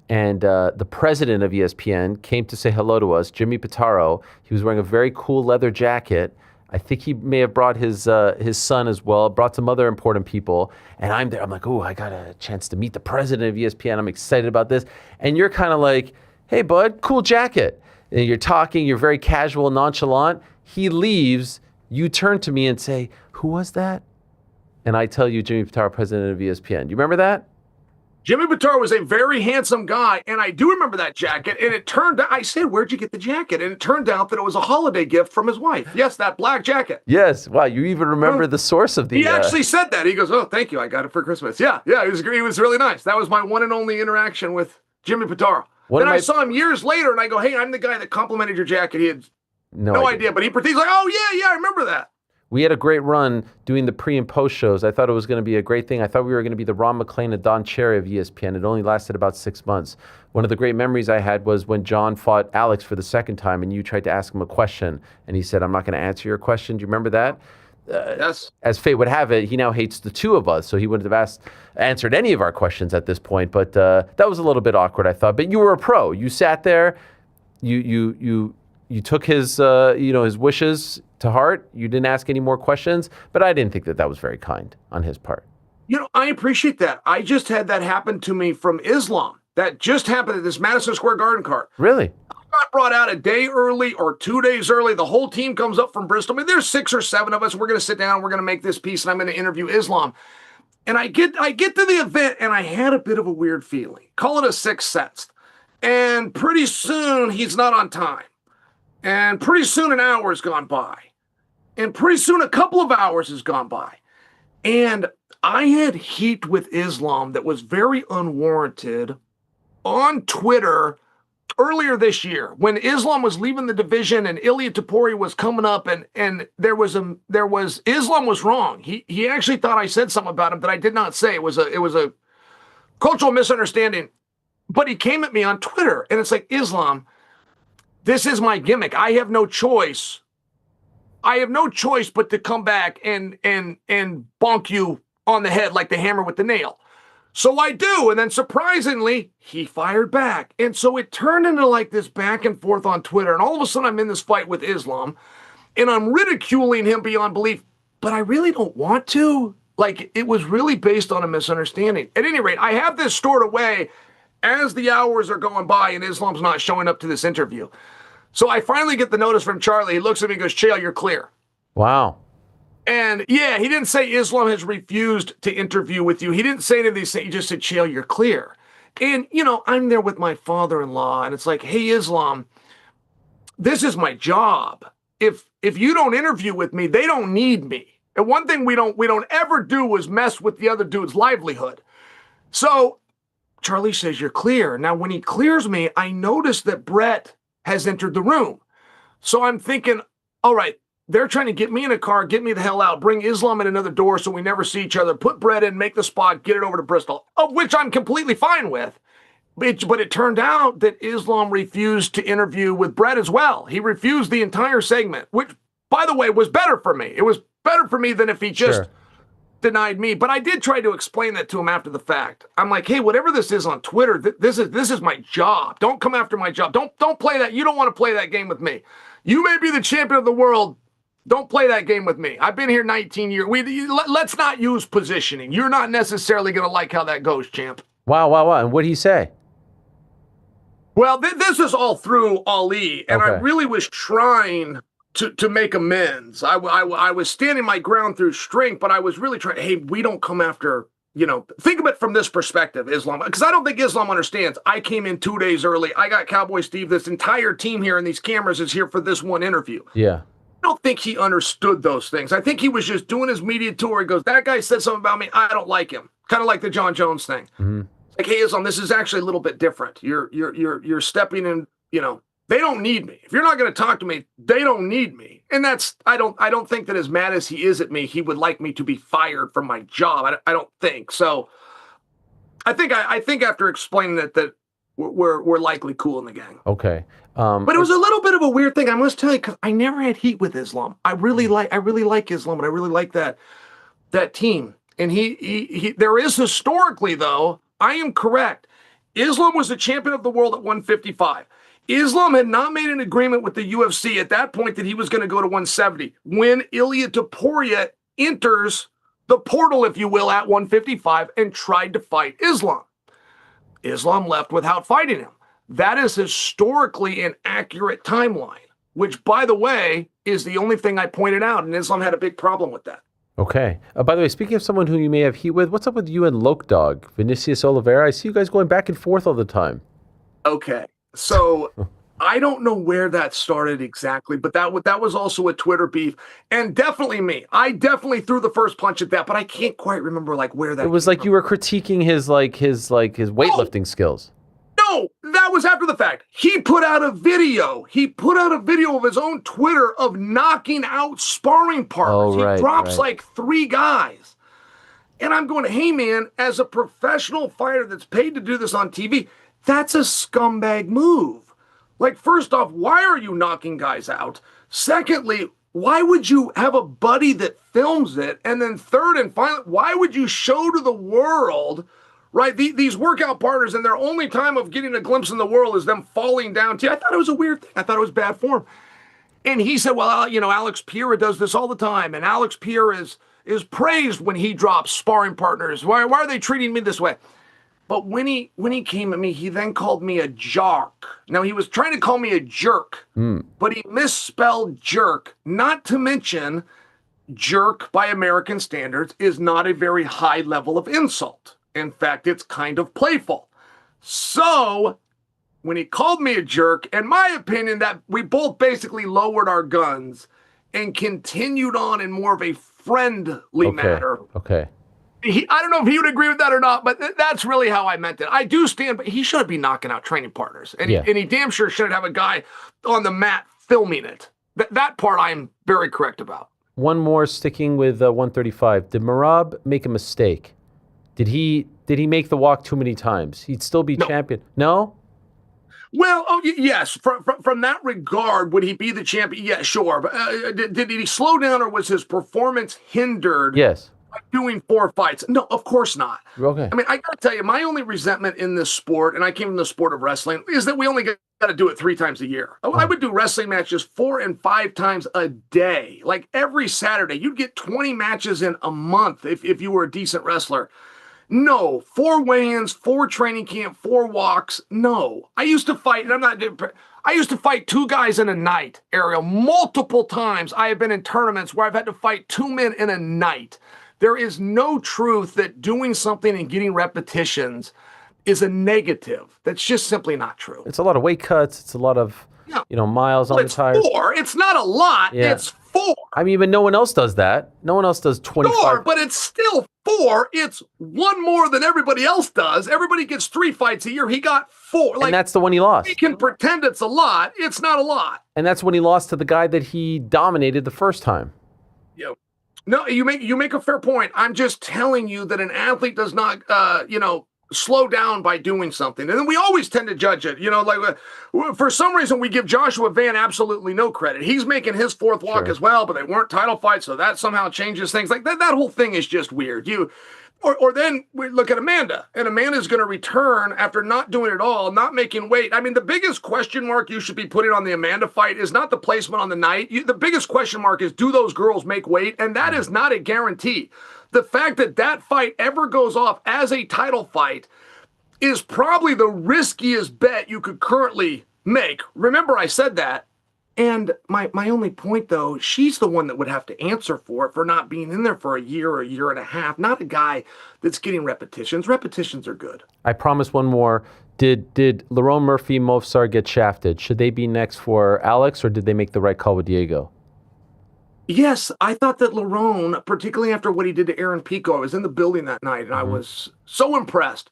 and the president of ESPN came to say hello to us, Jimmy Pitaro. He was wearing a very cool leather jacket. I think he may have brought his son as well, brought some other important people. And I'm there. I'm like, oh, I got a chance to meet the president of ESPN. I'm excited about this. And you're kind of like, hey, bud, cool jacket. And you're talking. You're very casual, nonchalant. He leaves. You turn to me and say, who was that? And I tell you, Jimmy Pitaro, president of ESPN. Do you remember that? Jimmy Pitaro was a very handsome guy, and I do remember that jacket. And it turned out, I said, where'd you get the jacket? And it turned out that it was a holiday gift from his wife. Yes, that black jacket. Yes. Wow, you even remember the source of the... He actually said that. He goes, oh, thank you. I got it for Christmas. Yeah, he was really nice. That was my one and only interaction with Jimmy Pitaro. Then I saw him years later, and I go, hey, I'm the guy that complimented your jacket. He had no idea. But he's like, oh, yeah, I remember that. We had a great run doing the pre and post shows. I thought it was going to be a great thing. I thought we were going to be the Ron McClain and Don Cherry of ESPN. It only lasted about 6 months. One of the great memories I had was when John fought Alex for the second time and you tried to ask him a question and he said, I'm not going to answer your question. Do you remember that? Yes. As fate would have it, he now hates the two of us, so he wouldn't have answered any of our questions at this point. But that was a little bit awkward, I thought. But you were a pro. You sat there. You took his his wishes to heart. You didn't ask any more questions, but I didn't think that was very kind on his part. I appreciate that. I just had that happen to me from Islam. That just happened at this Madison Square Garden card. Really? I got brought out a day early or 2 days early. The whole team comes up from Bristol. I mean, there's 6 or 7 of us. We're going to sit down. We're going to make this piece, and I'm going to interview Islam. And I get to the event, and I had a bit of a weird feeling. Call it a sixth sense. And pretty soon, he's not on time. And pretty soon an hour has gone by. And pretty soon a couple of hours has gone by. And I had heat with Islam that was very unwarranted on Twitter earlier this year when Islam was leaving the division and Ilia Topuria was coming up and Islam was wrong. He actually thought I said something about him that I did not say. It was a cultural misunderstanding. But he came at me on Twitter and it's like, Islam, this is my gimmick. I have no choice. I have no choice but to come back and bonk you on the head like the hammer with the nail. So I do. And then surprisingly, he fired back. And so it turned into like this back and forth on Twitter. And all of a sudden I'm in this fight with Islam and I'm ridiculing him beyond belief, but I really don't want to. Like, it was really based on a misunderstanding. At any rate, I have this stored away as the hours are going by and Islam's not showing up to this interview. So I finally get the notice from Charlie. He looks at me and goes, Chael, you're clear. Wow. And yeah, he didn't say Islam has refused to interview with you. He didn't say any of these things. He just said, Chael, you're clear. And, I'm there with my father-in-law and it's like, hey, Islam, this is my job. If you don't interview with me, they don't need me. And one thing we don't ever do is mess with the other dude's livelihood. So Charlie says, you're clear. Now, when he clears me, I notice that Brett has entered the room. So I'm thinking, all right, they're trying to get me in a car, get me the hell out, bring Islam in another door so we never see each other, put Brett in, make the spot, get it over to Bristol, of which I'm completely fine with. But it turned out that Islam refused to interview with Brett as well. He refused the entire segment, which, by the way, was better for me. It was better for me than if he just denied me. But I did try to explain that to him after the fact. I'm like, hey, whatever this is on Twitter, this is my job. Don't come after my job. Don't play that. You don't want to play that game with me. You may be the champion of the world. Don't play that game with me. I've been here 19 years. Let's not use positioning. You're not necessarily going to like how that goes, champ. Wow. And what did he say? Well, this is all through Ali, and I really was trying to make amends. I was standing my ground through strength, but I was really trying, hey, we don't come after think of it from this perspective, Islam, because I don't think Islam understands. I came in 2 days early. I got Cowboy Steve. This entire team here and these cameras is here for this one interview. Yeah. I don't think he understood those things. I think he was just doing his media tour. He goes, that guy said something about me. I don't like him. Kind of like the John Jones thing. Mm-hmm. Like, hey, Islam, this is actually a little bit different. You're stepping in, they don't need me. If you're not going to talk to me, they don't need me. And I don't think that as mad as he is at me, he would like me to be fired from my job. I don't think. So I think after explaining it that we're likely cool in the gang. Okay. But it was a little bit of a weird thing. I must tell you, because I never had heat with Islam. I really like Islam, and I really like that team. And he there is historically, though, I am correct. Islam was the champion of the world at 155. Islam had not made an agreement with the UFC at that point that he was going to go to 170. When Ilia Topuria enters the portal, if you will, at 155 and tried to fight Islam. Islam left without fighting him. That is historically an accurate timeline, which, by the way, is the only thing I pointed out, and Islam had a big problem with that. Okay. By the way, speaking of someone who you may have heat with, what's up with you and Loke Dog, Vinicius Oliveira? I see you guys going back and forth all the time. Okay. So I don't know where that started exactly, but that was also a Twitter beef, and definitely me. I definitely threw the first punch at that, but I can't quite remember where that. It was like you were critiquing his weightlifting skills. No, that was after the fact. He put out a video. Of his own Twitter of knocking out sparring partners. He drops like 3 guys. And I'm going, hey, man, as a professional fighter that's paid to do this on TV, that's a scumbag move. Like, first off, why are you knocking guys out? Secondly, why would you have a buddy that films it? And then third and finally, why would you show to the world, right, these workout partners, and their only time of getting a glimpse in the world is them falling down to you? I thought it was a weird thing. I thought it was bad form. And he said, well, Alex Pereira does this all the time. And Alex Pereira is praised when he drops sparring partners. Why are they treating me this way? But when he came at me, he then called me a jark. Now, he was trying to call me a jerk, but he misspelled jerk. Not to mention, jerk by American standards is not a very high level of insult. In fact, it's kind of playful. So when he called me a jerk, in my opinion, that we both basically lowered our guns and continued on in more of a friendly manner. Okay. I don't know if he would agree with that or not, but that's really how I meant it. I do stand, but he shouldn't be knocking out training partners. And, he damn sure shouldn't have a guy on the mat filming it. That part I'm very correct about. One more, sticking with 135. Did Merab make a mistake? Did he make the walk too many times? He'd still be champion. No? Well, yes. From that regard, would he be the champion? Yeah, sure. But did he slow down, or was his performance hindered? Yes. By doing 4 fights? No, of course not. Okay. I mean, I got to tell you, my only resentment in this sport, and I came from the sport of wrestling, is that we only got to do it 3 times a year. I would do wrestling matches 4 and 5 times a day. Like every Saturday, you'd get 20 matches in a month if you were a decent wrestler. No, 4 weigh-ins, 4 training camp, 4 walks. No, I used to fight, and I used to fight 2 guys in a night, Ariel. Multiple times I have been in tournaments where I've had to fight 2 men in a night. There is no truth that doing something and getting repetitions is a negative. That's just simply not true. It's a lot of weight cuts. It's a lot of, miles on the tires. It's 4. It's not a lot. Yeah. It's 4. I mean, but no one else does that. No one else does 25. Sure, but it's still 4. It's 1 more than everybody else does. Everybody gets 3 fights a year. He got 4. And that's the one he lost. We can pretend it's a lot. It's not a lot. And that's when he lost to the guy that he dominated the first time. No, you make a fair point. I'm just telling you that an athlete does not, slow down by doing something. And then we always tend to judge it. For some reason, we give Joshua Van absolutely no credit. He's making his 4th walk as well, but they weren't title fights, so that somehow changes things. Like that whole thing is just weird. Or then we look at Amanda, and Amanda's going to return after not doing it all, not making weight. I mean, the biggest question mark you should be putting on the Amanda fight is not the placement on the night. The biggest question mark is, do those girls make weight? And that is not a guarantee. The fact that fight ever goes off as a title fight is probably the riskiest bet you could currently make. Remember, I said that. And my only point, though, she's the one that would have to answer for it for not being in there for a year or a year and a half, not a guy that's getting repetitions. Repetitions are good. I promise one more. Did Lerone Murphy, Movsar get shafted? Should they be next for Alex, or did they make the right call with Diego? Yes, I thought that Lerone, particularly after what he did to Aaron Pico, I was in the building that night, and I was so impressed.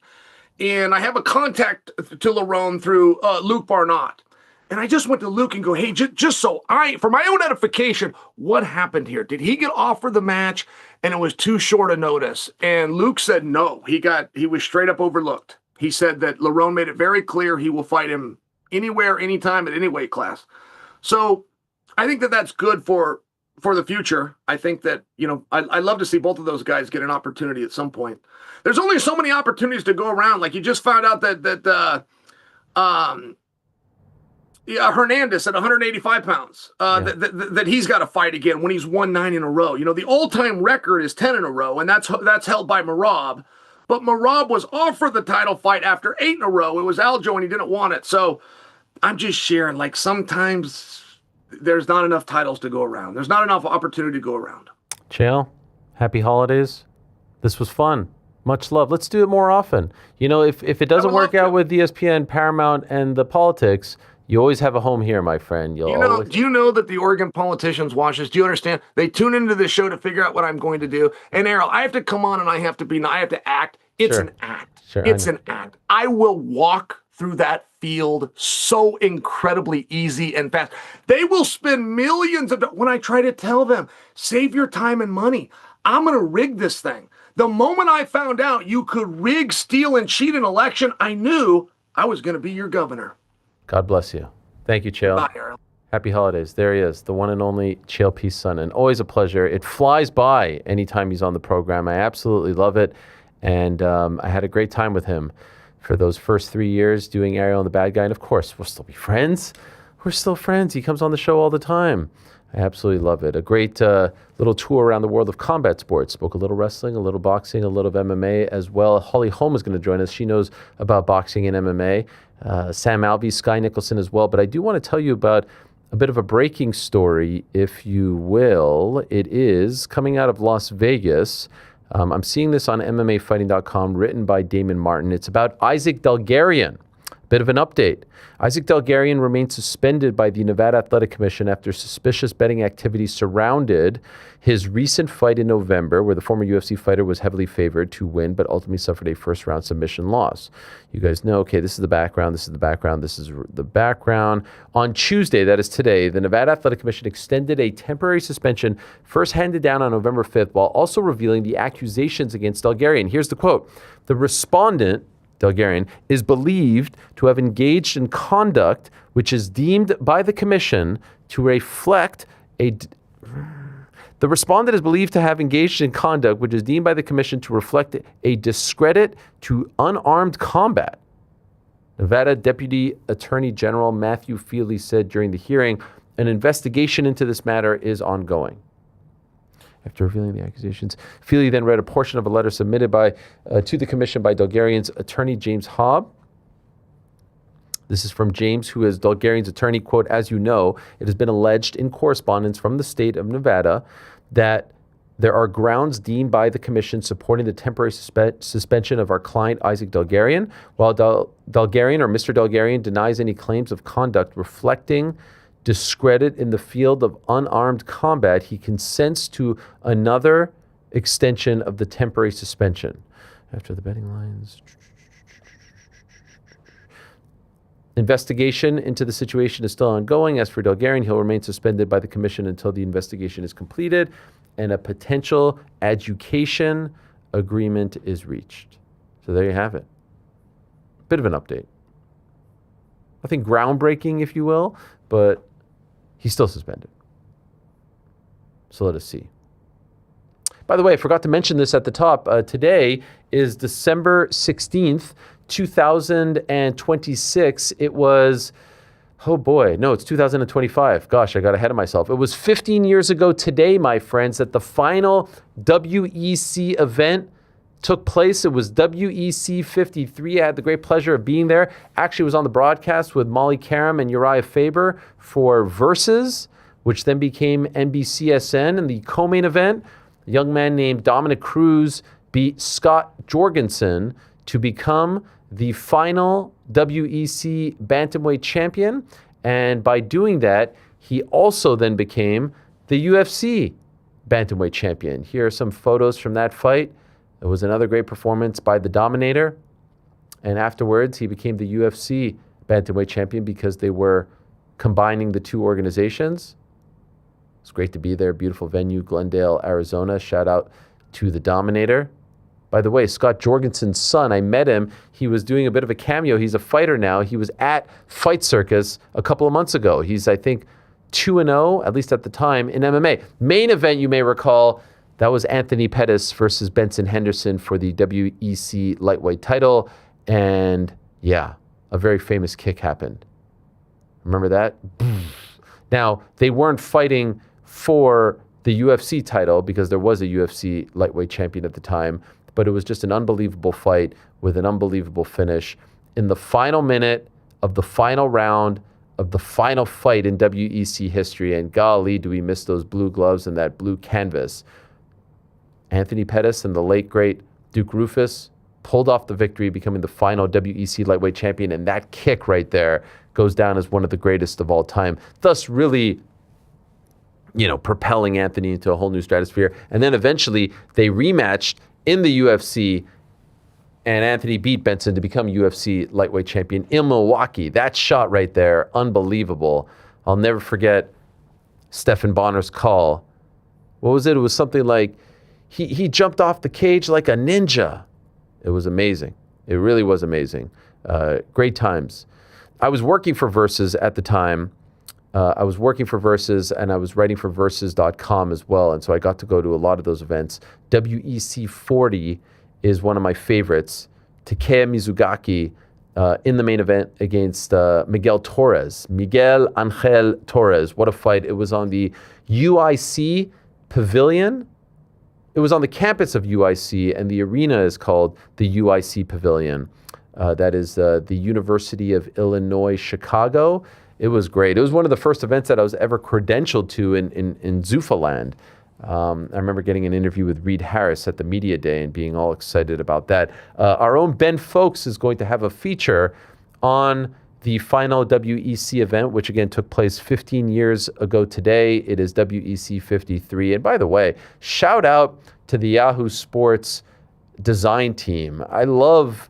And I have a contact to Lerone through Luke Barnott. And I just went to Luke and go, hey, just so for my own edification, what happened here? Did he get offered the match and it was too short a notice? And Luke said no. He was straight up overlooked. He said that Lerone made it very clear he will fight him anywhere, anytime, at any weight class. So I think that that's good for the future. I think that, I'd love to see both of those guys get an opportunity at some point. There's only so many opportunities to go around. Like you just found out that Hernandez at 185 pounds, that he's got to fight again when he's won 9 in a row. The all-time record is 10 in a row, and that's held by Merab. But Merab was offered the title fight after 8 in a row. It was Aljo, and he didn't want it. So I'm just sharing, like, sometimes there's not enough titles to go around. There's not enough opportunity to go around. Chael, happy holidays. This was fun. Much love. Let's do it more often. If it doesn't work out with ESPN, Paramount, and the politics, you always have a home here, my friend. Do you know that the Oregon politicians watch this? Do you understand? They tune into this show to figure out what I'm going to do. And Ariel, I have to come on and I have to act. It's an act. Sure, it's an act. I will walk through that field so incredibly easy and fast. They will spend millions of dollars. When I try to tell them, save your time and money, I'm going to rig this thing. The moment I found out you could rig, steal, and cheat an election, I knew I was going to be your governor. God bless you. Thank you, Chael. Bye, Ariel. Happy holidays. There he is, the one and only Chael P. Sonnen. Always a pleasure. It flies by anytime he's on the program. I absolutely love it. And I had a great time with him for those first 3 years doing Ariel and the Bad Guy. And of course, we'll still be friends. We're still friends. He comes on the show all the time. I absolutely love it. A great little tour around the world of combat sports. Spoke a little wrestling, a little boxing, a little of MMA as well. Holly Holm is going to join us. She knows about boxing and MMA. Sam Alvey, Skye Nicolson as well. But I do want to tell you about a bit of a breaking story, if you will. It is coming out of Las Vegas. I'm seeing this on MMAfighting.com, written by Damon Martin. It's about Isaac Delgarian. Bit of an update. Isaac Delgarian remains suspended by the Nevada Athletic Commission after suspicious betting activity surrounded his recent fight in November, where the former UFC fighter was heavily favored to win, but ultimately suffered a first-round submission loss. You guys know, okay, this is the background, this is the background, this is the background. On Tuesday, that is today, the Nevada Athletic Commission extended a temporary suspension first handed down on November 5th, while also revealing the accusations against Delgarian. Here's the quote. The respondent, Delgarian, is believed to have engaged in conduct which is deemed by the commission to reflect The respondent is believed to have engaged in conduct which is deemed by the commission to reflect a discredit to unarmed combat. Nevada Deputy Attorney General Matthew Feely said during the hearing, an investigation into this matter is ongoing. After revealing the accusations, Feely then read a portion of a letter submitted to the commission by Delgarian's attorney, James Hobb. This is from James, who is Delgarian's attorney. Quote, as you know, it has been alleged in correspondence from the state of Nevada that there are grounds deemed by the commission supporting the temporary suspension of our client, Isaac Delgarian. While Delgarian or Mr. Delgarian denies any claims of conduct reflecting discredit in the field of unarmed combat, he consents to another extension of the temporary suspension. After the betting lines. Investigation into the situation is still ongoing. As for Delgarian, he'll remain suspended by the commission until the investigation is completed and a potential adjudication agreement is reached. So there you have it. Bit of an update. Nothing groundbreaking, if you will, but he's still suspended. So let us see. By the way, I forgot to mention this at the top. Today is December 16th, 2026. It was, oh boy, no, it's 2025. Gosh, I got ahead of myself. It was 15 years ago today, my friends, that the final WEC event took place. It was WEC 53. I had the great pleasure of being there. Actually was on the broadcast with Molly Karam and Uriah Faber for Versus, which then became NBCSN. In the co-main event, a young man named Dominic Cruz beat Scott Jorgensen to become the final WEC bantamweight champion. And by doing that, he also then became the UFC bantamweight champion. Here are some photos from that fight. It was another great performance by the Dominator. And afterwards, he became the UFC bantamweight champion because they were combining the two organizations. It's great to be there. Beautiful venue, Glendale, Arizona. Shout out to the Dominator. By the way, Scott Jorgensen's son, I met him. He was doing a bit of a cameo. He's a fighter now. He was at Fight Circus a couple of months ago. He's, I think, 2-0, at least at the time, in MMA. Main event, you may recall, that was Anthony Pettis versus Benson Henderson for the WEC lightweight title. And yeah, a very famous kick happened. Remember that? Now, they weren't fighting for the UFC title because there was a UFC lightweight champion at the time, but it was just an unbelievable fight with an unbelievable finish. In the final minute of the final round of the final fight in WEC history, and golly, do we miss those blue gloves and that blue canvas. Anthony Pettis and the late, great Duke Rufus pulled off the victory, becoming the final WEC lightweight champion, and that kick right there goes down as one of the greatest of all time, thus really, propelling Anthony into a whole new stratosphere. And then eventually they rematched in the UFC, and Anthony beat Benson to become UFC lightweight champion in Milwaukee. That shot right there, unbelievable. I'll never forget Stephan Bonner's call. What was it? It was something like, he jumped off the cage like a ninja. It was amazing. It really was amazing. Great times. I was working for Versus at the time. I was working for Versus, and I was writing for Versus.com as well. And so I got to go to a lot of those events. WEC 40 is one of my favorites. Takeya Mizugaki in the main event against Miguel Angel Torres. What a fight. It was on the UIC Pavilion. It was on the campus of UIC, and the arena is called the UIC Pavilion. That is the University of Illinois, Chicago. It was great. It was one of the first events that I was ever credentialed to in Zuffaland. I remember getting an interview with Reed Harris at the media day and being all excited about that. Our own Ben Folks is going to have a feature on the final WEC event, which again took place 15 years ago today. It is WEC 53. And by the way, shout out to the Yahoo Sports design team. I love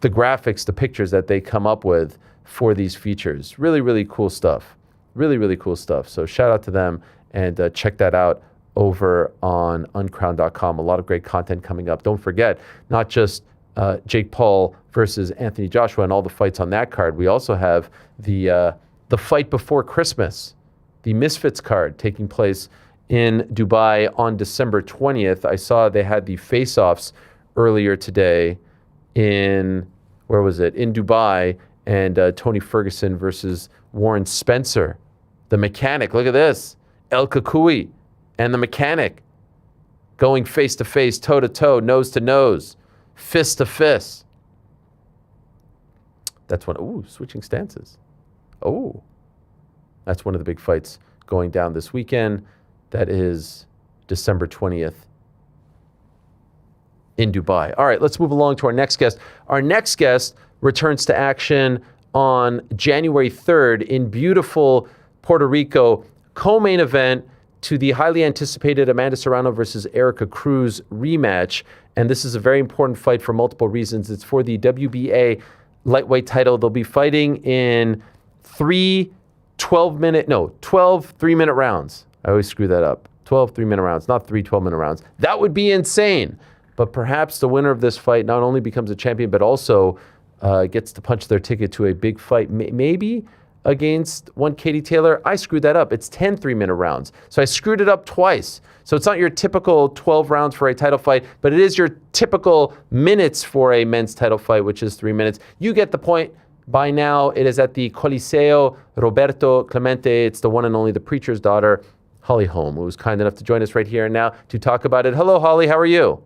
the graphics, the pictures that they come up with for these features. Really, really cool stuff. Really, really cool stuff. So shout out to them, and check that out over on uncrowned.com. A lot of great content coming up. Don't forget, not just Jake Paul versus Anthony Joshua and all the fights on that card. We also have the fight before Christmas, the Misfits card taking place in Dubai on December 20th. I saw they had the face-offs earlier today in Dubai, and Tony Ferguson versus Warren Spencer. The Mechanic, look at this. El Kakui and the Mechanic going face-to-face, toe-to-toe, nose-to-nose, fist-to-fist. That's one. Switching stances. That's one of the big fights going down this weekend. That is December 20th in Dubai. All right, let's move along to our next guest. Our next guest returns to action on January 3rd in beautiful Puerto Rico, co-main event to the highly anticipated Amanda Serrano versus Erica Cruz rematch. And this is a very important fight for multiple reasons. It's for the WBA lightweight title. They'll be fighting in 12 3-minute rounds. I always screw that up. 12 3-minute rounds, not 3 12-minute rounds. That would be insane. But perhaps the winner of this fight not only becomes a champion, but also gets to punch their ticket to a big fight, maybe against one Katie Taylor. I screwed that up. It's 10 3-minute rounds. So I screwed it up twice. So it's not your typical 12 rounds for a title fight, but it is your typical minutes for a men's title fight, which is 3 minutes. You get the point. By now, it is at the Coliseo Roberto Clemente. It's the one and only, the preacher's daughter, Holly Holm, who was kind enough to join us right here and now to talk about it. Hello, Holly. How are you?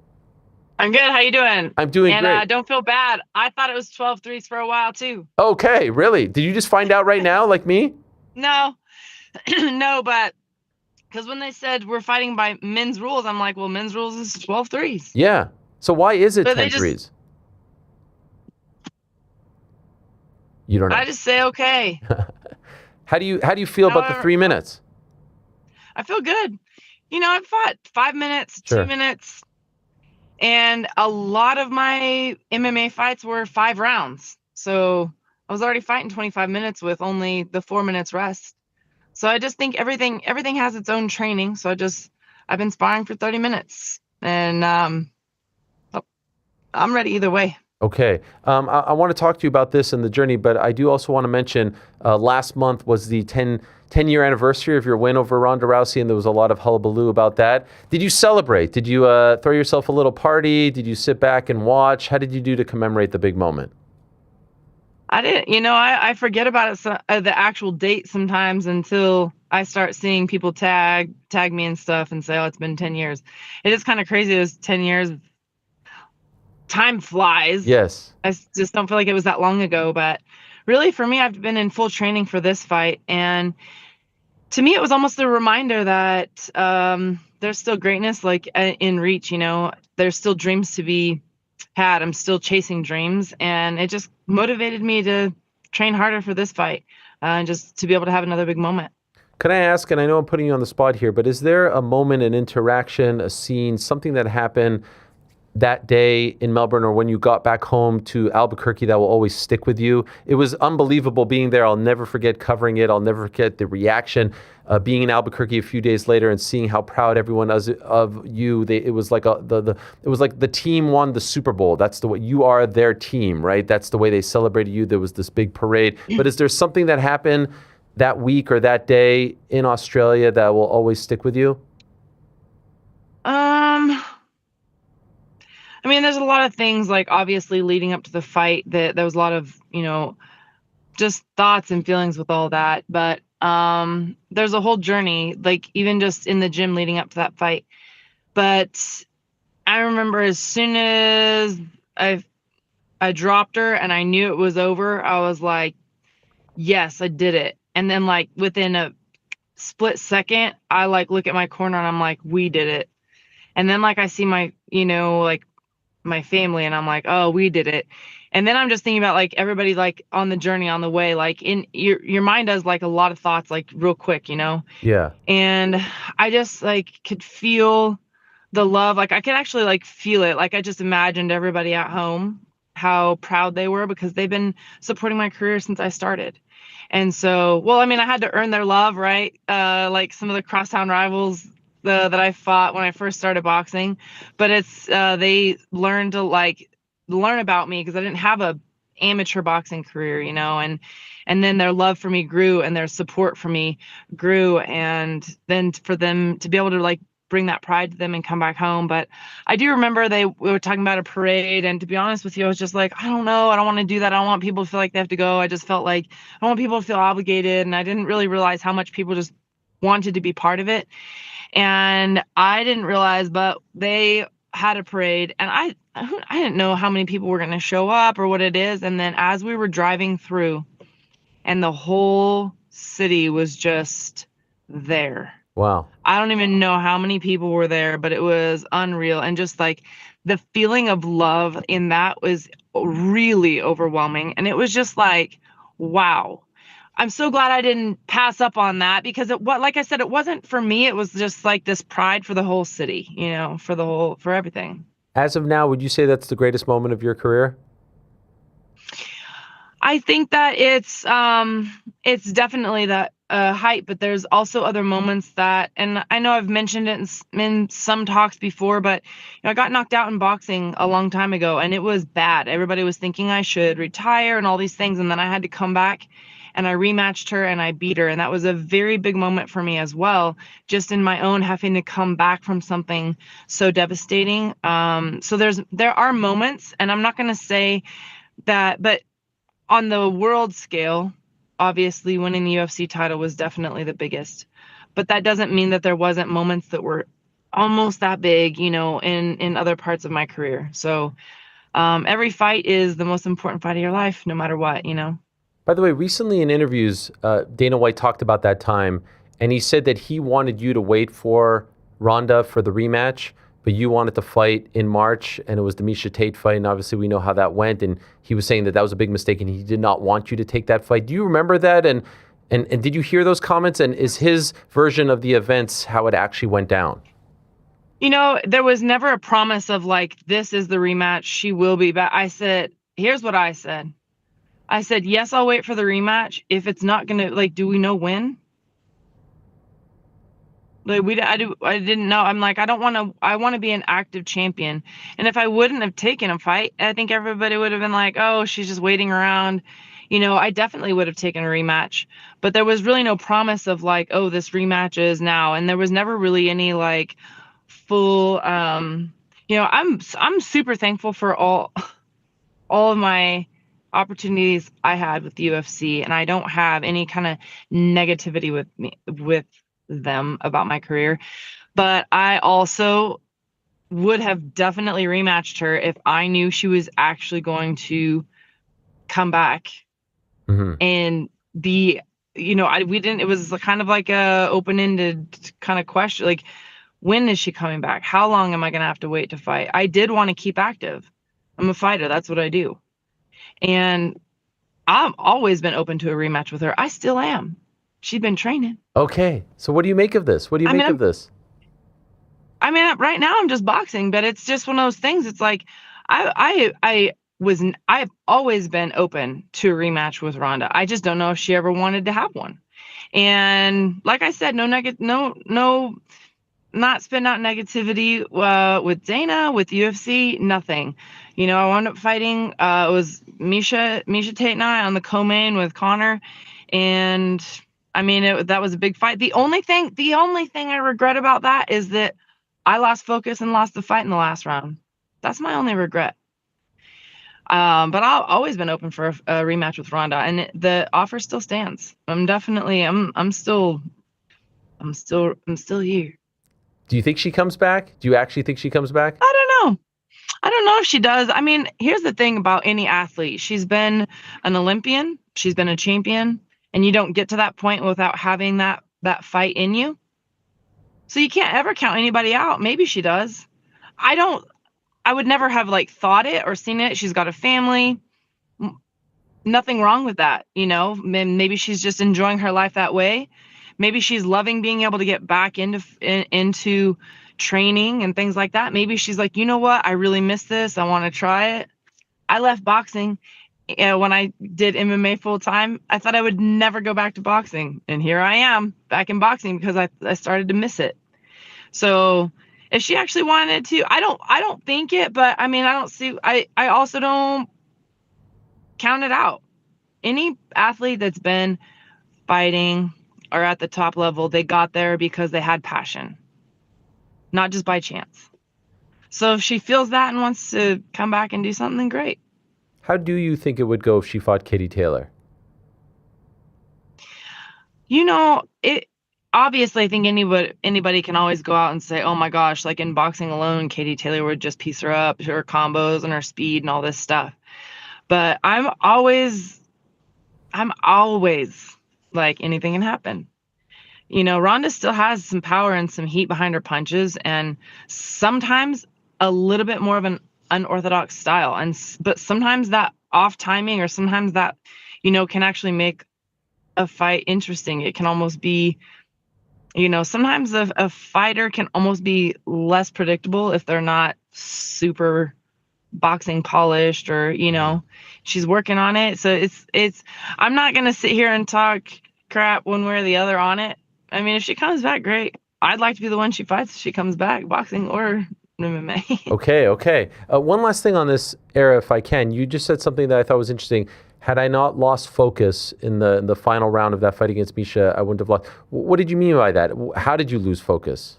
I'm good. How you doing? I'm doing and, great. And don't feel bad. I thought it was 12 threes for a while too. Okay, really? Did you just find out right now, like me? No, no, but because when they said we're fighting by men's rules, I'm like, well, men's rules is 12 threes. Yeah. So why is it But 10 threes? You don't know. I just say okay. How do you feel about the 3 minutes? I feel good. I've fought 5 minutes, Sure. 2 minutes, and a lot of my MMA fights were 5 rounds. So I was already fighting 25 minutes with only the 4 minutes rest. So I just think everything has its own training. So I've been sparring for 30 minutes, and I'm ready either way. Okay. I want to talk to you about this and the journey, but I do also want to mention last month was the 10-year anniversary of your win over Ronda Rousey, and there was a lot of hullabaloo about that. Did you celebrate? Did you throw yourself a little party? Did you sit back and watch? How did you do to commemorate the big moment? I didn't. I forget about it, the actual date sometimes until I start seeing people tag me and stuff and say, oh, it's been 10 years. It is kind of crazy. It was 10 years. Time flies. Yes. I just don't feel like it was that long ago. But really, for me, I've been in full training for this fight. And to me, it was almost a reminder that there's still greatness like in reach. There's still dreams to be had. I'm still chasing dreams. And it just motivated me to train harder for this fight and just to be able to have another big moment. Can I ask, and I know I'm putting you on the spot here, but is there a moment, an interaction, a scene, something that happened that day in Melbourne or when you got back home to Albuquerque that will always stick with you? It was unbelievable being there. I'll never forget covering it. I'll never forget the reaction being in Albuquerque a few days later and seeing how proud everyone was of you. It was like the team won the Super Bowl. That's the way you are their team, right? That's the way they celebrated you. There was this big parade. But is there something that happened that week or that day in Australia that will always stick with you? I mean, there's a lot of things, like obviously leading up to the fight that there was a lot of, just thoughts and feelings with all that. But there's a whole journey, like even just in the gym leading up to that fight. But I remember as soon as I dropped her and I knew it was over, I was like, yes, I did it. And then like within a split second, I like look at my corner and I'm like, we did it. And then like I see my, my family and I'm like, oh, we did it. And then I'm just thinking about like everybody like on the journey, on the way, like in your mind does like a lot of thoughts, like real quick, Yeah. And I just like could feel the love. Like I could actually like feel it. Like I just imagined everybody at home, how proud they were because they've been supporting my career since I started. And so, well, I mean, I had to earn their love, right? Like some of the crosstown rivals that I fought when I first started boxing, but it's they learned to learn about me because I didn't have a amateur boxing career, and then their love for me grew and their support for me grew, and then for them to be able to like bring that pride to them and come back home. But I do remember we were talking about a parade, and to be honest with you, I was just like, I don't know, I don't want to do that. I don't want people to feel like they have to go. I just felt like I don't want people to feel obligated, and I didn't really realize how much people just wanted to be part of it. And I didn't realize, but they had a parade, and I didn't know how many people were going to show up or what it is. And then as we were driving through, and the whole city was just there. Wow. I don't even know how many people were there, but it was unreal. And just like the feeling of love in that was really overwhelming. And it was just like, wow. I'm so glad I didn't pass up on that because like I said, it wasn't for me. It was just like this pride for the whole city, for everything. As of now, would you say that's the greatest moment of your career? I think that it's definitely that height, but there's also other moments that, and I know I've mentioned it in some talks before, but I got knocked out in boxing a long time ago, and it was bad. Everybody was thinking I should retire and all these things, and then I had to come back. And I rematched her and I beat her. And that was a very big moment for me as well, just in my own having to come back from something so devastating. So there are moments, and I'm not going to say that, but on the world scale, obviously winning the UFC title was definitely the biggest. But that doesn't mean that there wasn't moments that were almost that big, in other parts of my career. So every fight is the most important fight of your life, no matter what. By the way, recently in interviews, Dana White talked about that time, and he said that he wanted you to wait for Ronda for the rematch, but you wanted to fight in March, and it was the Miesha Tate fight, and obviously we know how that went, and he was saying that that was a big mistake, and he did not want you to take that fight. Do you remember that, and did you hear those comments, and is his version of the events how it actually went down? There was never a promise of like, this is the rematch, she will be back. I said, here's what I said. I said, yes, I'll wait for the rematch. If it's not going to, do we know when? I didn't know. I'm like, I want to be an active champion. And if I wouldn't have taken a fight, I think everybody would have been like, oh, she's just waiting around. I definitely would have taken a rematch, but there was really no promise of like, oh, this rematch is now. And there was never really any full, I'm super thankful for all of my opportunities I had with the UFC, and I don't have any kind of negativity with them about my career. But I also would have definitely rematched her if I knew she was actually going to come back and be, it was kind of like a open-ended kind of question. Like, when is she coming back? How long am I going to have to wait to fight? I did want to keep active. I'm a fighter. That's what I do. And I've always been open to a rematch with her. I still am. She's been training. Okay. So what do you make of this? What do you make of this? Right now I'm just boxing, but it's just one of those things. It's like, I've always been open to a rematch with Ronda. I just don't know if she ever wanted to have one. And like I said, not spitting out negativity with Dana, with UFC, nothing. I wound up fighting. It was Miesha Tate and I on the co-main with Connor, and that was a big fight. The only thing I regret about that is that I lost focus and lost the fight in the last round. That's my only regret. But I've always been open for a rematch with Ronda, and the offer still stands. I'm still here. Do you think she comes back? Do you actually think she comes back? I don't know if she does. Here's the thing about any athlete. She's been an Olympian. She's been a champion. And you don't get to that point without having that fight in you. So you can't ever count anybody out. Maybe she does. I would never have thought it or seen it. She's got a family. Nothing wrong with that. Maybe she's just enjoying her life that way. Maybe she's loving being able to get back into training and things like that. Maybe she's like, you know what? I really miss this. I want to try it. I left boxing when I did MMA full time. I thought I would never go back to boxing. And here I am back in boxing because I started to miss it. So if she actually wanted to, I don't think it, but I also don't count it out. Any athlete that's been fighting or at the top level, they got there because they had passion, not just by chance. So if she feels that and wants to come back and do something, great. How do you think it would go if she fought Katie Taylor? Obviously, I think anybody can always go out and say, oh my gosh, like in boxing alone, Katie Taylor would just piece her up, her combos and her speed and all this stuff. But I'm always like, anything can happen. Ronda still has some power and some heat behind her punches, and sometimes a little bit more of an unorthodox style. But sometimes that off timing, or sometimes that, can actually make a fight interesting. It can almost be, sometimes a fighter can almost be less predictable if they're not super boxing polished, or, she's working on it. So I'm not going to sit here and talk crap one way or the other on it. If she comes back, great. I'd like to be the one she fights if she comes back, boxing or MMA. Okay. One last thing on this era, if I can. You just said something that I thought was interesting. Had I not lost focus in the final round of that fight against Miesha, I wouldn't have lost. What did you mean by that? How did you lose focus?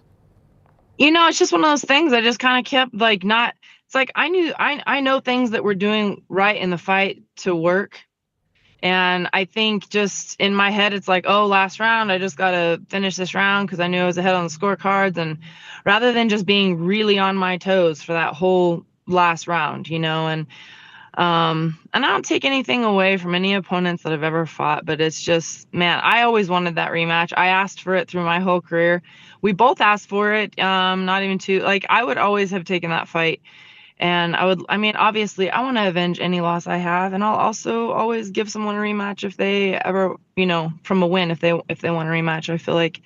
It's just one of those things. I just kind of kept not. It's like I know things that we're doing right in the fight to work, And I think just in my head, it's like, oh, last round, I just got to finish this round because I knew I was ahead on the scorecards. And rather than just being really on my toes for that whole last round, and I don't take anything away from any opponents that I've ever fought, but it's just, man, I always wanted that rematch. I asked for it through my whole career. We both asked for it, not even two. Like, I would always have taken that fight. And obviously, I want to avenge any loss I have, and I'll also always give someone a rematch if they ever, from a win, if they want a rematch. I feel like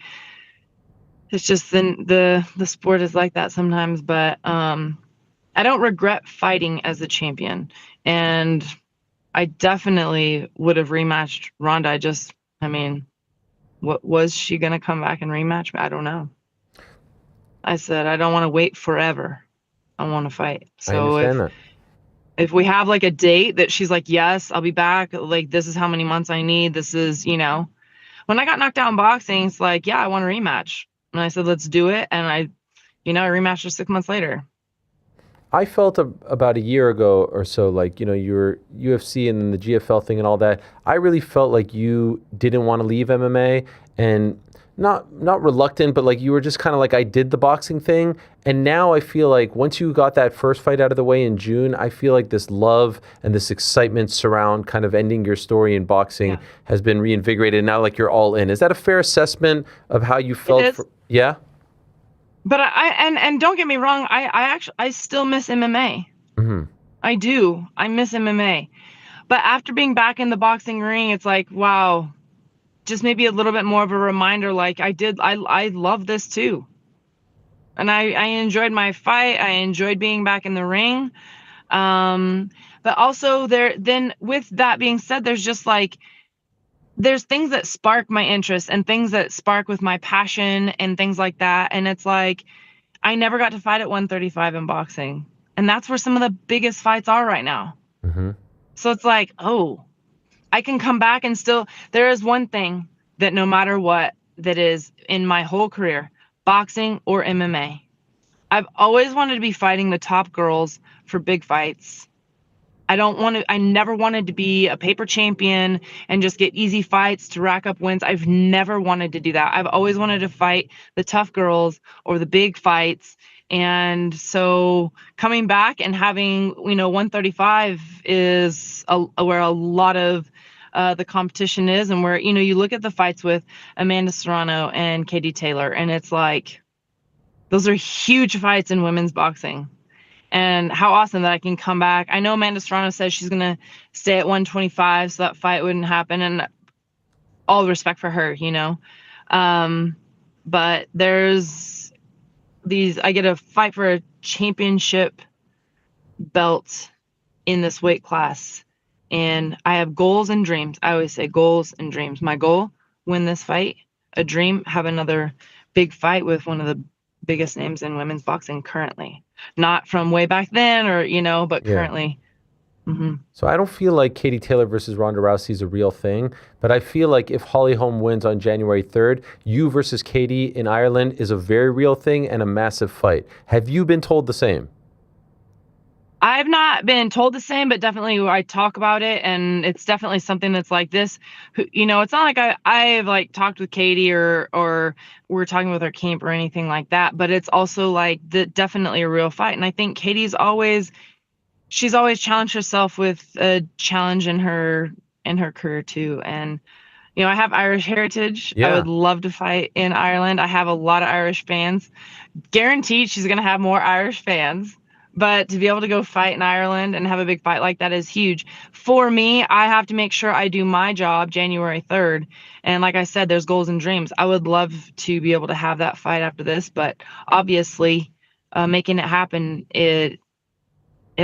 it's just the sport is like that sometimes, but I don't regret fighting as a champion, and I definitely would have rematched Ronda. What was she gonna come back and rematch me? I don't know. I said I don't want to wait forever. I want to fight. So if we have like a date that she's like, yes, I'll be back. Like, this is how many months I need. This is, when I got knocked out in boxing, it's like, yeah, I want a rematch. And I said, let's do it. And I rematched her 6 months later. I felt about a year ago or so, like, your UFC and the GFL thing and all that. I really felt like you didn't want to leave MMA, and not reluctant, but like you were just kind of like, I did the boxing thing. And now I feel like once you got that first fight out of the way in June, I feel like this love and this excitement surround kind of ending your story in boxing has been reinvigorated. Now, like, you're all in. Is that a fair assessment of how you felt? Yeah. But I don't get me wrong, I still miss MMA. Mm-hmm. I do. I miss MMA. But after being back in the boxing ring, it's like, wow, just maybe a little bit more of a reminder, like I love this too. And I enjoyed my fight. I enjoyed being back in the ring. But also then with that being said, there's just like, there's things that spark my interest and things that spark with my passion and things like that. And it's like, I never got to fight at 135 in boxing. And that's where some of the biggest fights are right now. Mm-hmm. So it's like, oh, I can come back and still, there is one thing that no matter what, that is in my whole career, boxing or MMA, I've always wanted to be fighting the top girls for big fights. I never wanted to be a paper champion and just get easy fights to rack up wins. I've never wanted to do that. I've always wanted to fight the tough girls or the big fights. And so coming back and having, 135 is where a lot of the competition is, and where, you look at the fights with Amanda Serrano and Katie Taylor, and it's like, those are huge fights in women's boxing. And how awesome that I can come back. I know Amanda Serrano says she's going to stay at 125, so that fight wouldn't happen. And all respect for her, But there's I get a fight for a championship belt in this weight class. And I have goals and dreams. I always say goals and dreams. My goal, win this fight. A dream, have another big fight with one of the biggest names in women's boxing currently. Not from way back then but currently. Mm-hmm. So I don't feel like Katie Taylor versus Ronda Rousey is a real thing, but I feel like if Holly Holm wins on January 3rd, you versus Katie in Ireland is a very real thing and a massive fight. Have you been told the same? I've not been told the same, but definitely I talk about it, and it's definitely something that's like this. It's not like I've like talked with Katie or we're talking with our camp or anything like that, but it's also like definitely a real fight. And I think she's always challenged herself with a challenge in her career too. And I have Irish heritage. Yeah. I would love to fight in Ireland. I have a lot of Irish fans. Guaranteed she's going to have more Irish fans. But to be able to go fight in Ireland and have a big fight like that is huge. For me, I have to make sure I do my job January 3rd. And like I said, there's goals and dreams. I would love to be able to have that fight after this. But obviously, making it happen, it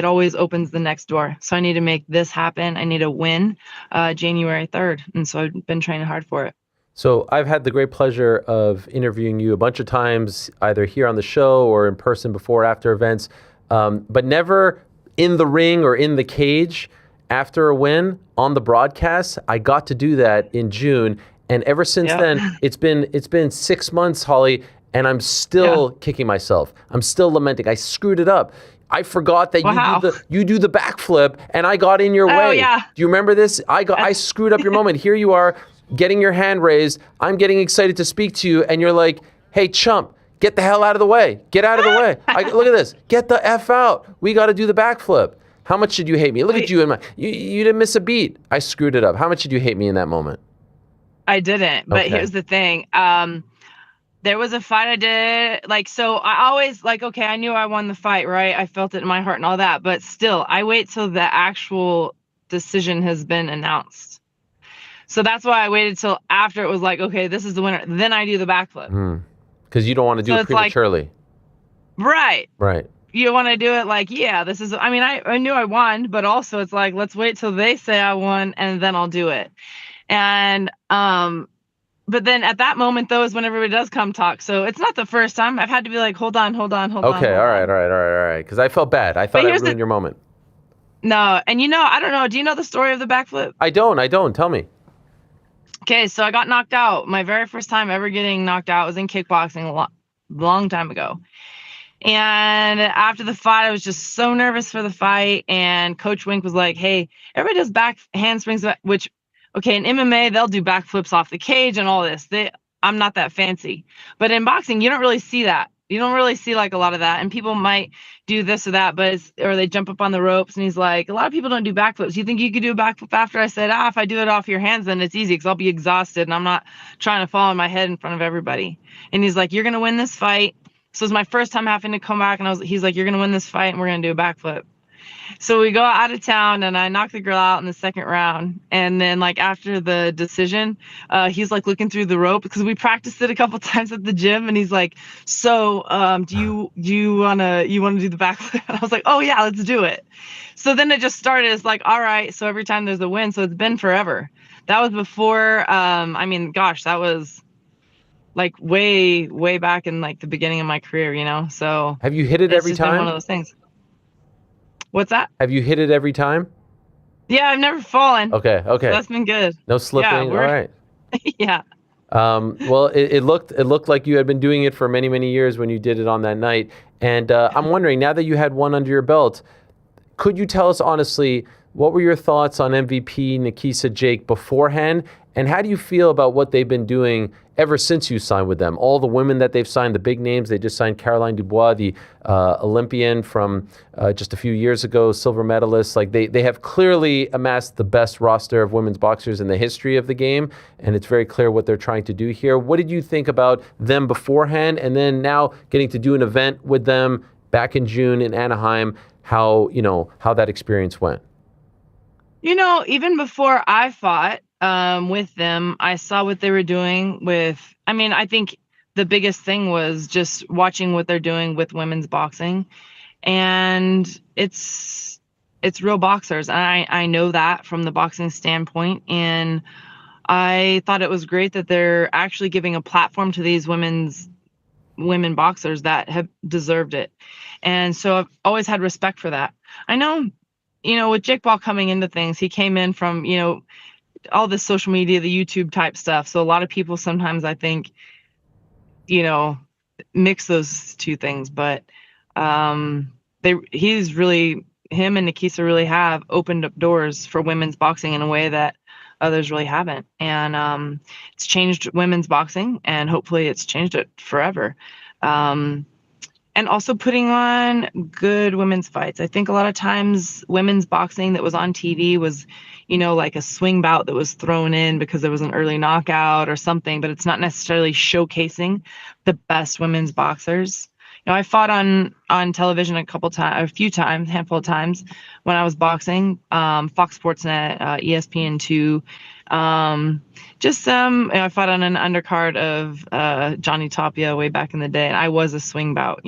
always opens the next door. So I need to make this happen. I need to win January 3rd. And so I've been training hard for it. So I've had the great pleasure of interviewing you a bunch of times, either here on the show or in person before or after events. But never in the ring or in the cage after a win on the broadcast. I got to do that in June. And ever since then, it's been 6 months, Holly, and I'm still kicking myself. I'm still lamenting. I screwed it up. I forgot that Wow. you do the backflip, and I got in your Oh, way. yeah. Do you remember this? I screwed up your moment. Here you are, getting your hand raised. I'm getting excited to speak to you, and you're like, "Hey, chump, get the hell out of the way. Get out of the way. Look at this. Get the F out. We got to do the backflip." How much did you hate me? Look at you you didn't miss a beat. I screwed it up. How much did you hate me in that moment? I didn't, but Okay. here's the thing. There was a fight I did, like, so I always, like, okay, I knew I won the fight, right? I felt it in my heart and all that, but still, I wait till the actual decision has been announced. So that's why I waited till after it was like, okay, this is the winner. Then I do the backflip. Because you don't want to do So it it's like- prematurely. Right. Right. You want to do it like, yeah, this is, I mean, I knew I won, but also it's like, let's wait till they say I won and then I'll do it. And, but then at that moment though is when everybody does come talk. So it's not the first time I've had to be like, hold on. Okay, all right. Because I felt bad. I thought I here's ruined the- your moment. No. And I don't know. Do you know the story of the backflip? I don't. Tell me. Okay. So I got knocked out. My very first time ever getting knocked out was in kickboxing a long time ago. And after the fight, I was just so nervous for the fight. And Coach Wink was like, hey, everybody does back handsprings, which, okay, in MMA, they'll do backflips off the cage and all this. I'm not that fancy. But in boxing, you don't really see that. You don't really see like a lot of that. And people might do this or that, or they jump up on the ropes. And he's like, a lot of people don't do backflips. You think you could do a backflip after? I said, if I do it off your hands, then it's easy because I'll be exhausted and I'm not trying to fall on my head in front of everybody. And he's like, you're going to win this fight. So it was my first time having to come back, and he's like, you're going to win this fight, and we're going to do a backflip. So we go out of town, and I knock the girl out in the second round. And then, like, after the decision, he's, like, looking through the rope, because we practiced it a couple times at the gym, and he's like, so do you want to do the backflip? And I was like, oh, yeah, let's do it. So then it just started. It's like, all right, so every time there's a win, so it's been forever. That was before, that was like way back in like the beginning of my career, so Have you hit it every just been time? one of those things. What's that? Have you hit it every time? Yeah, I've never fallen. Okay. So that's been good. No slipping. All right. Yeah. Well, it looked like you had been doing it for many, many years when you did it on that night. And I'm wondering, now that you had one under your belt, could you tell us honestly, what were your thoughts on MVP Nikisa Jake beforehand? And how do you feel about what they've been doing ever since you signed with them? All the women that they've signed, the big names, they just signed Caroline Dubois, the Olympian from just a few years ago, silver medalist. Like they have clearly amassed the best roster of women's boxers in the history of the game. And it's very clear what they're trying to do here. What did you think about them beforehand? And then now getting to do an event with them back in June in Anaheim, how that experience went? Even before I fought with them, I saw what they were doing I think the biggest thing was just watching what they're doing with women's boxing. And it's real boxers. And I know that from the boxing standpoint. And I thought it was great that they're actually giving a platform to these women boxers that have deserved it. And so I've always had respect for that. I know, with Jake Paul coming into things, he came in from, all this social media, the YouTube type stuff. So a lot of people sometimes, I think, mix those two things. But him and Nikisa really have opened up doors for women's boxing in a way that others really haven't. And it's changed women's boxing, and hopefully it's changed it forever. And also putting on good women's fights. I think a lot of times women's boxing that was on TV was, like a swing bout that was thrown in because there was an early knockout or something, but it's not necessarily showcasing the best women's boxers. I fought on television handful of times when I was boxing, Fox Sports Net, ESPN2. I fought on an undercard of Johnny Tapia way back in the day, and I was a swing bout,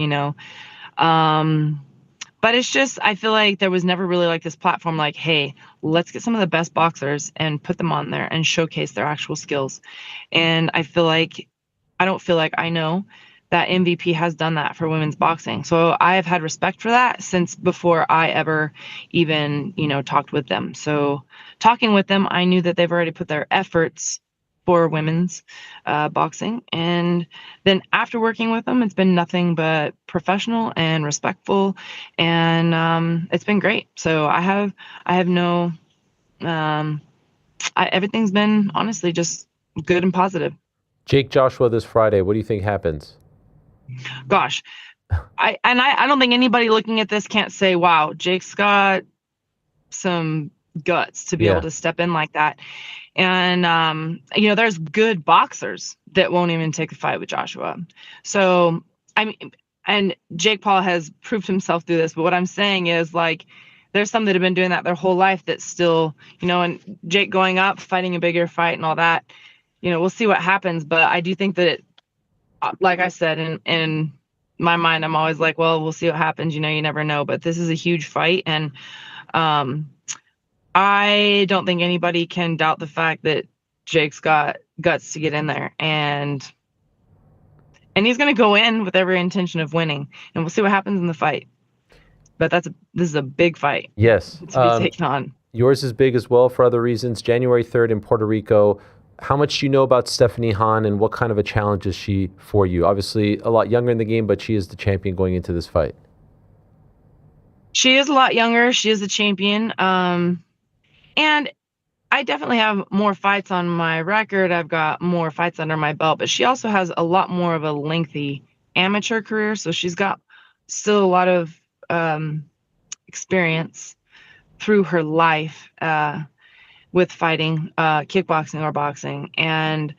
but it's just, I feel like there was never really like this platform like, hey, let's get some of the best boxers and put them on there and showcase their actual skills. And I know that MVP has done that for women's boxing. So I have had respect for that since before I ever even, talked with them. So talking with them, I knew that they've already put their efforts for women's boxing. And then after working with them, it's been nothing but professional and respectful, and it's been great. So I have no, everything's been honestly just good and positive. Jake Joshua this Friday. What do you think happens? Gosh, I don't think anybody looking at this can't say, wow, Jake's got some guts to be able to step in like that. And, there's good boxers that won't even take a fight with Joshua. So, I mean, and Jake Paul has proved himself through this. But what I'm saying is, like, there's some that have been doing that their whole life that still, and Jake going up, fighting a bigger fight and all that, we'll see what happens. But I do think that, like I said, in my mind, I'm always like, well, we'll see what happens. You never know. But this is a huge fight. And, I don't think anybody can doubt the fact that Jake's got guts to get in there, and he's going to go in with every intention of winning, and we'll see what happens in the fight. But this is a big fight. Yes. To be taken on. Yours is big as well for other reasons. January 3rd in Puerto Rico. How much do you know about Stephanie Han, and what kind of a challenge is she for you? Obviously a lot younger in the game, but she is the champion going into this fight. She is a lot younger. She is the champion. And I definitely have more fights on my record. I've got more fights under my belt, but she also has a lot more of a lengthy amateur career. So she's got still a lot of experience through her life with fighting, kickboxing or boxing. And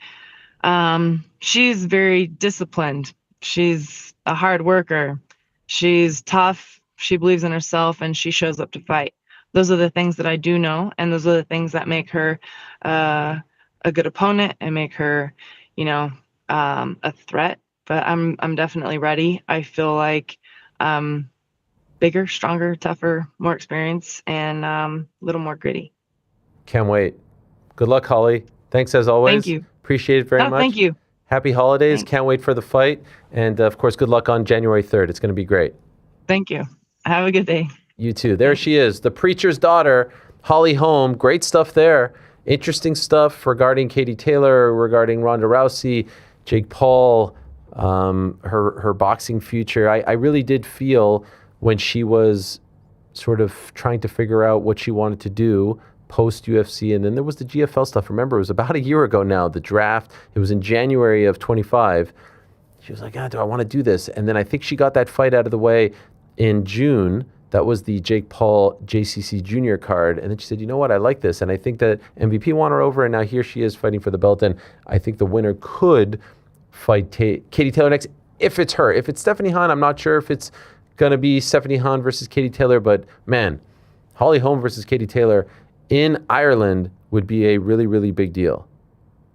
she's very disciplined. She's a hard worker. She's tough. She believes in herself, and she shows up to fight. Those are the things that I do know, and those are the things that make her a good opponent and make her, a threat. But I'm definitely ready. I feel like bigger, stronger, tougher, more experience, and a little more gritty. Can't wait. Good luck, Holly. Thanks as always. Thank you. Appreciate it very much. Thank you. Happy holidays. Can't wait for the fight. And of course, good luck on January 3rd. It's going to be great. Thank you. Have a good day. You too. There she is, the preacher's daughter, Holly Holm. Great stuff there. Interesting stuff regarding Katie Taylor, regarding Ronda Rousey, Jake Paul, her boxing future. I really did feel when she was sort of trying to figure out what she wanted to do post UFC, and then there was the GFL stuff. Remember, it was about a year ago now, the draft. It was in January of 25. She was like, do I want to do this? And then I think she got that fight out of the way in June. That was the Jake Paul JCC Junior card. And then she said, you know what, I like this. And I think that MVP won her over, and now here she is fighting for the belt. And I think the winner could fight Katie Taylor next, if it's her. If it's Stephanie Han, I'm not sure if it's going to be Stephanie Han versus Katie Taylor. But man, Holly Holm versus Katie Taylor in Ireland would be a really, really big deal.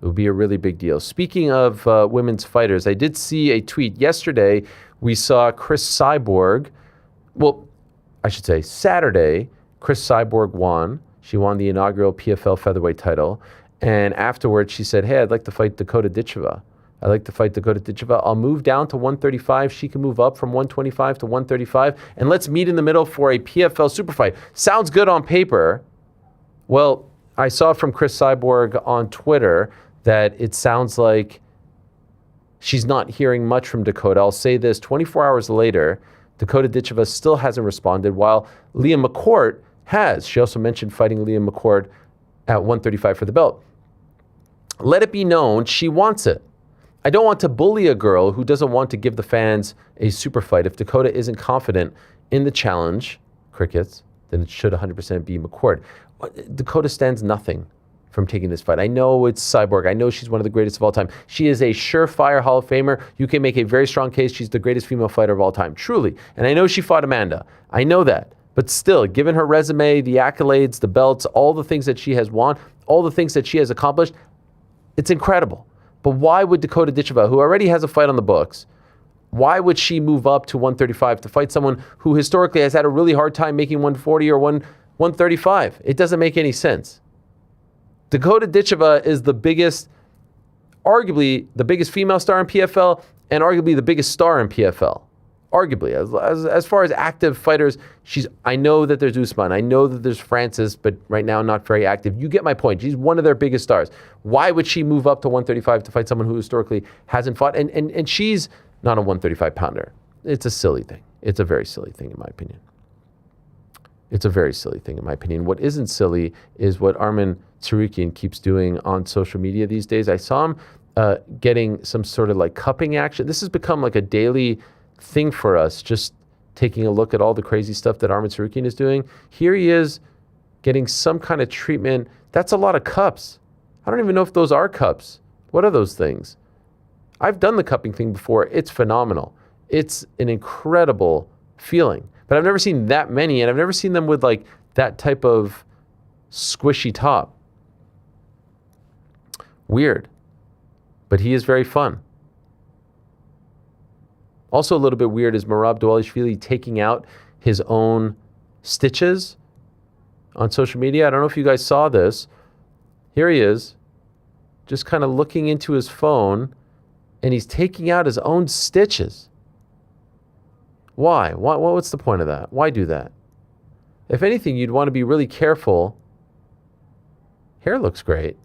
It would be a really big deal. Speaking of women's fighters, I did see a tweet yesterday. We saw Chris Cyborg. Well, I should say Saturday, Chris Cyborg won. She won the inaugural PFL featherweight title. And afterwards, she said, hey, I'd like to fight Dakota Ditcheva. I'll move down to 135. She can move up from 125 to 135. And let's meet in the middle for a PFL super fight. Sounds good on paper. Well, I saw from Chris Cyborg on Twitter that it sounds like she's not hearing much from Dakota. I'll say this, 24 hours later, Dakota Ditcheva still hasn't responded, while Leah McCourt has. She also mentioned fighting Leah McCourt at 135 for the belt. Let it be known, she wants it. I don't want to bully a girl who doesn't want to give the fans a super fight. If Dakota isn't confident in the challenge, crickets, then it should 100% be McCourt. Dakota stands nothing from taking this fight. I know it's Cyborg. I know she's one of the greatest of all time. She is a surefire Hall of Famer. You can make a very strong case she's the greatest female fighter of all time, truly. And I know she fought Amanda. I know that. But still, given her resume, the accolades, the belts, all the things that she has won, all the things that she has accomplished, it's incredible. But why would Dakota Ditcheva, who already has a fight on the books, why would she move up to 135 to fight someone who historically has had a really hard time making 140 or 135? It doesn't make any sense. Dakota Ditcheva is the biggest, arguably the biggest female star in PFL, and arguably the biggest star in PFL. Arguably, as far as active fighters, I know that there's Usman, I know that there's Francis, but right now not very active. You get my point. She's one of their biggest stars. Why would she move up to 135 to fight someone who historically hasn't fought? And she's not a 135 pounder. It's a silly thing. It's a very silly thing, in my opinion. It's a very silly thing, in my opinion. What isn't silly is what Arman Tsarukyan keeps doing on social media these days. I saw him getting some sort of like cupping action. This has become like a daily thing for us, just taking a look at all the crazy stuff that Arman Tsarukyan is doing. Here he is getting some kind of treatment. That's a lot of cups. I don't even know if those are cups. What are those things? I've done the cupping thing before. It's phenomenal. It's an incredible feeling. But I've never seen that many, and I've never seen them with like that type of squishy top. Weird. But he is very fun. Also a little bit weird is Merab Dvalishvili taking out his own stitches on social media. I don't know if you guys saw this. Here he is, just kind of looking into his phone, and he's taking out his own stitches. Why? What's the point of that? Why do that? If anything, you'd want to be really careful. Hair looks great.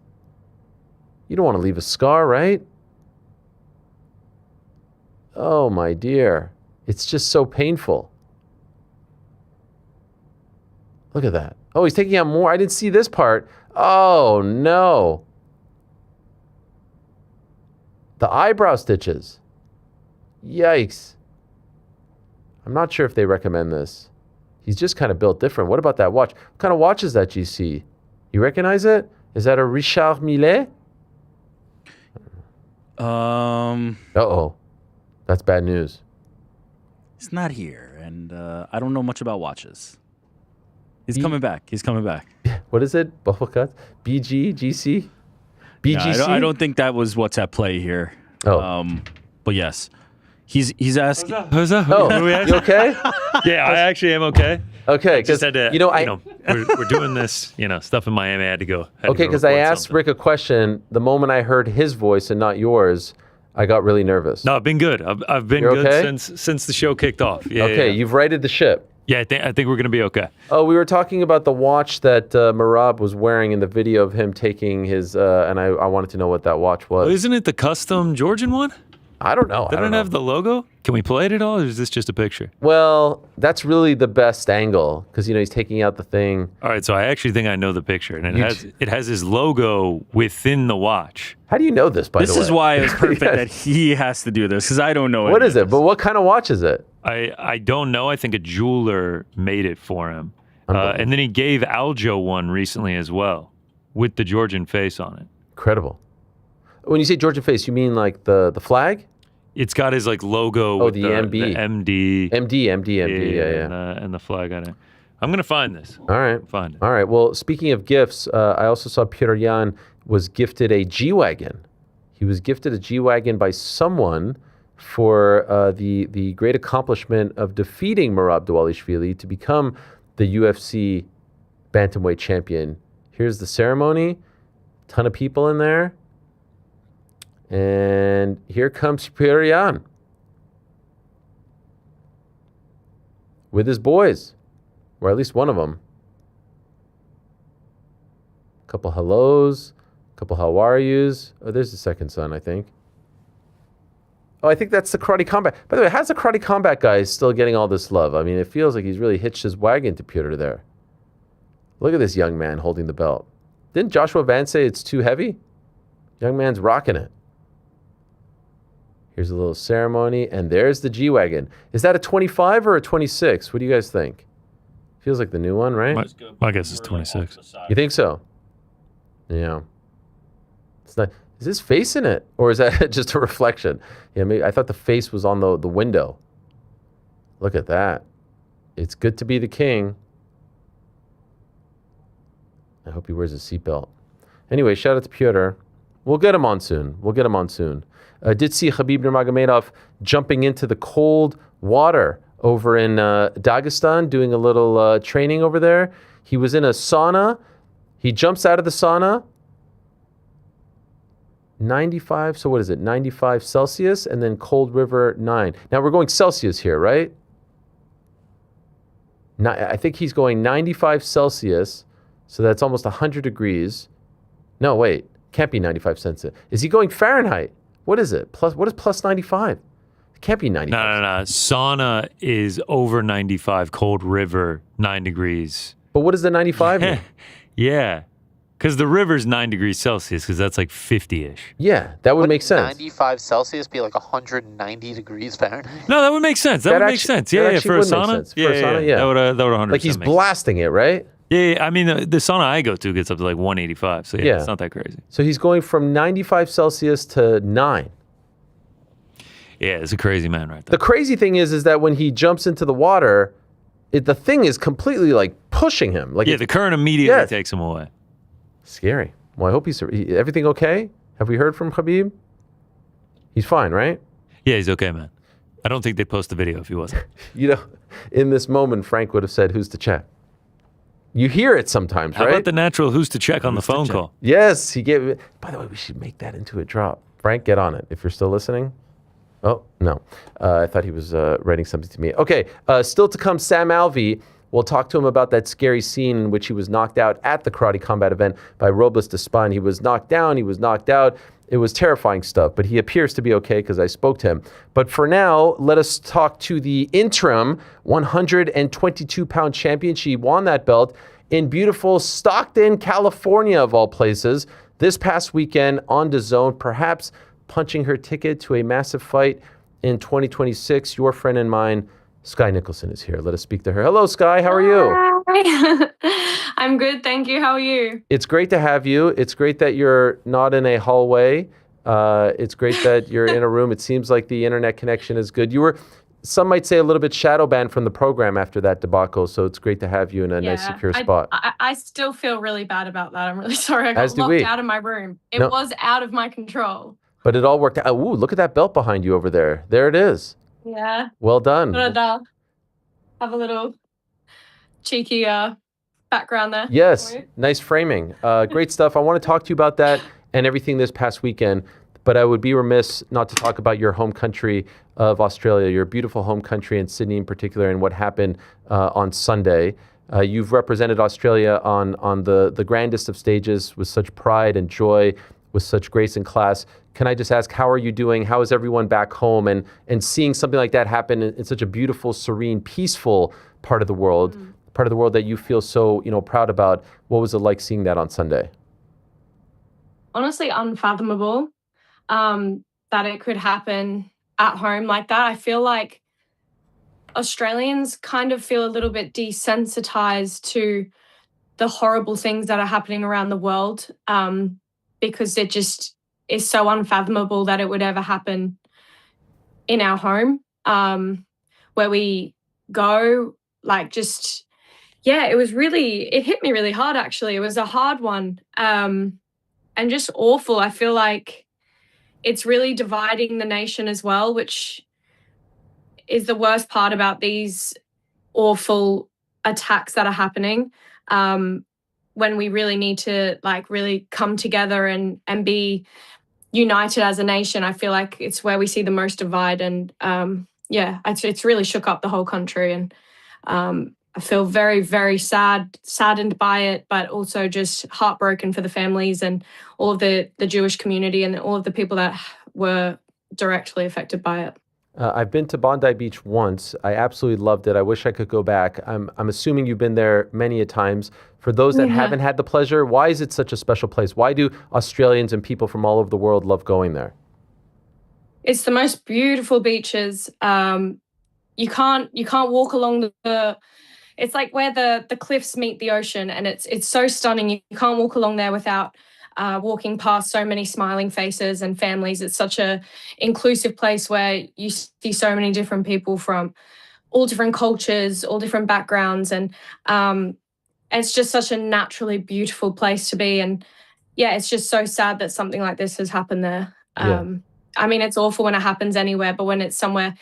You don't want to leave a scar, right? Oh, my dear. It's just so painful. Look at that. Oh, he's taking out more. I didn't see this part. Oh, no. The eyebrow stitches. Yikes. I'm not sure if they recommend this. He's just kind of built different. What about that watch? What kind of watch is that, GC? You recognize it? Is that a Richard Mille? Uh-oh. That's bad news. He's not here, and I don't know much about watches. He's coming back. He's coming back. What is it? Buffalo Cuts? BG? GC? BGC? No, I don't think that was what's at play here. Oh. But yes. He's asking. Who's that? Oh, you okay? Yeah, I actually am okay. Okay, just had to, we're doing this, stuff in Miami. I had to go. Okay, because I asked Rick a question. The moment I heard his voice and not yours, I got really nervous. No, I've been good. I've been good okay? since the show kicked off. Yeah, okay, yeah. You've righted the ship. Yeah, I think we're gonna be okay. Oh, we were talking about the watch that Merab was wearing in the video of him taking his, and I wanted to know what that watch was. Well, isn't it the custom Georgian one? I don't know. Doesn't it have the logo? Can we play it at all, or is this just a picture? Well, that's really the best angle because he's taking out the thing. All right, so I actually think I know the picture, and it has his logo within the watch. How do you know this? By the way, this is why it's perfect that he has to do this because I don't know. What is it? But what kind of watch is it? I don't know. I think a jeweler made it for him, and then he gave Aljo one recently as well, with the Georgian face on it. Incredible. When you say Georgian face, you mean like the flag? It's got his like logo. Oh, with the MD. MD. MD. Yeah. And the flag on it. I'm gonna find this. All right. Find it. All right. Well, speaking of gifts, I also saw Petr Yan was gifted a G-Wagon. He was gifted a G-Wagon by someone for the great accomplishment of defeating Merab Dvalishvili to become the UFC bantamweight champion. Here's the ceremony. Ton of people in there. And here comes Petr Yan with his boys, or at least one of them. A couple hellos, a couple how are yous. Oh, there's the second son, I think. Oh, I think that's the Karate Combat. By the way, how's the Karate Combat guy still getting all this love? I mean, it feels like he's really hitched his wagon to Petr there. Look at this young man holding the belt. Didn't Joshua Vance say it's too heavy? Young man's rocking it. Here's a little ceremony, and there's the G-Wagon. Is that a 25 or a 26? What do you guys think? Feels like the new one, right? My guess is 26. You think so? Yeah. It's not. Is his face in it, or is that just a reflection? Yeah, maybe I thought the face was on the window. Look at that. It's good to be the king. I hope he wears a seatbelt. Anyway, shout out to Petr. We'll get him on soon. Did see Khabib Nurmagomedov jumping into the cold water over in Dagestan, doing a little training over there. He was in a sauna. He jumps out of the sauna. 95. So what is it? 95 Celsius and then Cold River 9. Now we're going Celsius here, right? I think he's going 95 Celsius. So that's almost 100 degrees. No, wait. Can't be 95 Celsius. Is he going Fahrenheit? What is it? What is plus 95? It can't be 95. No. Sauna is over 95. Cold River, 9 degrees. But what does the 95 mean? Yeah. Because the river's 9 degrees Celsius, because that's like 50-ish. Yeah, that would make sense. 95 Celsius be like 190 degrees Fahrenheit? No, that would make sense. That would make sense. Yeah, for a sauna. For a sauna, yeah. That would 100% Like he's make blasting it, right? Yeah, I mean, the sauna I go to gets up to like 185, so yeah, it's not that crazy. So he's going from 95 Celsius to 9. Yeah, it's a crazy man right there. The crazy thing is that when he jumps into the water, the thing is completely like pushing him. Like the current immediately takes him away. Scary. Well, I hope everything okay? Have we heard from Khabib? He's fine, right? Yeah, he's okay, man. I don't think they'd post the video if he wasn't. In this moment, Frank would have said, "Who's to check?" You hear it sometimes, How right? about the natural who's to check on the phone call? Yes, he gave it. By the way, we should make that into a drop. Frank, get on it if you're still listening. Oh, no. I thought he was writing something to me. Okay, still to come, Sam Alvey. We'll talk to him about that scary scene in which he was knocked out at the Karate Combat event by Robles de Spine. He was knocked down. He was knocked out. It was terrifying stuff, but he appears to be okay because I spoke to him. But for now, let us talk to the interim 122-pound champion. She won that belt in beautiful Stockton, California, of all places, this past weekend on DAZN, perhaps punching her ticket to a massive fight in 2026. Your friend and mine, Skye Nicolson, is here. Let us speak to her. Hello, Skye. How are you? Hi. I'm good, thank you. How are you? It's great to have you. It's great that you're not in a hallway. It's great that you're in a room. It seems like the internet connection is good. You were, some might say, a little bit shadow banned from the program after that debacle, so it's great to have you in a nice, secure spot. I still feel really bad about that. I'm really sorry. I got locked out of my room. It was out of my control. But it all worked out. Ooh, look at that belt behind you over there. There it is. Yeah. Well done. Have a little cheeky background there. Yes, nice framing. Great stuff. I want to talk to you about that and everything this past weekend, but I would be remiss not to talk about your home country of Australia, your beautiful home country in Sydney in particular, and what happened on Sunday. You've represented Australia on the grandest of stages with such pride and joy, with such grace and class. Can I just ask, how are you doing? How is everyone back home? And seeing something like that happen in such a beautiful, serene, peaceful part of the world, part of the world that you feel so proud about. What was it like seeing that on Sunday? Honestly, unfathomable that it could happen at home like that. I feel like Australians kind of feel a little bit desensitized to the horrible things that are happening around the world because it just is so unfathomable that it would ever happen in our home where we go, like just, yeah, it hit me really hard actually. It was a hard one and just awful. I feel like it's really dividing the nation as well, which is the worst part about these awful attacks that are happening. When we really need to really come together and be united as a nation. I feel like it's where we see the most divide, and it's really shook up the whole country, and I feel very, very saddened by it, but also just heartbroken for the families and all of the Jewish community and all of the people that were directly affected by it. I've been to Bondi Beach once. I absolutely loved it. I wish I could go back. I'm assuming you've been there many a times. For those that haven't had the pleasure, why is it such a special place? Why do Australians and people from all over the world love going there? It's the most beautiful beaches. You can't walk along it's like where the cliffs meet the ocean, and it's so stunning. You can't walk along there without walking past so many smiling faces and families. It's such a inclusive place where you see so many different people from all different cultures, all different backgrounds, and it's just such a naturally beautiful place to be. And yeah, it's just so sad that something like this has happened there. I mean, it's awful when it happens anywhere, but when it's somewhere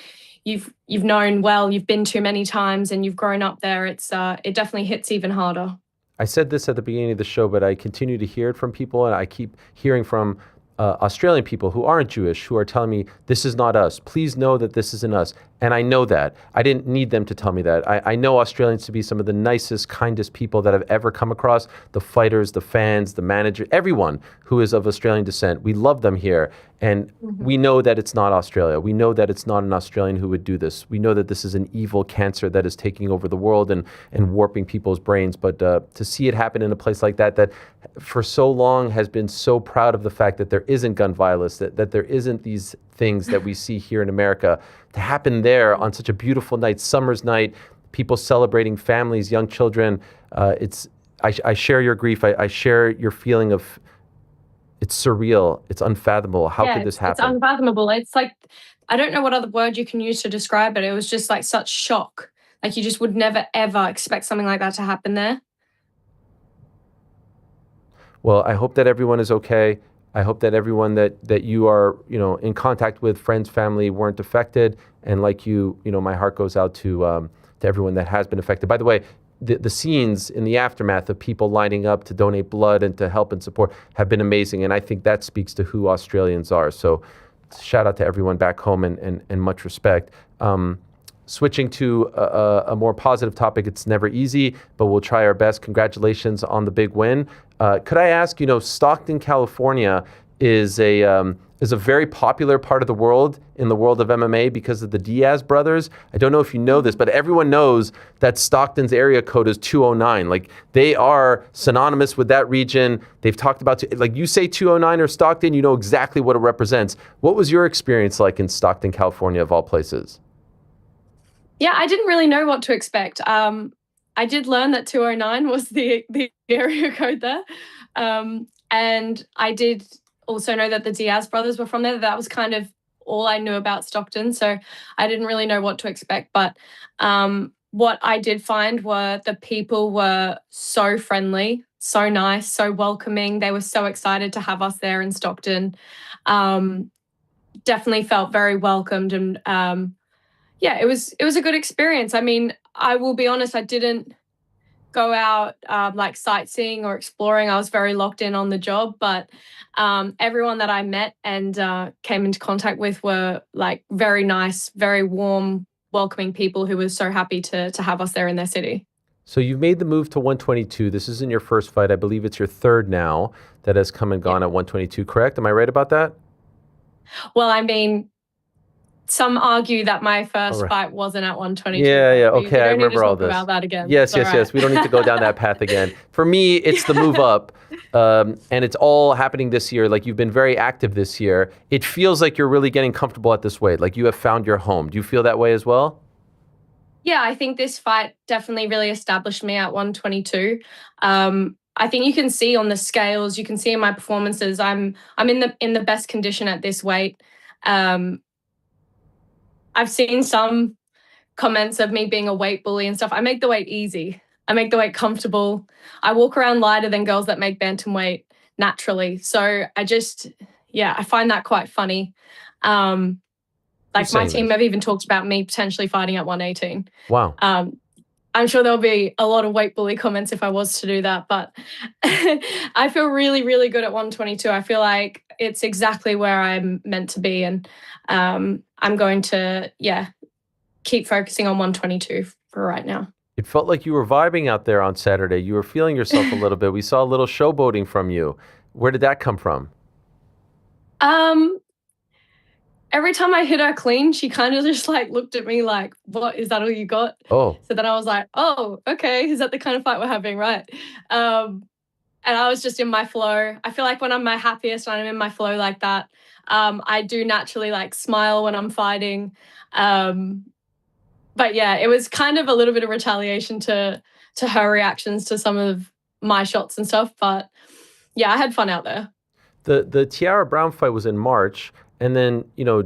you've known well, you've been to many times, and you've grown up there, it definitely hits even harder. I said this at the beginning of the show, but I continue to hear it from people, and I keep hearing from Australian people who aren't Jewish who are telling me, this is not us. Please know that this isn't us. And I know that. I didn't need them to tell me that. I know Australians to be some of the nicest, kindest people that I've ever come across. The fighters, the fans, the manager, everyone who is of Australian descent. We love them here. And we know that it's not Australia. We know that it's not an Australian who would do this. We know that this is an evil cancer that is taking over the world and warping people's brains. But to see it happen in a place like that for so long has been so proud of the fact that there isn't gun violence, that there isn't these things that we see here in America, to happen there on such a beautiful night, summer's night, people celebrating families, young children. I share your grief. I share your feeling of, it's surreal. It's unfathomable. How could this happen? It's unfathomable. It's like, I don't know what other word you can use to describe it. It was just like such shock. Like you just would never, ever expect something like that to happen there. Well, I hope that everyone is okay. I hope that everyone that you are, in contact with, friends, family, weren't affected. And like you, my heart goes out to everyone that has been affected. By the way, the scenes in the aftermath of people lining up to donate blood and to help and support have been amazing. And I think that speaks to who Australians are. So shout out to everyone back home and much respect. Switching to a more positive topic, it's never easy, but we'll try our best. Congratulations on the big win. Could I ask, Stockton, California is a very popular part of the world in the world of MMA because of the Diaz brothers. I don't know if you know this, but everyone knows that Stockton's area code is 209. Like they are synonymous with that region. They've talked about, like you say 209 or Stockton, you know exactly what it represents. What was your experience like in Stockton, California, of all places? Yeah, I didn't really know what to expect. I did learn that 209 was the area code there. And I did also know that the Diaz brothers were from there. That was kind of all I knew about Stockton. So I didn't really know what to expect. But what I did find were the people were so friendly, so nice, so welcoming. They were so excited to have us there in Stockton. Definitely felt very welcomed. And yeah, it was a good experience. I mean, I will be honest, I didn't go out like sightseeing or exploring. I was very locked in on the job, but everyone that I met and came into contact with were like very nice, very warm, welcoming people who were so happy to have us there in their city. So you've made the move to 122. This isn't your first fight. I believe it's your third now that has come and gone at 122, correct? Am I right about that? Well, I mean, some argue that my first fight wasn't at 122. Yeah. Okay, we don't I remember need to all talk this. about that again. Yes. We don't need to go down that path again. For me, it's the move up, and it's all happening this year. Like you've been very active this year. It feels like you're really getting comfortable at this weight. Like you have found your home. Do you feel that way as well? Yeah, I think this fight definitely really established me at 122. I think you can see on the scales, you can see in my performances, I'm in the best condition at this weight. I've seen some comments of me being a weight bully and stuff. I make the weight easy. I make the weight comfortable. I walk around lighter than girls that make bantamweight naturally. So I find that quite funny. Like my team have even talked about me potentially fighting at 118. Wow. I'm sure there'll be a lot of weight bully comments if I was to do that, but I feel really, really good at 122. I feel like it's exactly where I'm meant to be. And I'm going to, keep focusing on 122 for right now. It felt like you were vibing out there on Saturday. You were feeling yourself a little bit. We saw a little showboating from you. Where did that come from? Every time I hit her clean, she kind of just like looked at me like, what, is that all you got? Oh. So then I was like, oh, okay. Is that the kind of fight we're having? Right. And I was just in my flow. I feel like when I'm my happiest, when I'm in my flow like that, I do naturally like smile when I'm fighting. But yeah, it was kind of a little bit of retaliation to her reactions to some of my shots and stuff. But yeah, I had fun out there. The Tiara Brown fight was in March. And then,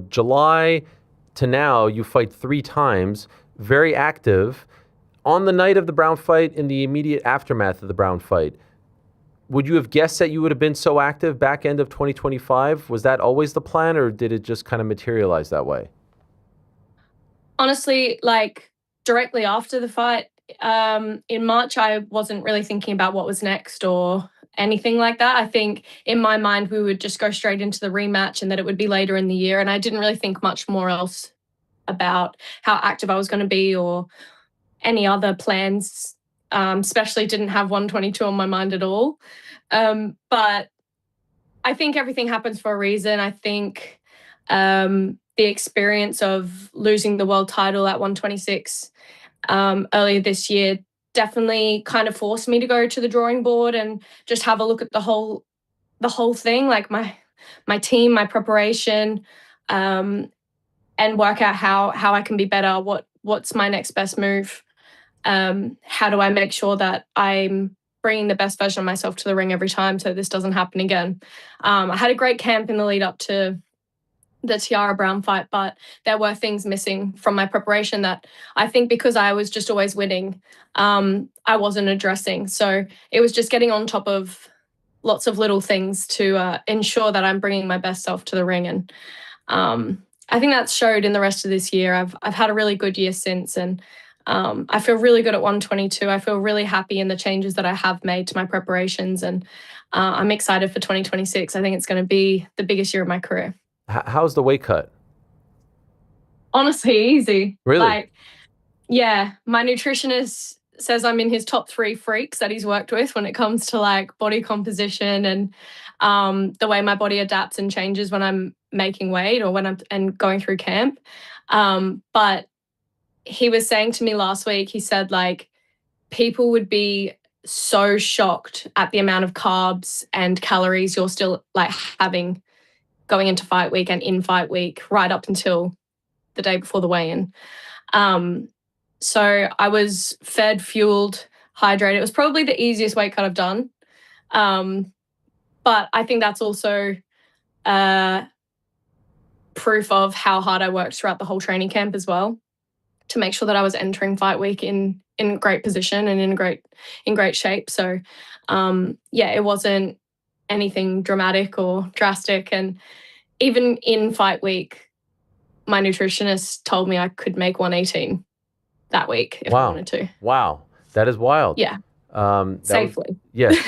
July to now, you fight 3 times, very active. On the night of the Brown fight, in the immediate aftermath of the Brown fight, would you have guessed that you would have been so active back end of 2025? Was that always the plan, or did it just kind of materialize that way? Honestly, like directly after the fight, in March, I wasn't really thinking about what was next or anything like that. I think in my mind, we would just go straight into the rematch and that it would be later in the year. And I didn't really think much more else about how active I was going to be or any other plans. Especially didn't have 122 on my mind at all. But I think everything happens for a reason. I think the experience of losing the world title at 126 earlier this year definitely kind of forced me to go to the drawing board and just have a look at the whole thing, like my team, my preparation, and work out how I can be better. What's my next best move? How do I make sure that I'm bringing the best version of myself to the ring every time so this doesn't happen again? I had a great camp in the lead up to the Tiara Brown fight, but there were things missing from my preparation that I think because I was just always winning, I wasn't addressing. So it was just getting on top of lots of little things to ensure that I'm bringing my best self to the ring. And I think that's showed in the rest of this year. I've had a really good year since, and I feel really good at 122. I feel really happy in the changes that I have made to my preparations, and I'm excited for 2026. I think it's going to be the biggest year of my career. How's the weight cut? Honestly, easy. Really? Like, yeah, my nutritionist says I'm in his top 3 freaks that he's worked with when it comes to like body composition and the way my body adapts and changes when I'm making weight or when I'm going through camp. But he was saying to me last week, he said like people would be so shocked at the amount of carbs and calories you're still like having going into fight week and in fight week right up until the day before the weigh-in. So I was fed, fueled, hydrated. It was probably the easiest weight cut I've done. But I think that's also proof of how hard I worked throughout the whole training camp as well, to make sure that I was entering fight week in great position and in great shape. So yeah, it wasn't anything dramatic or drastic. And even in fight week, my nutritionist told me I could make 118 that week if I wanted to. Wow. That is wild. Yeah. Safely. Yes.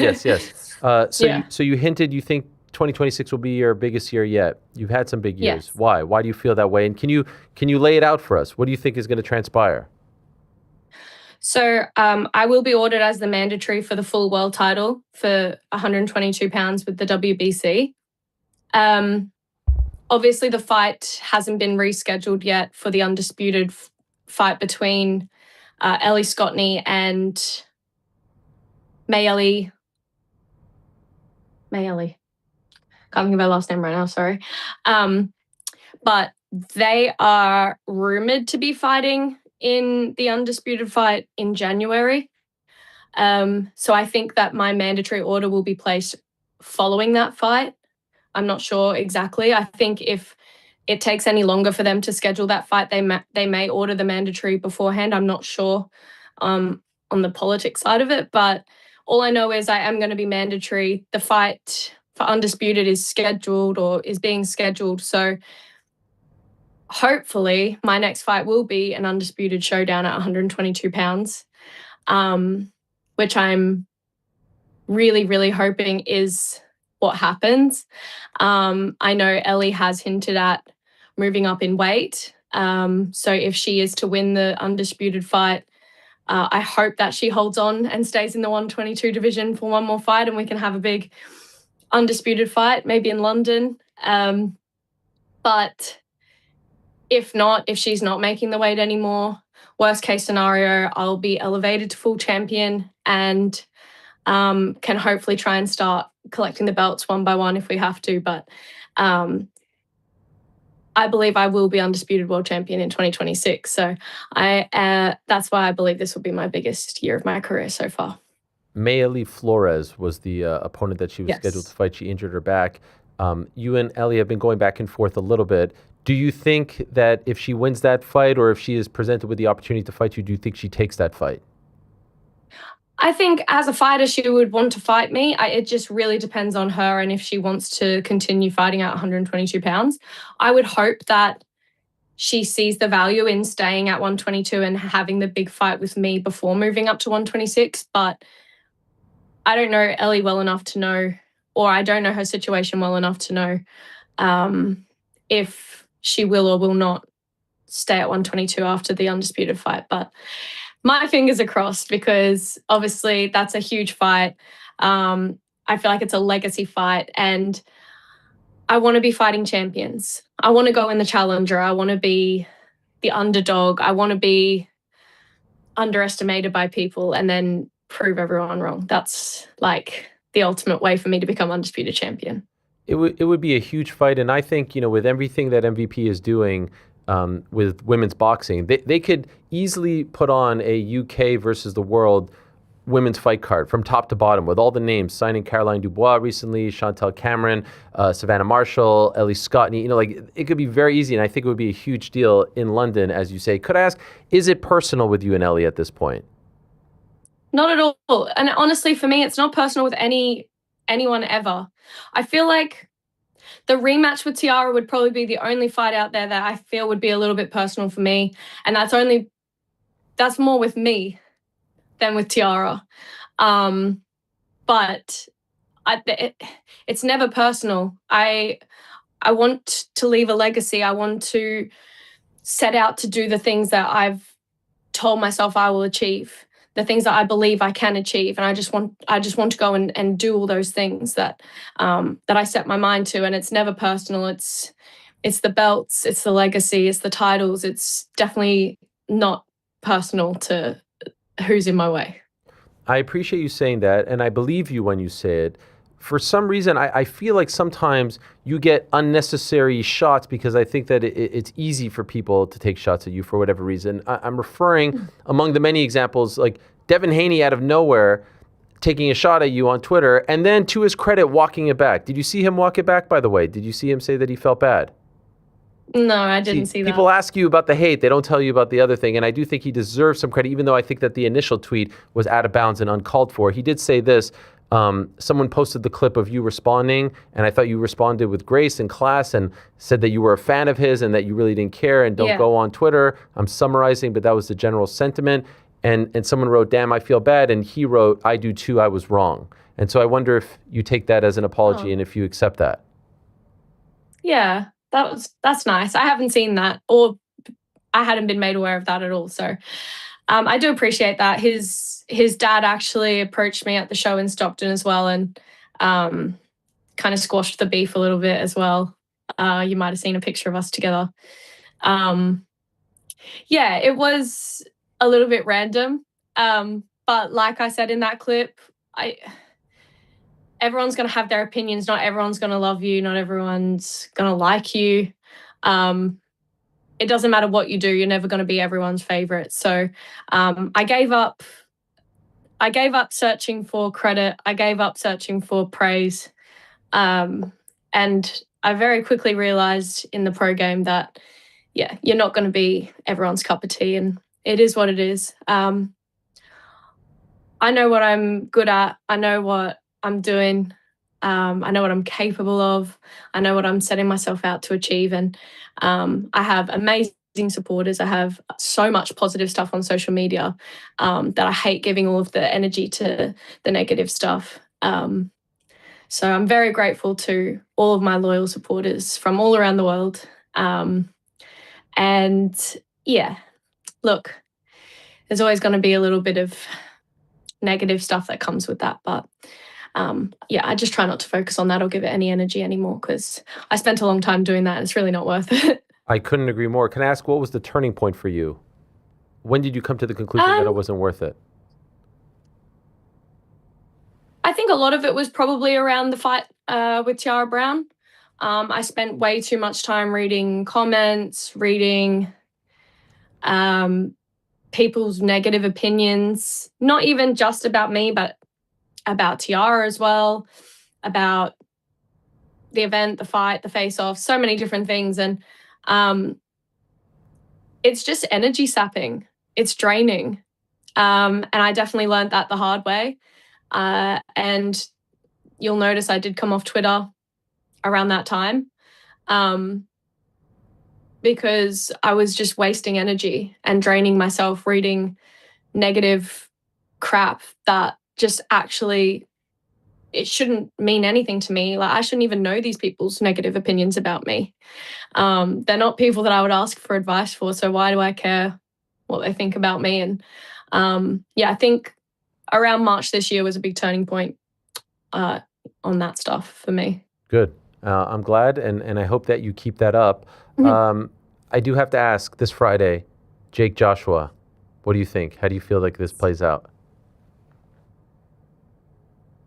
So Yeah. you hinted you think 2026 will be your biggest year yet. You've had some big years. Yes. Why? Why do you feel that way? And can you lay it out for us? What do you think is going to transpire? So I will be ordered as the mandatory for the full world title for 122 pounds with the WBC. Obviously, the fight hasn't been rescheduled yet for the undisputed fight between Ellie Scottney and Mayeli. Can't think of her last name right now, sorry. But they are rumored to be fighting in the undisputed fight in January. So I think that my mandatory order will be placed following that fight. I'm not sure exactly. I think if it takes any longer for them to schedule that fight, they may order the mandatory beforehand. I'm not sure on the politics side of it, but all I know is I am going to be mandatory. The fight for undisputed is scheduled or is being scheduled. So hopefully my next fight will be an undisputed showdown at 122 pounds, which I'm really, really hoping is what happens. I know Ellie has hinted at moving up in weight. So if she is to win the undisputed fight, I hope that she holds on and stays in the 122 division for one more fight and we can have a big undisputed fight, maybe in London. But if not, if she's not making the weight anymore, worst case scenario, I'll be elevated to full champion and can hopefully try and start collecting the belts one by one if we have to. But I believe I will be undisputed world champion in 2026. So that's why I believe this will be my biggest year of my career so far. Mayeli Flores was the opponent that she was scheduled to fight. She injured her back. You and Ellie have been going back and forth a little bit. Do you think that if she wins that fight or if she is presented with the opportunity to fight you, do you think she takes that fight? I think as a fighter, she would want to fight me. It just really depends on her and if she wants to continue fighting at 122 pounds. I would hope that she sees the value in staying at 122 and having the big fight with me before moving up to 126. But I don't know Ellie well enough to know, or I don't know her situation well enough to know if she will or will not stay at 122 after the undisputed fight. But my fingers are crossed because obviously that's a huge fight. I feel like it's a legacy fight, and I want to be fighting champions. I want to go in the challenger. I want to be the underdog. I want to be underestimated by people and then prove everyone wrong. That's like the ultimate way for me to become undisputed champion. It would be a huge fight, and I think, you know, with everything that MVP is doing with women's boxing, they could easily put on a UK versus the world women's fight card from top to bottom with all the names, signing Caroline Dubois recently, Chantel Cameron, Savannah Marshall, Ellie Scott. You know, like, it could be very easy, and I think it would be a huge deal in London, as you say. Could I ask, is it personal with you and Ellie at this point? Not at all. And honestly, for me, it's not personal with anyone ever. I feel like the rematch with Tiara would probably be the only fight out there that I feel would be a little bit personal for me. And that's more with me than with Tiara. But it's never personal. I want to leave a legacy. I want to set out to do the things that I've told myself I will achieve, the things that I believe I can achieve. And I just want to go and do all those things that I set my mind to. And it's never personal. It's the belts, it's the legacy, it's the titles. It's definitely not personal to who's in my way. I appreciate you saying that, and I believe you when you say it. For some reason, I feel like sometimes you get unnecessary shots because I think that it's easy for people to take shots at you for whatever reason. I'm referring, among the many examples, like Devin Haney out of nowhere taking a shot at you on Twitter, and then to his credit, walking it back. Did you see him walk it back, by the way? Did you see him say that he felt bad? No, I didn't see that. People ask you about the hate. They don't tell you about the other thing. And I do think he deserves some credit, even though I think that the initial tweet was out of bounds and uncalled for. He did say this. Someone posted the clip of you responding, and I thought you responded with grace and class and said that you were a fan of his and that you really didn't care and don't go on Twitter. I'm summarizing, but that was the general sentiment. And someone wrote, "Damn, I feel bad." And he wrote, "I do too, I was wrong." And so I wonder if you take that as an apology and if you accept that. Yeah. That's nice. I haven't seen that, or I hadn't been made aware of that at all. So I do appreciate that. His dad actually approached me at the show in Stockton as well, and kind of squashed the beef a little bit as well. You might have seen a picture of us together. Yeah, it was a little bit random. But like I said in that clip, everyone's going to have their opinions. Not everyone's going to love you. Not everyone's going to like you. It doesn't matter what you do. You're never going to be everyone's favorite. So I gave up searching for credit. I gave up searching for praise. And I very quickly realized in the pro game that, yeah, you're not going to be everyone's cup of tea. And it is what it is. I know what I'm good at. I know what I'm doing. I know what I'm capable of. I know what I'm setting myself out to achieve. And I have amazing supporters. I have so much positive stuff on social media that I hate giving all of the energy to the negative stuff. So I'm very grateful to all of my loyal supporters from all around the world. And yeah, look, there's always going to be a little bit of negative stuff that comes with that. But yeah, I just try not to focus on that or give it any energy anymore, because I spent a long time doing that and it's really not worth it. I couldn't agree more. Can I ask, what was the turning point for you? When did you come to the conclusion that it wasn't worth it? I think a lot of it was probably around the fight with Tiara Brown. I spent way too much time reading comments, reading people's negative opinions, not even just about me, but about Tiara as well, about the event, the fight, the face-off, so many different things. And it's just energy sapping. It's draining. And I definitely learned that the hard way. And you'll notice I did come off Twitter around that time because I was just wasting energy and draining myself reading negative crap that just actually it shouldn't mean anything to me. Like, I shouldn't even know these people's negative opinions about me. They're not people that I would ask for advice for, so why do I care what they think about me? And I think around March this year was a big turning point on that stuff for me. Good. I'm glad, and I hope that you keep that up. I do have to ask, this Friday, Jake Joshua, what do you think? How do you feel like this plays out?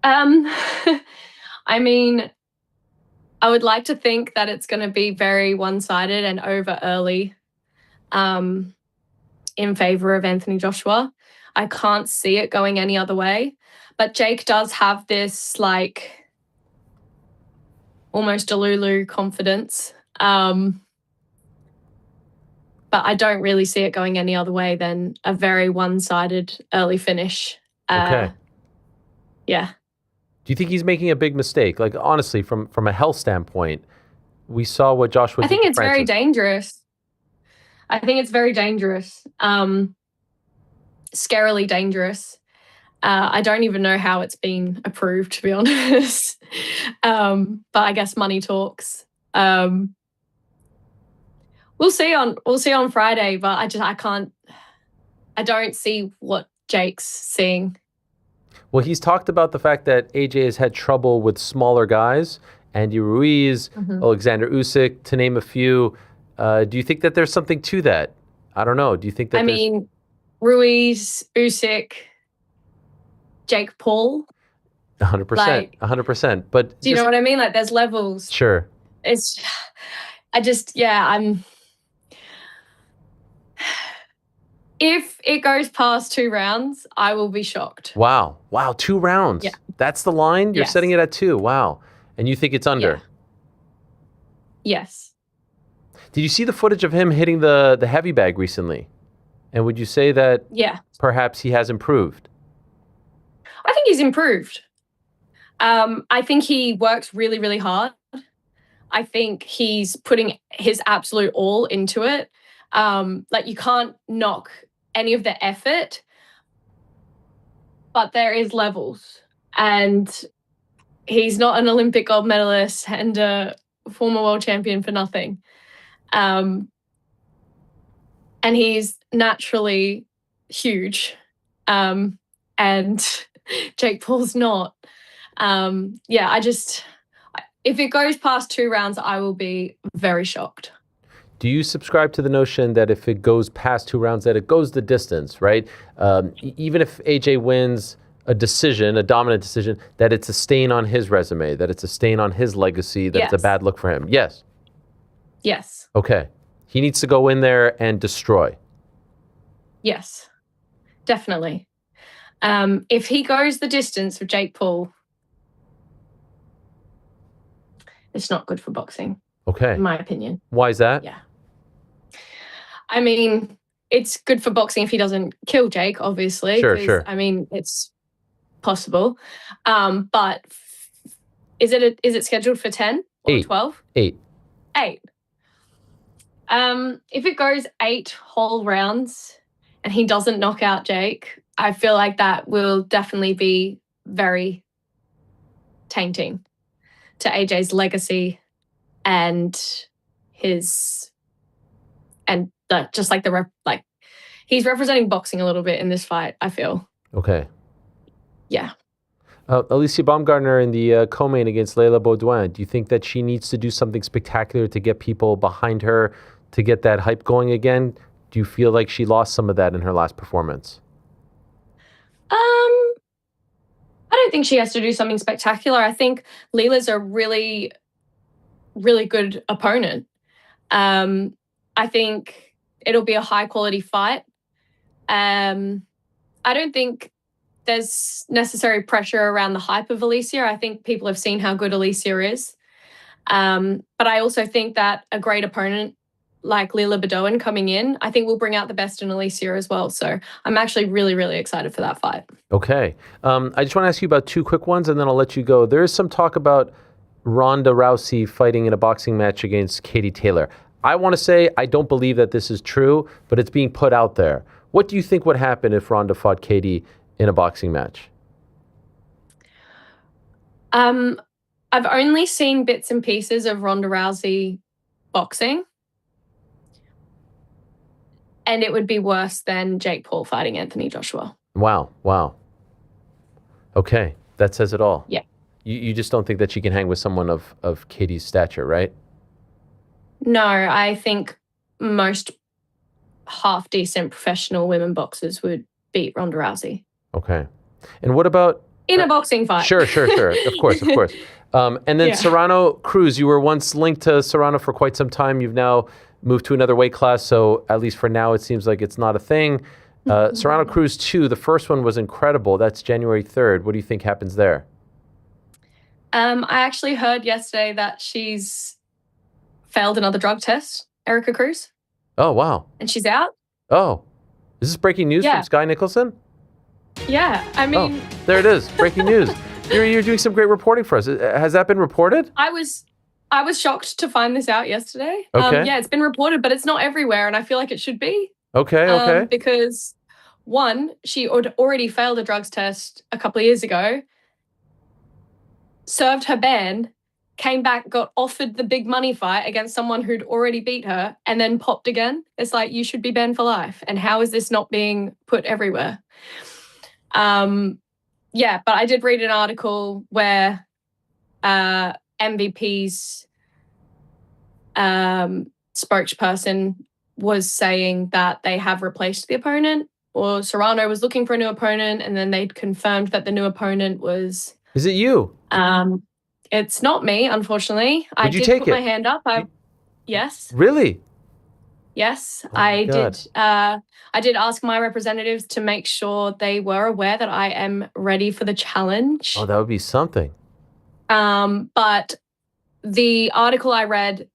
I mean, I would like to think that it's going to be very one-sided and over early in favor of Anthony Joshua. I can't see it going any other way. But Jake does have this, like, almost Delulu confidence. But I don't really see it going any other way than a very one-sided early finish. Okay. Yeah. Do you think he's making a big mistake? Like, honestly, from a health standpoint, we saw what Joshua did I think to it's very Francis. dangerous. I think it's very dangerous. Scarily dangerous. I don't even know how it's been approved, to be honest. But I guess money talks. We'll see on Friday, but I don't see what Jake's seeing. Well, he's talked about the fact that AJ has had trouble with smaller guys, Andy Ruiz, Alexander Usyk, to name a few. Do you think that there's something to that? I don't know. Do you think that Ruiz, Usyk, Jake Paul? 100%. 100%. But do you know what I mean? Like, there's levels. Sure. If it goes past 2 rounds, I will be shocked. Wow. 2 rounds. Yeah. That's the line? You're Yes. setting it at 2. Wow. And you think it's under? Yeah. Yes. Did you see the footage of him hitting the heavy bag recently? And would you say that perhaps he has improved? I think he's improved. I think he works really, really hard. I think he's putting his absolute all into it. Like, you can't knock any of the effort, but there is levels. And he's not an Olympic gold medalist and a former world champion for nothing. And he's naturally huge. And Jake Paul's not. If it goes past 2 rounds, I will be very shocked. Do you subscribe to the notion that if it goes past 2 rounds, that it goes the distance, right? Even if AJ wins a decision, a dominant decision, that it's a stain on his resume, that it's a stain on his legacy, that it's a bad look for him? Yes. Yes. Okay. He needs to go in there and destroy. Yes. Definitely. If he goes the distance with Jake Paul, it's not good for boxing. Okay. In my opinion. Why is that? Yeah. I mean, it's good for boxing if he doesn't kill Jake, obviously. Sure. I mean, it's possible. But is it scheduled for 10 or 12? 8. 8. If it goes 8 whole rounds and he doesn't knock out Jake, I feel like that will definitely be very tainting to AJ's legacy and his, and just like he's representing boxing a little bit in this fight, I feel. Okay. Yeah. Alicia Baumgartner in the co-main against Leila Baudouin. Do you think that she needs to do something spectacular to get people behind her, to get that hype going again? Do you feel like she lost some of that in her last performance? I don't think she has to do something spectacular. I think Leila's a really, really good opponent. I think it'll be a high quality fight. I don't think there's necessary pressure around the hype of Alicia. I think people have seen how good Alicia is. But I also think that a great opponent like Leila Baudouin coming in, I think will bring out the best in Alicia as well. So I'm actually really, really excited for that fight. Okay. I just want to ask you about 2 quick ones, and then I'll let you go. There is some talk about Ronda Rousey fighting in a boxing match against Katie Taylor. I want to say I don't believe that this is true, but it's being put out there. What do you think would happen if Ronda fought Katie in a boxing match? I've only seen bits and pieces of Ronda Rousey boxing. And it would be worse than Jake Paul fighting Anthony Joshua. Wow. Okay, that says it all. Yeah. You just don't think that she can hang with someone of Katie's stature, right? No, I think most half-decent professional women boxers would beat Ronda Rousey. Okay. And what about... In a boxing fight. Sure. Of course. And then Serrano Cruz, you were once linked to Serrano for quite some time. You've now moved to another weight class, so at least for now, it seems like it's not a thing. Serrano Cruz 2, the first one was incredible. That's January 3rd. What do you think happens there? I actually heard yesterday that she's failed another drug test, Erica Cruz. Oh, wow. And she's out. Oh, is this breaking news from Skye Nicolson? Yeah, I mean... Oh, there it is, breaking news. You're doing some great reporting for us. Has that been reported? I was shocked to find this out yesterday. Okay. Yeah, it's been reported, but it's not everywhere, and I feel like it should be. Okay. Because, one, she had already failed a drugs test a couple of years ago, served her ban, came back, got offered the big money fight against someone who'd already beat her, and then popped again. It's like, you should be banned for life. And how is this not being put everywhere? Yeah, but I did read an article where MVP's spokesperson was saying that they have replaced the opponent, or Serrano was looking for a new opponent, and then they'd confirmed that the new opponent was... Is it you? It's not me, unfortunately. I Would you did take put it? my hand up. Yes. Really? Yes, my God. did. I did ask my representatives to make sure they were aware that I am ready for the challenge. Oh, that would be something. But the article I read,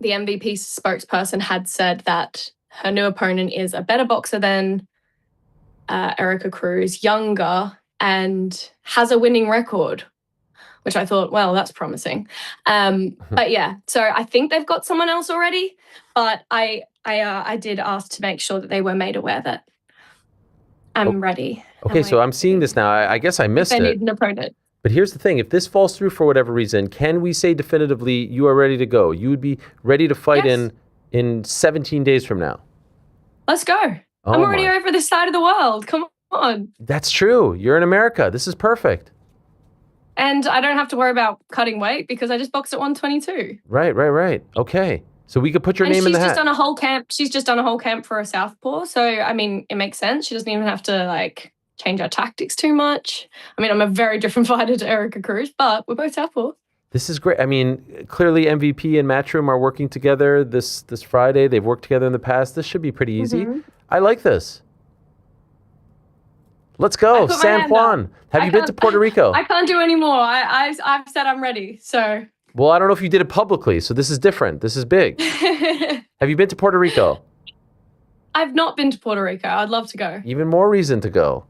the MVP spokesperson had said that her new opponent is a better boxer than Erica Cruz, younger, and has a winning record, which I thought, well, that's promising. But yeah, so I think they've got someone else already, but I did ask to make sure that they were made aware that I'm ready. Okay, so I'm seeing this now. I guess I missed They it. need an opponent. But here's the thing. If this falls through for whatever reason, can we say definitively you are ready to go? You would be ready to fight in 17 days from now. Let's go. Oh I'm already my. over this side of the world. Come on. That's true. You're in America. This is perfect. And I don't have to worry about cutting weight because I just boxed at 122. Right. Okay. So we could put your name in the hat. She's just done a whole camp. She's just done a whole camp for a southpaw. So, I mean, it makes sense. She doesn't even have to, change her tactics too much. I mean, I'm a very different fighter to Erica Cruz, but we're both southpaw. This is great. I mean, clearly MVP and Matchroom are working together this Friday. They've worked together in the past. This should be pretty easy. Mm-hmm. I like this. Let's go. San Juan. Have you been to Puerto Rico? I can't do any more. I've said I'm ready. So. Well, I don't know if you did it publicly, so this is different. This is big. Have you been to Puerto Rico? I've not been to Puerto Rico. I'd love to go. Even more reason to go.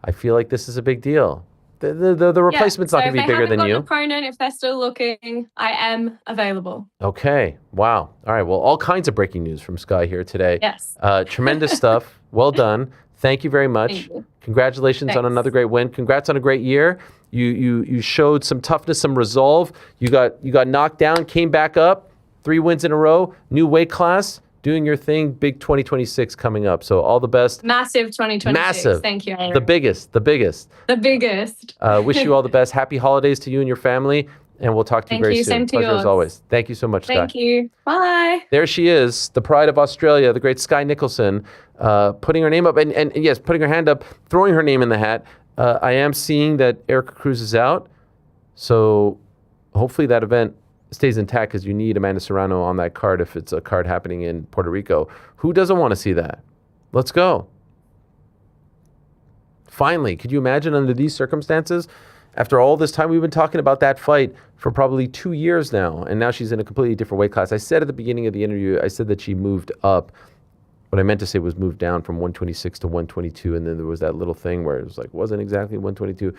I feel like this is a big deal. The replacement's not going to be bigger than you. If they haven't got an opponent, if they're still looking, I am available. Okay. Wow. All right. Well, all kinds of breaking news from Skye here today. Yes. Tremendous stuff. Well done. Thank you very much. Thank you. Congratulations on another great win. Congrats on a great year. You showed some toughness, some resolve. You got knocked down, came back up, 3 wins in a row, new weight class, doing your thing. Big 2026 coming up. So all the best. Massive 2026. Massive. Thank you. The biggest. The biggest. Wish you all the best. Happy holidays to you and your family. And we'll talk to you very soon. Same to Pleasure yours. as always. Thank you so much, Skye. Thank you. Bye. There she is, the pride of Australia, the great Skye Nicolson, putting her name up and yes, putting her hand up, throwing her name in the hat. I am seeing that Erica Cruz is out. So hopefully that event stays intact because you need Amanda Serrano on that card if it's a card happening in Puerto Rico. Who doesn't want to see that? Let's go. Finally, could you imagine under these circumstances? After all this time, we've been talking about that fight for probably 2 years now, and now she's in a completely different weight class. I said at the beginning of the interview, I said that she moved up. What I meant to say was moved down from 126 to 122, and then there was that little thing where it was wasn't exactly 122.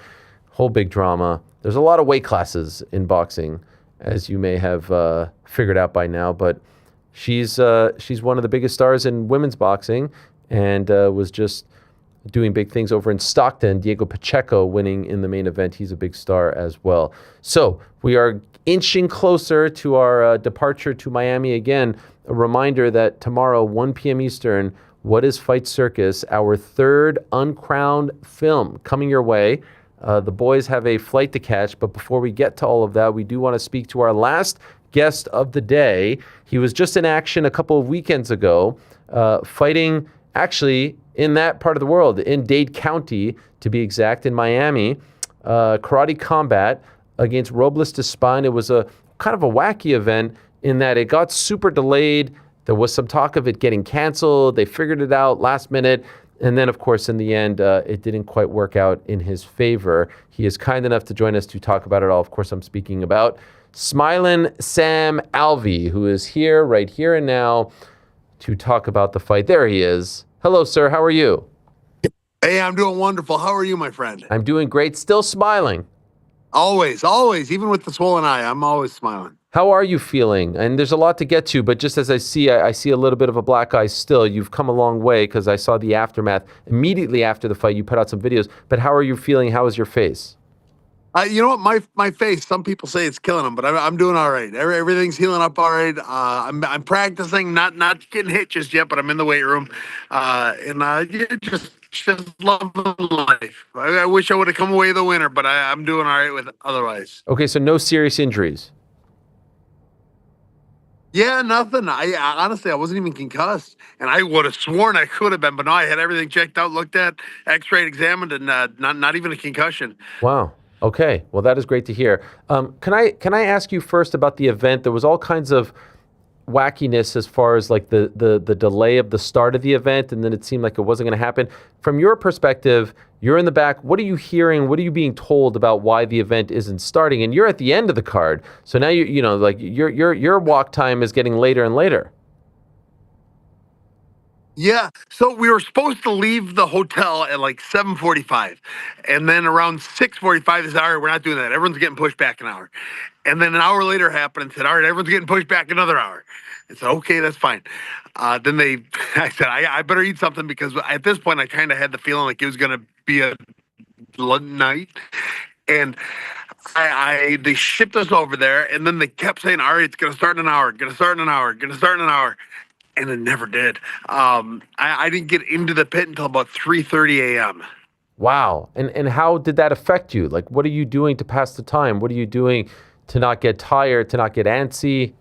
Whole big drama. There's a lot of weight classes in boxing, as you may have figured out by now, but she's one of the biggest stars in women's boxing, and was just doing big things over in Stockton. Diego Pacheco winning in the main event. He's a big star as well. So we are inching closer to our departure to Miami again. A reminder that tomorrow, 1 p.m. Eastern, What is Fight Circus, our third uncrowned film coming your way. The boys have a flight to catch, but before we get to all of that, we do want to speak to our last guest of the day. He was just in action a couple of weekends ago, fighting actually in that part of the world, in Dade County, to be exact, in Miami, karate combat against Robles de Spain. It was a kind of a wacky event in that it got super delayed. There was some talk of it getting canceled. They figured it out last minute. And then, of course, in the end, it didn't quite work out in his favor. He is kind enough to join us to talk about it all. Of course, I'm speaking about Smilin' Sam Alvey, who is here, right here and now, to talk about the fight. There he is. Hello, sir. How are you? Hey, I'm doing wonderful. How are you, my friend? I'm doing great. Still smiling. Always, always. Even with the swollen eye, I'm always smiling. How are you feeling? And there's a lot to get to, but just as I see a little bit of a black eye still. You've come a long way because I saw the aftermath. Immediately after the fight, you put out some videos. But how are you feeling? How is your face? You know what? My face, some people say it's killing them, but I'm doing all right. Everything's healing up all right. I'm practicing, not getting hit just yet, but I'm in the weight room. Just loving life. I wish I would have come away the winner, but I'm doing all right with it otherwise. Okay, so no serious injuries. Yeah, nothing. I honestly, I wasn't even concussed, and I would have sworn I could have been, but no, I had everything checked out, looked at, X-rayed, examined, and not even a concussion. Wow. Okay. Well, that is great to hear. Can I ask you first about the event? There was all kinds of wackiness as far as like the delay of the start of the event, and then it seemed like it wasn't going to happen. From your perspective, you're in the back. What are you hearing? What are you being told about why the event isn't starting? And you're at the end of the card, so now your walk time is getting later and later. Yeah, so we were supposed to leave the hotel at like 7:45, and then around 6:45 they said, all right, we're not doing that. Everyone's getting pushed back an hour. And then an hour later happened and said, all right, everyone's getting pushed back another hour. I said, okay, that's fine. I said, I better eat something because at this point I kind of had the feeling like it was going to be a night. And they shipped us over there, and then they kept saying, all right, it's going to start in an hour, going to start in an hour, going to start in an hour. And it never did. I didn't get into the pit until about 3:30 a.m. Wow. And how did that affect you? Like, what are you doing to pass the time? What are you doing to not get tired, to not get antsy?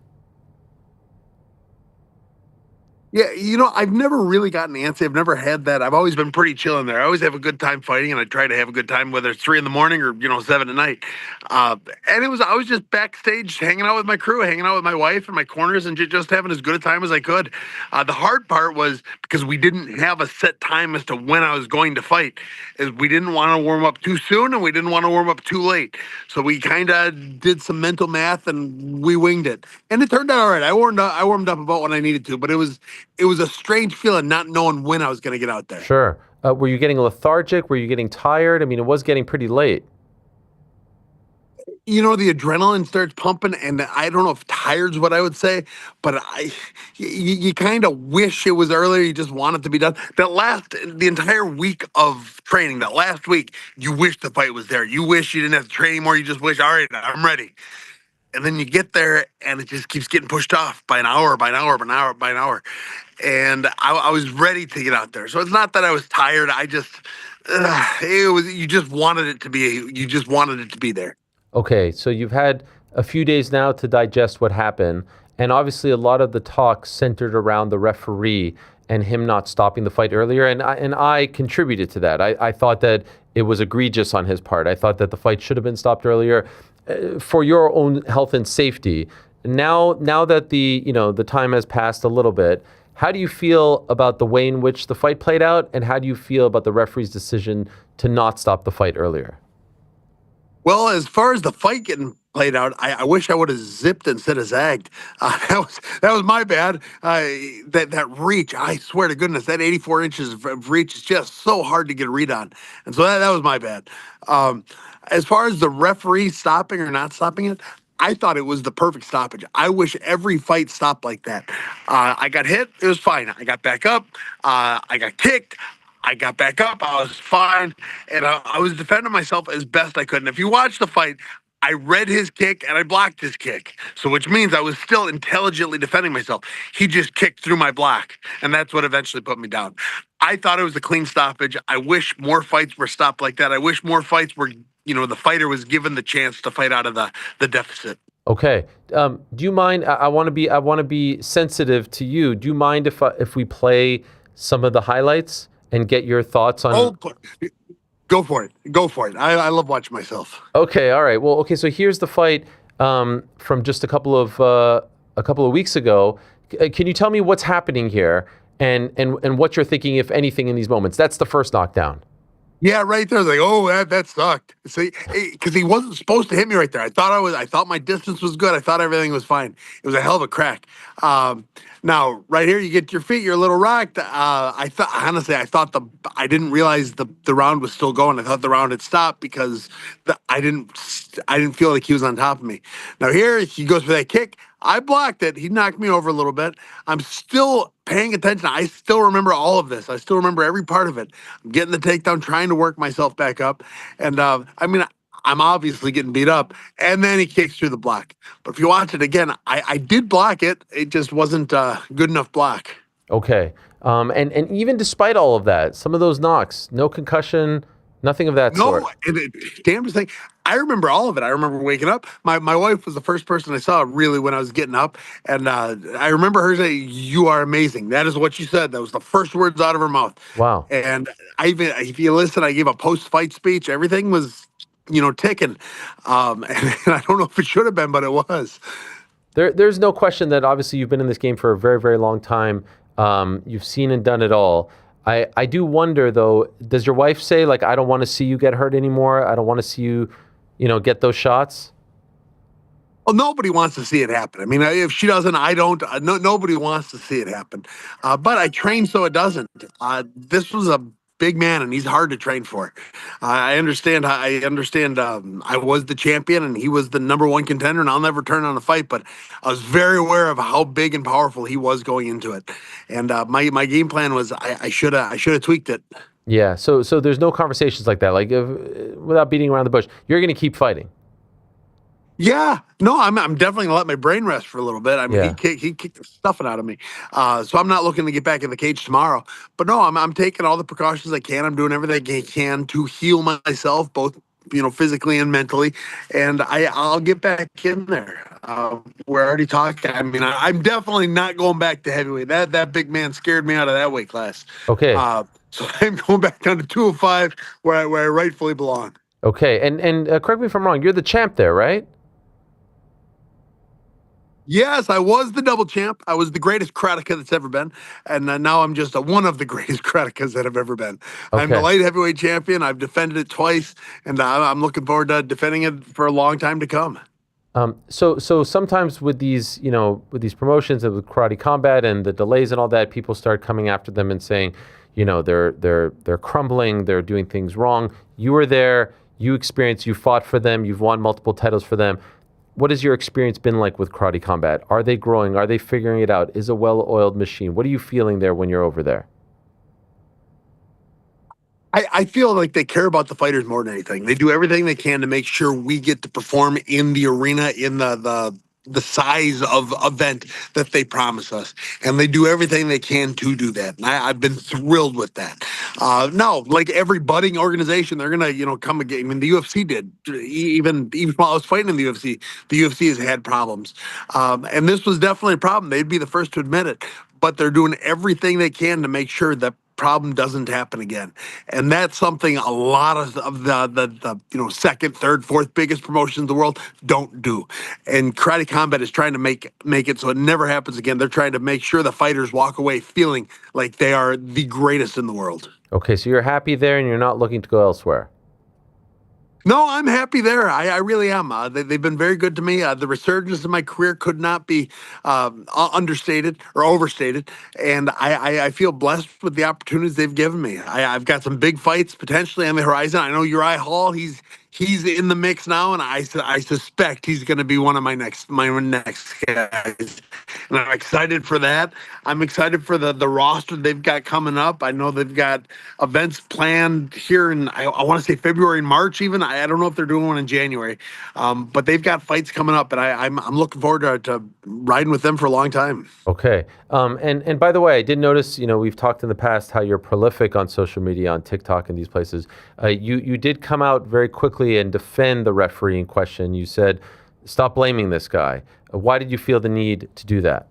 Yeah, you know, I've never really gotten antsy. I've never had that. I've always been pretty chill in there. I always have a good time fighting, and I try to have a good time, whether it's 3 a.m. or 7 at night. And I was just backstage hanging out with my crew, hanging out with my wife and my corners, and just having as good a time as I could. The hard part was because we didn't have a set time as to when I was going to fight. Is we didn't want to warm up too soon, and we didn't want to warm up too late. So we kind of did some mental math, and we winged it. And it turned out all right. I warmed up about when I needed to, but it was a strange feeling not knowing when I was going to get out there. Sure. Were you getting lethargic? Were you getting tired? I mean, it was getting pretty late. You know, the adrenaline starts pumping, and I don't know if tired's what I would say, but you kind of wish it was earlier. You just want it to be done. The entire week of training, that last week, you wish the fight was there. You wish you didn't have to train anymore. You just wish, all right, I'm ready. And then you get there, and it just keeps getting pushed off by an hour, by an hour, by an hour, by an hour. And I was ready to get out there. So it's not that I was tired. You just wanted it to be there. Okay, so you've had a few days now to digest what happened, and obviously a lot of the talk centered around the referee and him not stopping the fight earlier, and I contributed to that. I thought that it was egregious on his part. I thought that the fight should have been stopped earlier for your own health and safety. Now that the time has passed a little bit, how do you feel about the way in which the fight played out, and how do you feel about the referee's decision to not stop the fight earlier? Well, as far as the fight getting played out, I wish I would have zipped instead of zagged. That was my bad. That reach, I swear to goodness, that 84 inches of reach is just so hard to get a read on. And so that was my bad. As far as the referee stopping or not stopping it, I thought it was the perfect stoppage. I wish every fight stopped like that. I got hit, it was fine. I got back up, I got kicked. I got back up. I was fine, and I was defending myself as best I could. And if you watch the fight, I read his kick and I blocked his kick. So which means I was still intelligently defending myself. He just kicked through my block, and that's what eventually put me down. I thought it was a clean stoppage. I wish more fights were stopped like that. I wish more fights were, the fighter was given the chance to fight out of the deficit. Okay. Do you mind? I want to be sensitive to you. Do you mind if we play some of the highlights and get your thoughts on? Oh, go for it. Go for it. I love watching myself. Okay. All right. Well. Okay. So here's the fight from just a couple of weeks ago. Can you tell me what's happening here and what you're thinking, if anything, in these moments? That's the first knockdown. Yeah, right there. Like, oh, that sucked. See, because he wasn't supposed to hit me right there. I thought my distance was good. I thought everything was fine. It was a hell of a crack. Now, right here, you get your feet. You're a little rocked. I didn't realize the round was still going. I thought the round had stopped because I didn't feel like he was on top of me. Now here, he goes for that kick. I blocked it. He knocked me over a little bit. I'm still paying attention. I still remember all of this. I still remember every part of it. I'm getting the takedown, trying to work myself back up. And I'm obviously getting beat up. And then he kicks through the block. But if you watch it again, I did block it. It just wasn't a good enough block. Okay. And even despite all of that, some of those knocks, no concussion, nothing of that sort. No, damnedest thing. I remember all of it. I remember waking up. My wife was the first person I saw really when I was getting up. And I remember her saying, "You are amazing." That is what she said. That was the first words out of her mouth. Wow. And if you listen, I gave a post-fight speech. Everything was, ticking. And I don't know if it should have been, but it was. There's no question that obviously you've been in this game for a very, very long time. You've seen and done it all. I do wonder, though, does your wife say, like, I don't want to see you get hurt anymore? I don't want to see you, get those shots? Well, nobody wants to see it happen. I mean, if she doesn't, I don't. Nobody wants to see it happen. But I train so it doesn't. This was a big man, and he's hard to train for. I understand. I was the champion, and he was the number one contender, and I'll never turn on a fight. But I was very aware of how big and powerful he was going into it. And my game plan was I should have tweaked it. Yeah. So there's no conversations like that. Like, without beating around the bush, you're going to keep fighting. Yeah, no, I'm definitely gonna let my brain rest for a little bit. I mean, Yeah. he kicked the stuffing out of me, so I'm not looking to get back in the cage tomorrow. But no, I'm taking all the precautions I can. I'm doing everything I can to heal myself, both physically and mentally, and I'll get back in there. We're already talking. I mean, I'm definitely not going back to heavyweight. That big man scared me out of that weight class. Okay. So I'm going back down to 205, where I rightfully belong. Okay. And correct me if I'm wrong. You're the champ there, right? Yes, I was the double champ. I was the greatest karateka that's ever been. And now I'm just one of the greatest karatekas that have ever been. I'm the Okay. light heavyweight champion. I've defended it twice, and I'm looking forward to defending it for a long time to come. So sometimes with these, with these promotions and with Karate Combat and the delays and all that, people start coming after them and saying, they're crumbling, they're doing things wrong. You were there, you experienced, you fought for them, you've won multiple titles for them. What has your experience been like with Karate Combat? Are they growing? Are they figuring it out? Is a well-oiled machine? What are you feeling there when you're over there? I feel like they care about the fighters more than anything. They do everything they can to make sure we get to perform in the arena, in the size of event that they promise us. And they do everything they can to do that. And I've been thrilled with that. No, like every budding organization, they're going to, come again. I mean, the UFC did. Even while I was fighting in the UFC has had problems. And this was definitely a problem. They'd be the first to admit it. But they're doing everything they can to make sure that problem doesn't happen again. And that's something a lot of the second, third, fourth biggest promotions in the world don't do. And Karate Combat is trying to make it so it never happens again. They're trying to make sure the fighters walk away feeling like they are the greatest in the world. Okay, so you're happy there and you're not looking to go elsewhere. No, I'm happy there. I really am. They've been very good to me. The resurgence of my career could not be understated or overstated. And I feel blessed with the opportunities they've given me. I've got some big fights potentially on the horizon. I know Uriah Hall, he's he's in the mix now, and I suspect he's going to be one of my next guys. And I'm excited for that. I'm excited for the roster they've got coming up. I know they've got events planned here in, I want to say February and March even. I don't know if they're doing one in January, but they've got fights coming up, and I'm looking forward to riding with them for a long time. Okay. And by the way, I did notice, we've talked in the past how you're prolific on social media, on TikTok and these places. You did come out very quickly and defend the referee in question. You said, stop blaming this guy. Why did you feel the need to do that?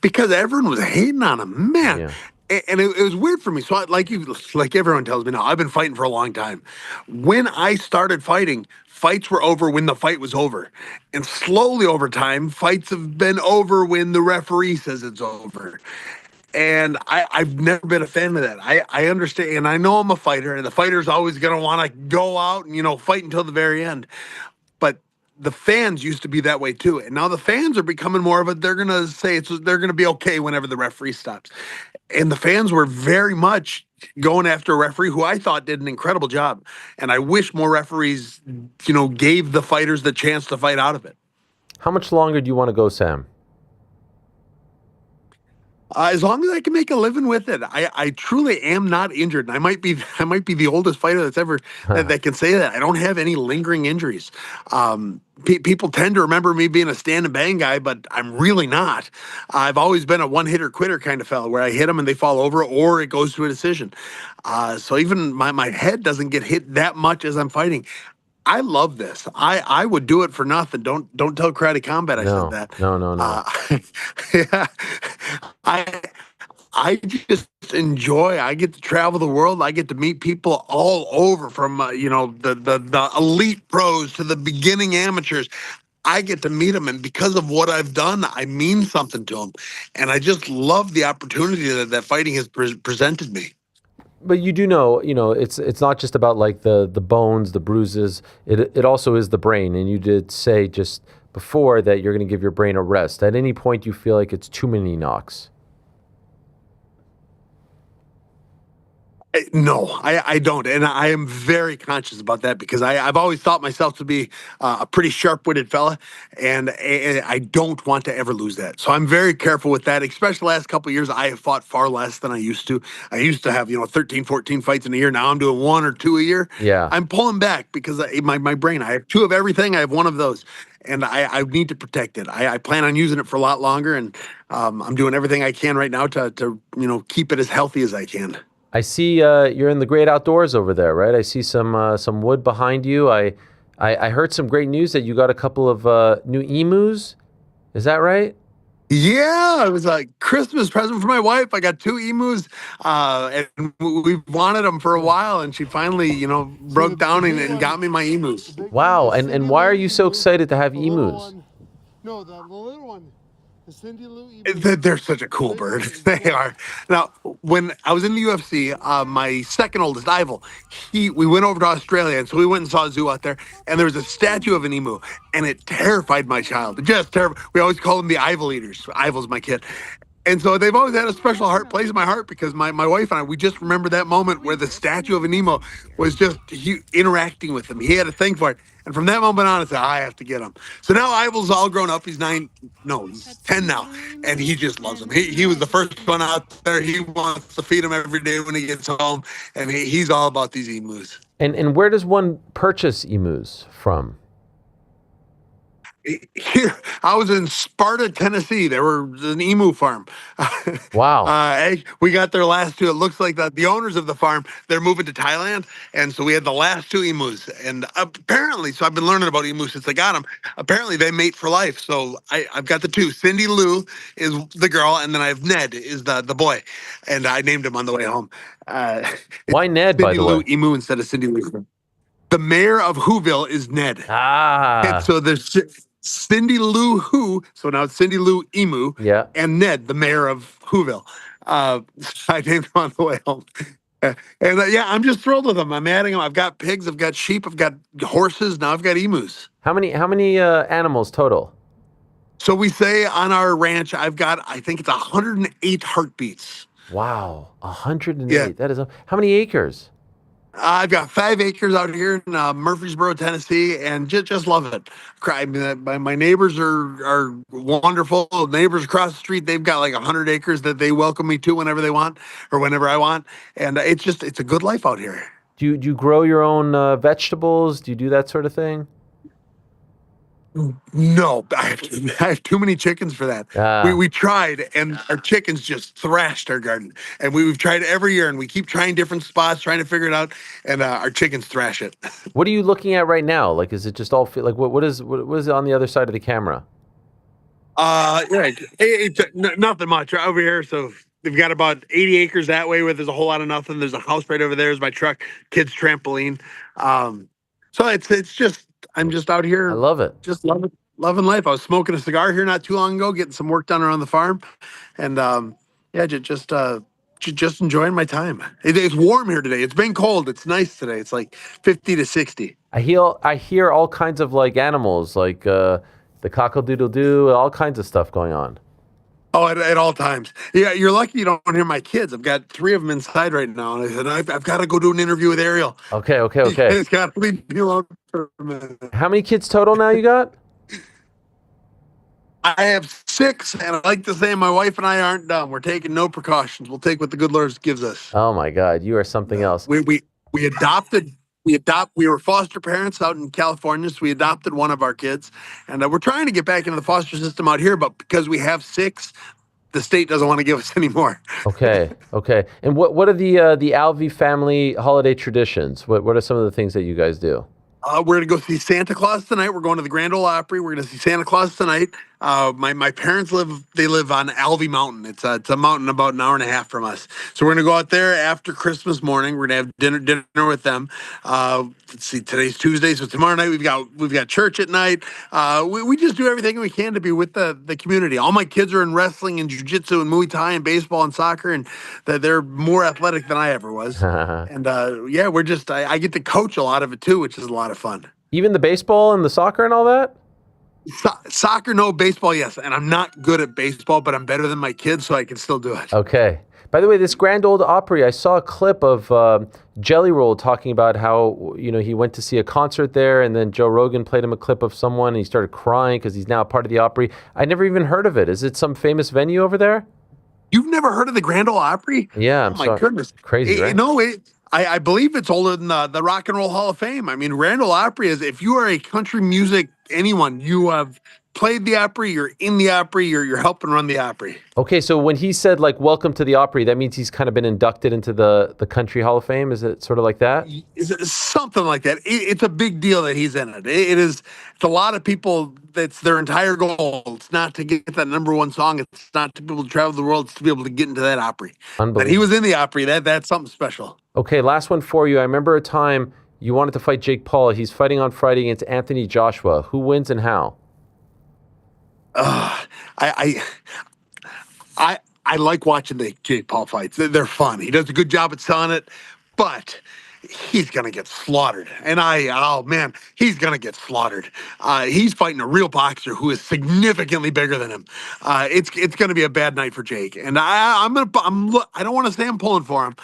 Because everyone was hating on him, man. Yeah. And it was weird for me. So like everyone tells me now, I've been fighting for a long time. When I started fighting, fights were over when the fight was over. And slowly over time, fights have been over when the referee says it's over. And I've never been a fan of that. I understand, and I know I'm a fighter, and the fighter's always going to want to go out and, fight until the very end. But the fans used to be that way too. And now the fans are becoming more of they're going to say they're going to be okay whenever the referee stops. And the fans were very much going after a referee who I thought did an incredible job. And I wish more referees, gave the fighters the chance to fight out of it. How much longer do you want to go, Sam? As long as I can make a living with it. I truly am not injured. And I might be the oldest fighter that's ever that can say that. I don't have any lingering injuries. People tend to remember me being a stand and bang guy, but I'm really not. I've always been a one-hitter quitter kind of fella, where I hit them and they fall over, or it goes to a decision. So even my head doesn't get hit that much as I'm fighting. I love this. I would do it for nothing. Don't tell Karate Combat I said that. No. Yeah. I just enjoy. I get to travel the world. I get to meet people all over, from the elite pros to the beginning amateurs. I get to meet them, and because of what I've done, I mean something to them. And I just love the opportunity that fighting has presented me. But you do know, it's not just about like the bones, the bruises. It also is the brain. And you did say just before that you're going to give your brain a rest. At any point, you feel like it's too many knocks? No, I don't. And I am very conscious about that, because I've always thought myself to be a pretty sharp-witted fella, and I don't want to ever lose that. So I'm very careful with that, especially the last couple of years. I have fought far less than I used to. I used to have, 13, 14 fights in a year. Now I'm doing 1 or 2 a year. Yeah. I'm pulling back because my brain, I have 2 of everything. I have 1 of those. And I need to protect it. I plan on using it for a lot longer, and I'm doing everything I can right now to keep it as healthy as I can. I see you're in the great outdoors over there, right? I see some wood behind you. I heard some great news that you got a couple of new emus. Is that right? Yeah, it was a Christmas present for my wife. I got 2 emus, and we've wanted them for a while, and she finally, broke down and got me my emus. Wow, and why are you so excited to have emus? No, the little one. They're such a cool bird. They are. Now, when I was in the UFC, my second oldest, Ivel, we went over to Australia, and so we went and saw a zoo out there, and there was a statue of an emu, and it terrified my child. Just terrified. We always call them the Ivel eaters. Ivel's my kid. And so they've always had a special place in my heart, because my wife and I, we just remember that moment where the statue of an emu was just interacting with him. He had a thing for it. And from that moment on, I said, I have to get him. So now Ivel's all grown up. He's 10 now. And he just loves them. He was the first one out there. He wants to feed him every day when he gets home. And he's all about these emus. And where does one purchase emus from? Here, I was in Sparta, Tennessee. There was an emu farm. Wow. We got their last 2. It looks like the owners of the farm, they're moving to Thailand. And so we had the last 2 emus. And apparently, so I've been learning about emus since I got them. Apparently, they mate for life. So I've got the 2. Cindy Lou is the girl, and then I have Ned is the boy. And I named him on the way home. Why Ned, by the way? Cindy Lou Emu instead of Cindy Lou. The mayor of Whoville is Ned. And so there's Cindy Lou Who, so now it's Cindy Lou Emu, and Ned, the mayor of Whoville. I named him on the way home. I'm just thrilled with them. I'm adding them. I've got pigs, I've got sheep, I've got horses, now I've got emus. How many animals total? So we say on our ranch, I think it's 108 heartbeats. Wow, 108. Yeah. That is how many acres? I've got 5 acres out here in Murfreesboro, Tennessee, and just love it. My neighbors are wonderful. Neighbors across the street, they've got like 100 acres that they welcome me to whenever they want or whenever I want, and it's a good life out here. Do you grow your own vegetables? Do you do that sort of thing? No, I have too many chickens for that. We tried, and our chickens just thrashed our garden. And we've tried every year, and we keep trying different spots, trying to figure it out, and our chickens thrash it. What are you looking at right now? Like, is it just all like what is on the other side of the camera? Yeah, nothing much over here. So they've got about 80 acres that way where there's a whole lot of nothing. There's a house right over there. There's my truck, kids' trampoline. So it's just. I'm just out here. I love it. Just loving life. I was smoking a cigar here not too long ago, getting some work done around the farm, and just enjoying my time. It's warm here today. It's been cold. It's nice today. It's like 50 to 60. I hear all kinds of like animals, like the cockle-doodle-doo, all kinds of stuff going on. Oh, at all times. Yeah, you're lucky you don't hear my kids. I've got 3 of them inside right now, and I said I've got to go do an interview with Ariel. Okay. It's got to leave me alone for a minute. How many kids total now you got? I have 6, and I like to say my wife and I aren't dumb. We're taking no precautions. We'll take what the good Lord gives us. Oh my God, you are something else. We adopted. We were foster parents out in California, so we adopted one of our kids, and we're trying to get back into the foster system out here, but because we have 6, the state doesn't want to give us any more. Okay. And what are the Alvey family holiday traditions? What are some of the things that you guys do? We're going to go see Santa Claus tonight. We're going to the Grand Ole Opry. We're going to see Santa Claus tonight. My parents live on Alvey Mountain. It's a mountain about an hour and a half from us. So we're going to go out there after Christmas morning. We're going to have dinner with them. Let's see, today's Tuesday, so tomorrow night we've got church at night. We just do everything we can to be with the community. All my kids are in wrestling and jiu-jitsu and Muay Thai and baseball and soccer, and they're more athletic than I ever was. And I get to coach a lot of it too, which is a lot of fun. Even the baseball and the soccer and all that? Soccer, no. Baseball, yes. And I'm not good at baseball, but I'm better than my kids, so I can still do it. Okay. By the way, this Grand Ole Opry, I saw a clip of Jelly Roll talking about how, he went to see a concert there, and then Joe Rogan played him a clip of someone, and he started crying because he's now part of the Opry. I never even heard of it. Is it some famous venue over there? You've never heard of the Grand Ole Opry? Yeah, my goodness. Crazy, right? No, I believe it's older than the Rock and Roll Hall of Fame. I mean, Grand Ole Opry is, if you are a country music anyone, you have played the Opry, you're in the Opry, you're helping run the Opry. Okay, so when he said, like, welcome to the Opry, that means he's kind of been inducted into the Country Hall of Fame? Is it sort of like that? It's something like that. It's a big deal that he's in it. It's a lot of people, that's their entire goal. It's not to get that #1 song. It's not to be able to travel the world. It's to be able to get into that Opry. Unbelievable. That he was in the Opry, that's something special. Okay, last one for you. I remember a time you wanted to fight Jake Paul. He's fighting on Friday against Anthony Joshua. Who wins and how? I like watching the Jake Paul fights. They're fun. He does a good job at selling it, but he's gonna get slaughtered. And he's gonna get slaughtered. He's fighting a real boxer who is significantly bigger than him. It's gonna be a bad night for Jake. And I don't want to say I'm pulling for him,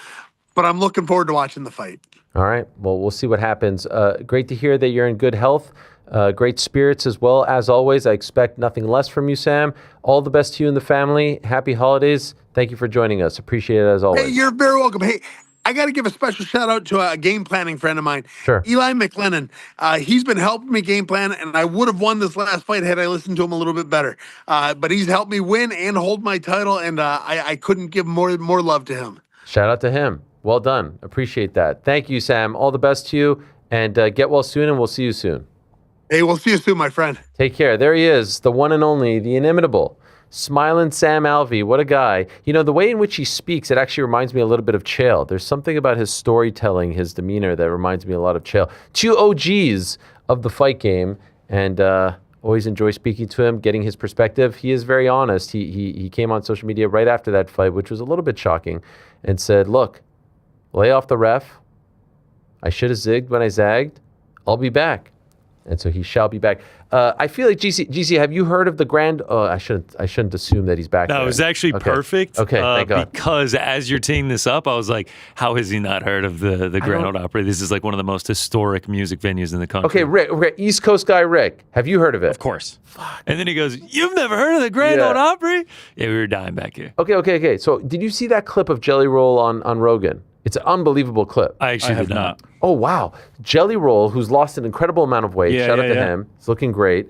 but I'm looking forward to watching the fight. All right. Well, we'll see what happens. Great to hear that you're in good health. Great spirits as well. As always, I expect nothing less from you, Sam. All the best to you and the family. Happy holidays. Thank you for joining us. Appreciate it as always. Hey, you're very welcome. Hey, I got to give a special shout out to a game planning friend of mine, Sure. Eli McLennan. He's been helping me game plan, and I would have won this last fight had I listened to him a little bit better. But he's helped me win and hold my title, and I couldn't give more love to him. Shout out to him. Well done. Appreciate that. Thank you, Sam. All the best to you, and get well soon, and we'll see you soon. Hey, we'll see you soon, my friend. Take care. There he is, the one and only, the inimitable, smiling Sam Alvey. What a guy. The way in which he speaks, it actually reminds me a little bit of Chael. There's something about his storytelling, his demeanor that reminds me a lot of Chael. 2 OGs of the fight game, and always enjoy speaking to him, getting his perspective. He is very honest. He came on social media right after that fight, which was a little bit shocking, and said, look, lay off the ref. I should have zigged when I zagged. I'll be back. And so he shall be back. I feel like GC, have you heard of the Grand? Oh, I shouldn't assume that he's back. No, there. it was actually perfect. Okay, thank God. Because as you're teeing this up, I was like, how has he not heard of the Grand Ole Opry? This is like one of the most historic music venues in the country. Okay, Rick, East Coast guy Rick, have you heard of it? Of course. And then he goes, "You've never heard of the Grand Ole Opry?" Yeah, we were dying back here. Okay. So did you see that clip of Jelly Roll on Rogan? It's an unbelievable clip. I actually did not. Oh, wow. Jelly Roll, who's lost an incredible amount of weight. Shout out to him. He's looking great.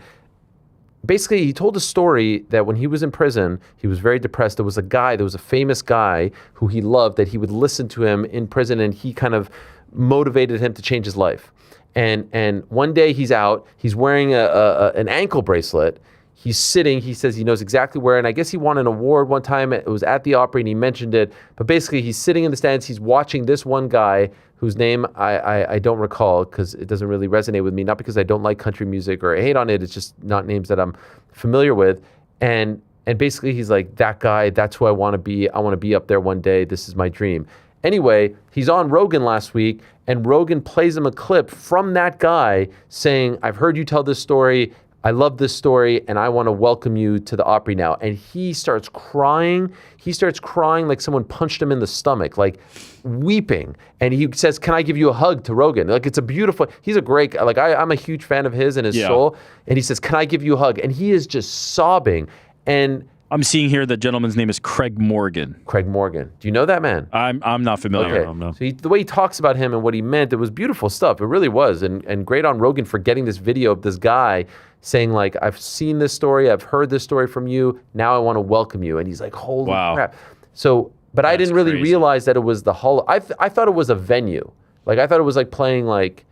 Basically, he told a story that when he was in prison, he was very depressed. There was a famous guy who he loved that he would listen to him in prison, and he kind of motivated him to change his life. And one day he's out, he's wearing an ankle bracelet. He's sitting, he says he knows exactly where, and I guess he won an award one time. It was at the Opry, and he mentioned it. But basically, he's sitting in the stands, he's watching this one guy whose name I don't recall because it doesn't really resonate with me, not because I don't like country music or I hate on it, it's just not names that I'm familiar with. And basically, he's like, that guy, that's who I want to be. I want to be up there one day. This is my dream. Anyway, he's on Rogan last week, and Rogan plays him a clip from that guy saying, I've heard you tell this story. I love this story, and I want to welcome you to the Opry now. And he starts crying. He starts crying like someone punched him in the stomach, like weeping. And he says, can I give you a hug to Rogan? Like, it's a beautiful, he's a great, like, I'm a huge fan of his and his soul. And he says, can I give you a hug? And he is just sobbing. And I'm seeing here the gentleman's name is Craig Morgan. Craig Morgan. Do you know that man? I'm not familiar. Okay. So the way he talks about him and what he meant, it was beautiful stuff. It really was. And great on Rogan for getting this video of this guy saying, like, I've seen this story, I've heard this story from you, now I want to welcome you. And he's like, holy crap. So, but I didn't really realize that it was the Hall. I thought it was a venue. Like, I thought it was like playing, like,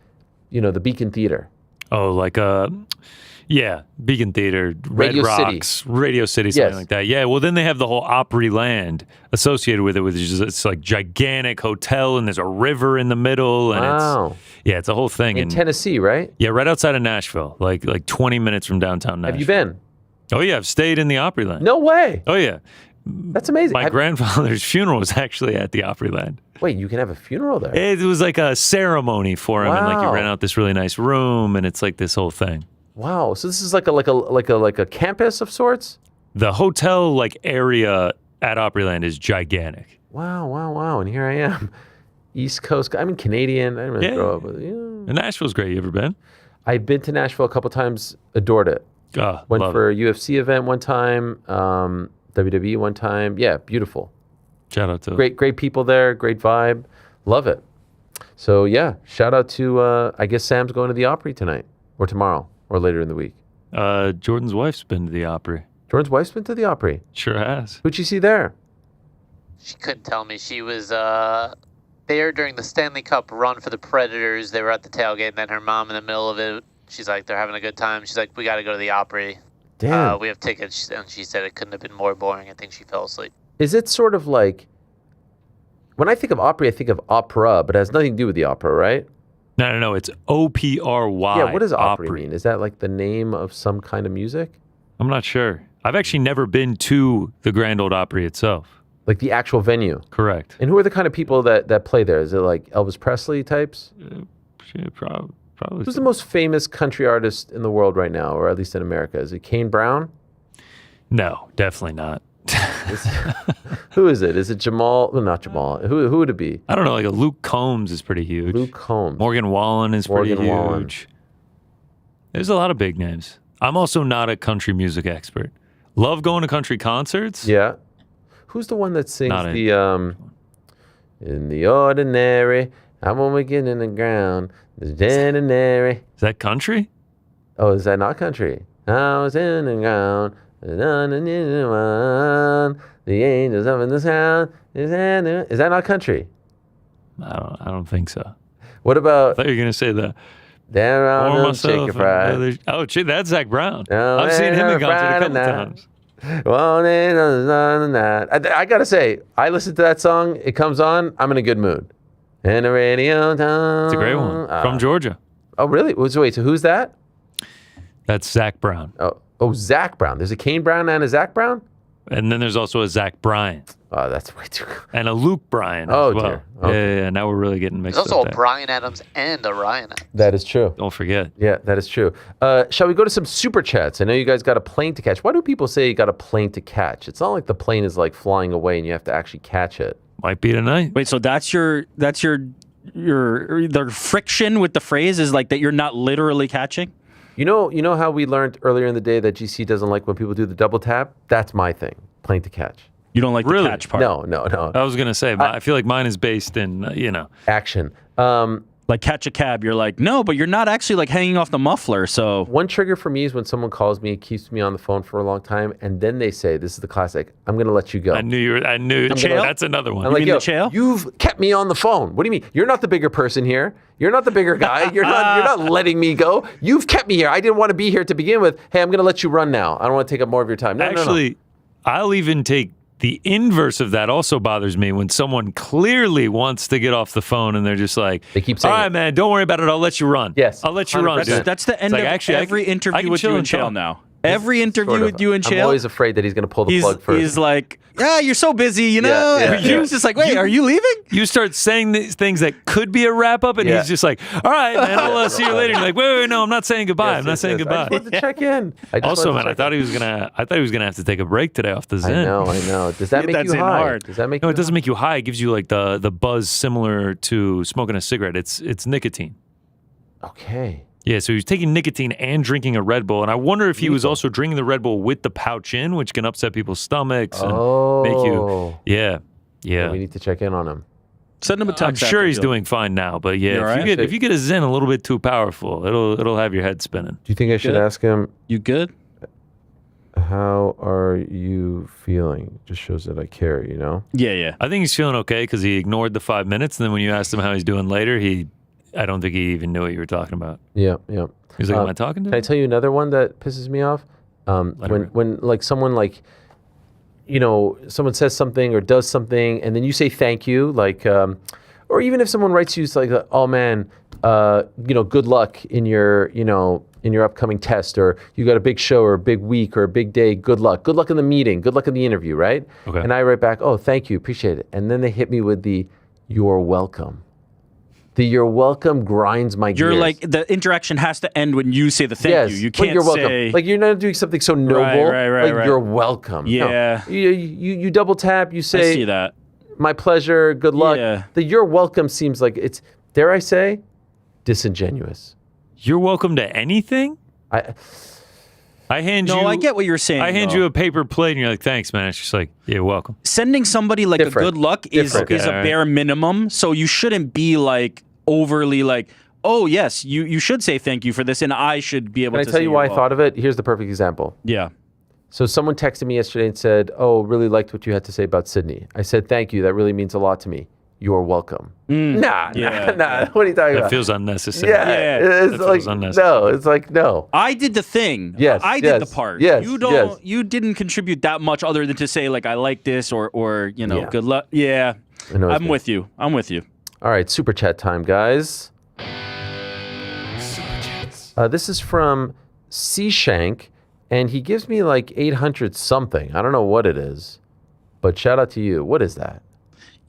the Beacon Theater. Oh, like Beacon Theater, Radio Red City. Rocks, Radio City, something like that. Yeah, well, then they have the whole Opry Land associated with it, which is it's like gigantic hotel, and there's a river in the middle, and it's a whole thing. In Tennessee, right? Yeah, right outside of Nashville, like 20 minutes from downtown Nashville. Have you been? Oh, yeah, I've stayed in the Opry Land. No way. Oh, yeah. That's amazing. My grandfather's funeral was actually at the Opry Land. Wait, you can have a funeral there? It was like a ceremony for him, and like you rent out this really nice room, and it's like this whole thing. Wow, so this is like a campus of sorts? The hotel area at Opryland is gigantic. Wow, and here I am. East Coast, I'm Canadian, I didn't really grow up with it. And Nashville's great, you ever been? I've been to Nashville a couple times, adored it. Went for a UFC event one time, WWE one time. Yeah, beautiful. Shout out to great people there, great vibe, love it. So yeah, shout out to, I guess Sam's going to the Opry tonight, or tomorrow. Or later in the week. Jordan's wife's been to the Opry. Jordan's wife's been to the Opry? Sure has. Who'd you see there? She couldn't tell me. She was there during the Stanley Cup run for the Predators. They were at the tailgate, and then her mom in the middle of it, she's like, they're having a good time. She's like, we got to go to the Opry. Damn. We have tickets. And she said it couldn't have been more boring. I think she fell asleep. Is it sort of like, when I think of Opry, I think of opera, but it has nothing to do with the opera, right? No. It's O-P-R-Y. Yeah, what does Opry mean? Is that like the name of some kind of music? I'm not sure. I've actually never been to the Grand Ole Opry itself. Like the actual venue? Correct. And who are the kind of people that play there? Is it like Elvis Presley types? Yeah, probably. Who's the most famous country artist in the world right now, or at least in America? Is it Kane Brown? No, definitely not. Who is it? Is it Jamal? Well, not Jamal. Who would it be? I don't know. Like Luke Combs is pretty huge. Luke Combs. Morgan Wallen is pretty huge. There's a lot of big names. I'm also not a country music expert. Love going to country concerts. Yeah. Who's the one that sings in the ordinary, I won't begin in the ground, the ordinary. Is that country? Oh, is that not country? I was in the ground. The angels up in the sound. Is that not country? I don't think so. What about? I thought you were gonna say the. There are no chicken fried. Oh, shit, that's Zach Brown. No, I've seen him in concert a couple times. I gotta say, I listen to that song. It comes on. I'm in a good mood. And the radio time. It's a great one from Georgia. Oh, really? Wait. So who's that? That's Zach Brown. Oh, Zach Brown. There's a Kane Brown and a Zach Brown? And then there's also a Zach Bryan. Oh, that's way too. And a Luke Bryan. Oh, as well. dear. Okay. Yeah. Now we're really getting mixed There's up also a there. Brian Adams and a Ryan Adams. That is true. Don't forget. Yeah, that is true. Shall we go to some super chats? I know you guys got a plane to catch. Why do people say you got a plane to catch? It's not like the plane is like flying away and you have to actually catch it. Might be tonight. Wait, so the friction with the phrase is like that you're not literally catching? You know how we learned earlier in the day that GC doesn't like when people do the double tap? That's my thing. Plane to catch. You don't like Really? the catch part? No. I was going to say, I feel like mine is based in, Action. Like catch a cab, you're like, no, but you're not actually like hanging off the muffler, so. One trigger for me is when someone calls me, keeps me on the phone for a long time, and then they say, this is the classic, I'm going to let you go. I knew. That's another one. I'm like, mean yo, the Chael? you've kept me on the phone. What do you mean? You're not the bigger person here. You're not the bigger guy. You're not letting me go. You've kept me here. I didn't want to be here to begin with. Hey, I'm going to let you run now. I don't want to take up more of your time. No. Actually, I'll even take the inverse of that. Also bothers me when someone clearly wants to get off the phone and they're just like, they keep saying, all right, man, don't worry about it. I'll let you run. Yes. I'll let you run. 100%. Dude. That's the end of every interview with you and Chael now. Every interview with you and Chael. I'm always afraid that he's going to pull the plug first. He's like, yeah, you're so busy, you know? Yeah, and he's just like, wait, are you leaving? You start saying these things that could be a wrap up, and he's just like, all right, man, I'll see you later. You're like, wait, no, I'm not saying goodbye. I'm not saying goodbye. I just wanted to check in. Also, man, I thought he was gonna have to take a break today off the Zen. I know. Does that make you high? Hard. Does that make No, you it doesn't make you high. It gives you like the buzz similar to smoking a cigarette. It's nicotine. Okay. Yeah, so he was taking nicotine and drinking a Red Bull, and I wonder if he was also drinking the Red Bull with the pouch in, which can upset people's stomachs and make you. Yeah. We need to check in on him. Send him a text. I'm sure he's doing fine now, but yeah, if you get a Zen a little bit too powerful, it'll have your head spinning. Do you think I should ask him? You good? How are you feeling? Just shows that I care, you know? Yeah. I think he's feeling okay because he ignored the 5 minutes, and then when you asked him how he's doing later, I don't think he even knew what you were talking about. Yeah. He's like, am I talking to him? Can I tell you another one that pisses me off? When like someone like, you know, someone says something or does something, and then you say thank you, like, or even if someone writes you, it's like, oh man, you know, good luck in your, you know, in your upcoming test, or you got a big show or a big week or a big day. Good luck in the meeting. Good luck in the interview, right? Okay. And I write back, oh, thank you, appreciate it. And then they hit me with the, you're welcome. The you're welcome grinds my gears. You're like, the interaction has to end when you say the thank you. You can't you're welcome. say... Like, you're not doing something so noble. Right. You're welcome. Yeah. No. You double tap, you say, I see that. My pleasure, good luck. Yeah. The you're welcome seems like it's, dare I say, disingenuous. You're welcome to anything? I hand you. No, I get what you're saying. I hand you a paper plate, and you're like, "Thanks, man." It's just like, "Yeah, welcome." Sending somebody like a good luck is a bare minimum, so you shouldn't be like overly like, "Oh yes, you should say thank you for this," and I should be able to. Can I tell you why I thought of it? Here's the perfect example. Yeah. So someone texted me yesterday and said, "Oh, really liked what you had to say about Sydney." I said, "Thank you. That really means a lot to me." You're welcome. Nah. What are you talking about? That feels unnecessary. Yeah. It's like, no, it's like, no. I did the thing. Yes. I did the part. Yes. You didn't contribute that much other than to say like, I like this or you know, good luck. Yeah. I'm with you. All right. Super chat time, guys. This is from C Shank, and he gives me like 800 something. I don't know what it is, but shout out to you. What is that?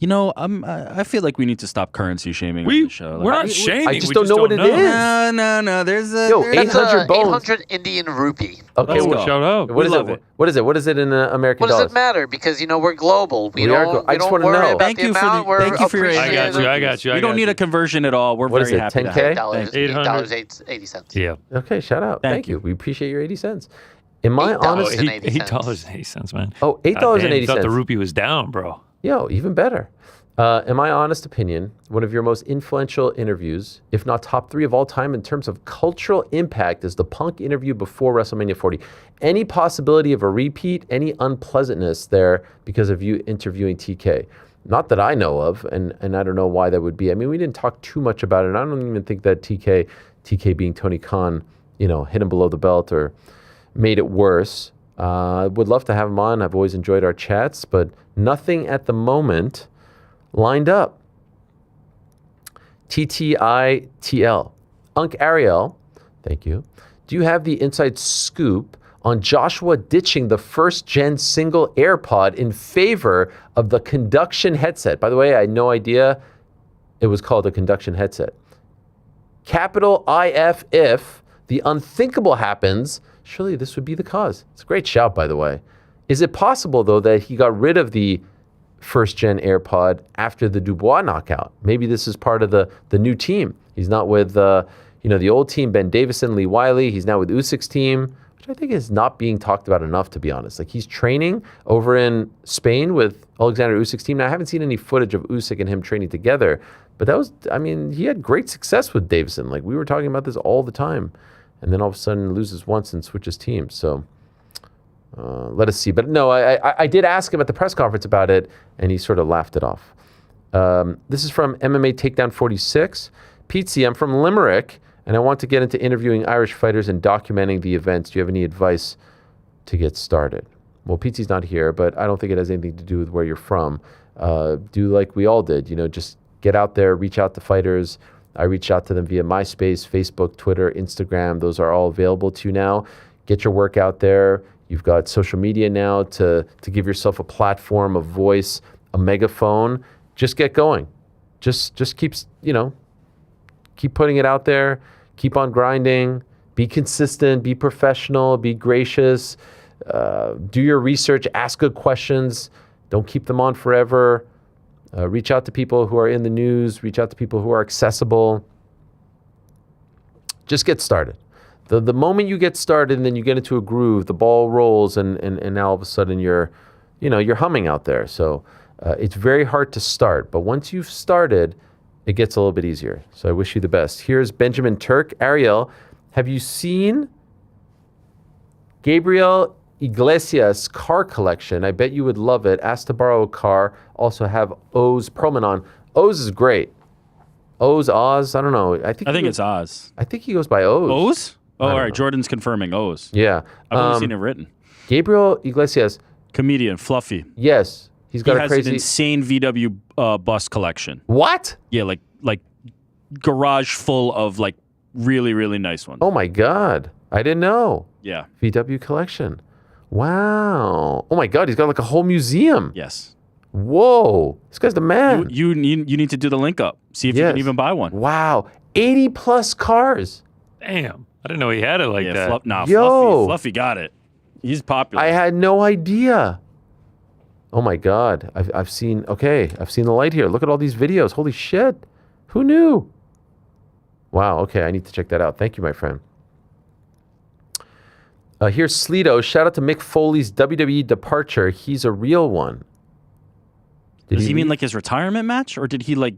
You know, I feel like we need to stop currency shaming on the show. We're not shaming. I just don't know what it is. No. There's a 800 bones. 800 Indian rupee. Okay, Let's go. Shout out. What is it? What is it? What is it in American What dollars? does it matter? Because you know we're global. We don't. I just want wanna to know. Thank you for your. I got you. We don't need a conversion at all. We're What is very it, happy. 10K? $8.80. Yeah. Okay, shout out. Thank you. We appreciate your 80 cents. In my honest, $8.80, man. Oh, $8.80. Thought the rupee was down, bro. Yo, even better. In my honest opinion, one of your most influential interviews, if not top 3 of all time in terms of cultural impact, is the Punk interview before WrestleMania 40. Any possibility of a repeat, any unpleasantness there because of you interviewing TK? Not that I know of, and I don't know why that would be. I mean, we didn't talk too much about it. And I don't even think that TK being Tony Khan, you know, hit him below the belt or made it worse. Would love to have him on. I've always enjoyed our chats, but nothing at the moment lined up. TTITL. Unc Ariel, thank you. Do you have the inside scoop on Joshua ditching the first-gen single AirPod in favor of the conduction headset. By the way, I had no idea it was called a conduction headset. Capital IF if the unthinkable happens, surely this would be the cause. It's a great shout, by the way. Is it possible, though, that he got rid of the first-gen AirPod after the Dubois knockout? Maybe this is part of the new team. He's not with the old team, Ben Davison, Lee Wiley. He's now with Usyk's team, which I think is not being talked about enough, to be honest. Like, he's training over in Spain with Alexander Usyk's team. Now, I haven't seen any footage of Usyk and him training together, but he had great success with Davison. Like, we were talking about this all the time. And then all of a sudden loses once and switches teams. So let us see. But no, I did ask him at the press conference about it, and he sort of laughed it off. This is from MMA Takedown 46. Pete, I'm from Limerick, and I want to get into interviewing Irish fighters and documenting the events. Do you have any advice to get started? Well, Pete's not here, but I don't think it has anything to do with where you're from. Do like we all did, just get out there, reach out to fighters. I reached out to them via MySpace, Facebook, Twitter, Instagram. Those are all available to you now. Get your work out there. You've got social media now to give yourself a platform, a voice, a megaphone. Just get going. Just keep putting it out there. Keep on grinding. Be consistent. Be professional. Be gracious. Do your research. Ask good questions. Don't keep them on forever. Reach out to people who are in the news. Reach out to people who are accessible. Just get started. The moment you get started and then you get into a groove, the ball rolls, and now all of a sudden you're humming out there. So it's very hard to start, but once you've started, it gets a little bit easier. So I wish you the best. Here's Benjamin Turk. Ariel, have you seen Gabriel Iglesias' car collection? I bet you would love it. Ask to borrow a car. Also have O's Promenon. O's is great. Oz, I don't know. I think it's Oz. I think he goes by O's. O's? Oh, all right. know. Jordan's confirming O's. Yeah. I've only seen it written. Gabriel Iglesias. Comedian, Fluffy. Yes. He has an insane VW bus collection. What? Yeah, like garage full of like really, really nice ones. Oh my God. I didn't know. Yeah. VW collection. Wow. Oh my God. He's got like a whole museum. Yes. Whoa. This guy's the man. You need to do the link up. See if you can even buy one. Wow. 80 plus cars. Damn. I didn't know he had it like that. Fluffy got it. He's popular. I had no idea. Oh my God. I've seen the light here. Look at all these videos. Holy shit. Who knew? Wow. Okay. I need to check that out. Thank you, my friend. Here's Sleeto. Shout out to Mick Foley's WWE departure. He's a real one. Does he mean like his retirement match, or did he like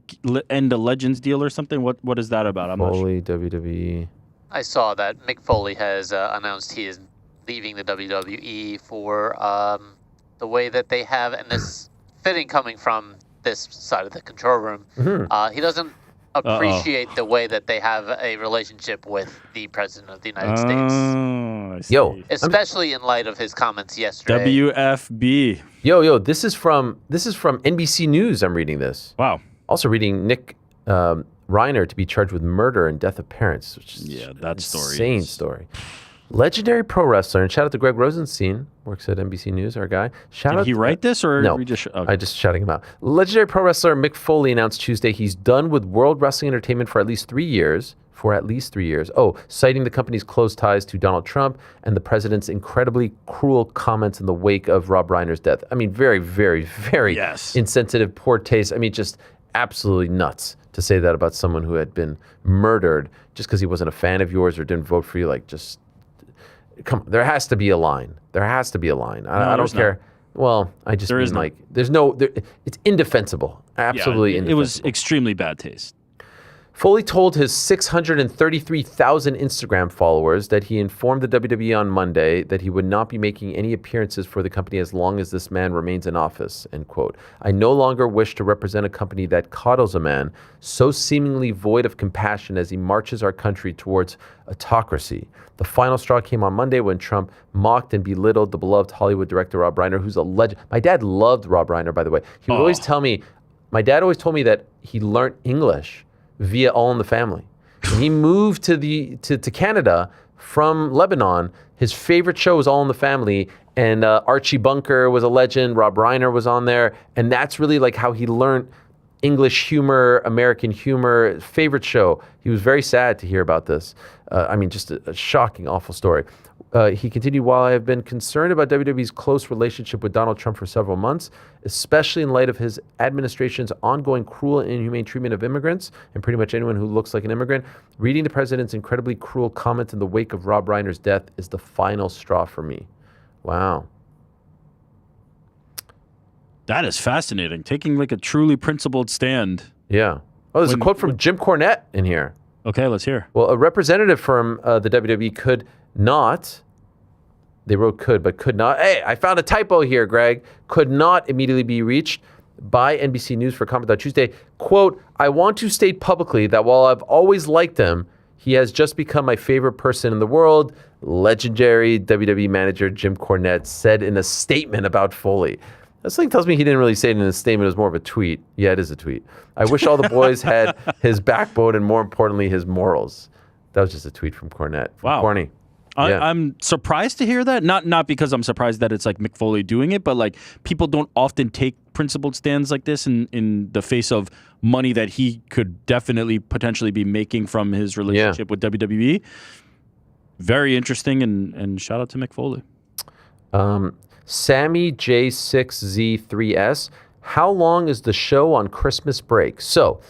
end a Legends deal or something? What is that about? I'm Foley, not sure. WWE. I saw that Mick Foley has announced he is leaving the WWE for the way that they have, and this fitting coming from this side of the control room. Mm-hmm. He doesn't appreciate the way that they have a relationship with the President of the United States. Yo. Especially in light of his comments yesterday. WFB. Yo, this is from NBC News. I'm reading this. Wow. Also reading Nick Reiner to be charged with murder and death of parents. Which is that story. Insane story. Legendary pro wrestler, and shout out to Greg Rosenstein, works at NBC News, our guy. Did he write this, or no? we just I just shouting him out. Legendary pro wrestler Mick Foley announced Tuesday he's done with World Wrestling Entertainment for at least 3 years. Oh, citing the company's close ties to Donald Trump and the president's incredibly cruel comments in the wake of Rob Reiner's death. I mean, very, very, very insensitive, poor taste. I mean, just absolutely nuts to say that about someone who had been murdered just because he wasn't a fan of yours or didn't vote for you. Like, just come on. There has to be a line. I don't care. Well, I just mean like, it's indefensible. Absolutely indefensible. It was extremely bad taste. Foley told his 633,000 Instagram followers that he informed the WWE on Monday that he would not be making any appearances for the company as long as this man remains in office, end quote. I no longer wish to represent a company that coddles a man so seemingly void of compassion as he marches our country towards autocracy. The final straw came on Monday when Trump mocked and belittled the beloved Hollywood director Rob Reiner, who's a legend. My dad loved Rob Reiner, by the way. He would always tell me, my dad always told me that he learned English via All in the Family. And he moved to Canada from Lebanon. His favorite show was All in the Family, and Archie Bunker was a legend. Rob Reiner was on there, and that's really like how he learned English humor, American humor. Favorite show. He was very sad to hear about this. Just a shocking, awful story. He continued, while I have been concerned about WWE's close relationship with Donald Trump for several months, especially in light of his administration's ongoing cruel and inhumane treatment of immigrants and pretty much anyone who looks like an immigrant, reading the president's incredibly cruel comment in the wake of Rob Reiner's death is the final straw for me. Wow. That is fascinating. Taking like a truly principled stand. Yeah. Oh, there's a quote from Jim Cornette in here. Okay, let's hear. Well, a representative from the WWE could not, they wrote could, but could not. Hey, I found a typo here, Greg. Could not immediately be reached by NBC News for comment on Tuesday. Quote, I want to state publicly that while I've always liked him, he has just become my favorite person in the world. Legendary WWE manager Jim Cornette said in a statement about Foley. This thing tells me he didn't really say it in a statement. It was more of a tweet. Yeah, it is a tweet. I wish all the boys had his backbone and, more importantly, his morals. That was just a tweet from Cornette. Wow. Corny. Yeah. I'm surprised to hear that. Not because I'm surprised that it's like Mick Foley doing it, but like people don't often take principled stands like this in the face of money that he could definitely potentially be making from his relationship with WWE. Very interesting, and shout out to Mick Foley. Sammy J6Z3S. How long is the show on Christmas break? So,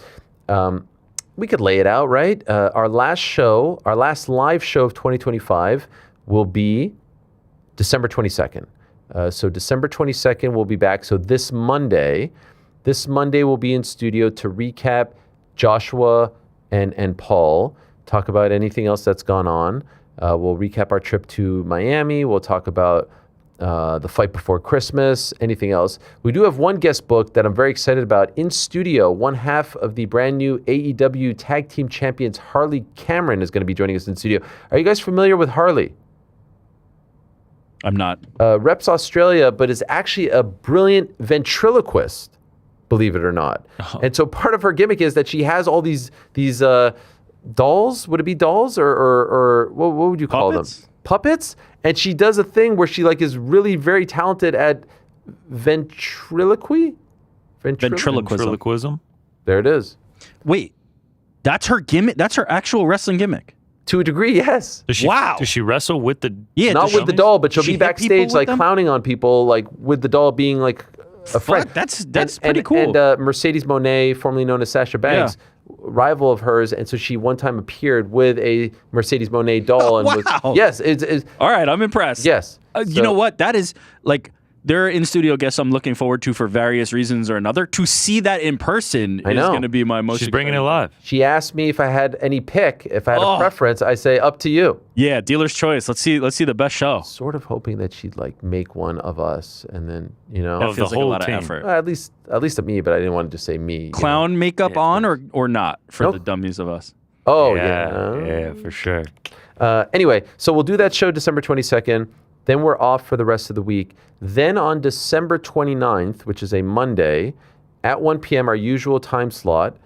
we could lay it out, right? Our last live show of 2025 will be December 22nd. So December 22nd, we'll be back. So this Monday we'll be in studio to recap Joshua and Paul, talk about anything else that's gone on. We'll recap our trip to Miami. We'll talk about the fight before Christmas, anything else. We do have one guest book that I'm very excited about. In studio, one half of the brand new AEW Tag Team Champions, Harley Cameron, is going to be joining us in studio. Are you guys familiar with Harley? I'm not. Reps Australia, but is actually a brilliant ventriloquist, believe it or not. Oh. And so part of her gimmick is that she has all these dolls. Would it be dolls or what would you call them? Puppets. And she does a thing where she like is really very talented at ventriloquism. There it is. Wait, that's her gimmick? That's her actual wrestling gimmick? To a degree, yes. Does she wrestle with the... Yeah, not with the doll, but she'll be backstage like clowning on people, like with the doll being like a friend. That's pretty cool. And Mercedes Moné, formerly known as Sasha Banks, rival of hers, and so she one time appeared with a Mercedes Moné doll. And yes. It's all right, I'm impressed. Yes. You know what? That is like... There are in-studio guests I'm looking forward to for various reasons or another. To see that in person is going to be my most She's bringing it live. She asked me if I had any pick, if I had a preference. I say, up to you. Yeah, dealer's choice. Let's see the best show. Sort of hoping that she'd like make one of us and then, That feels like a lot of effort. At least of me, but I didn't want to just say me. Clown makeup on or not for the dummies of us? Oh, yeah, for sure. Anyway, so we'll do that show December 22nd. Then we're off for the rest of the week. Then on December 29th, which is a Monday, at 1 p.m., our usual time slot,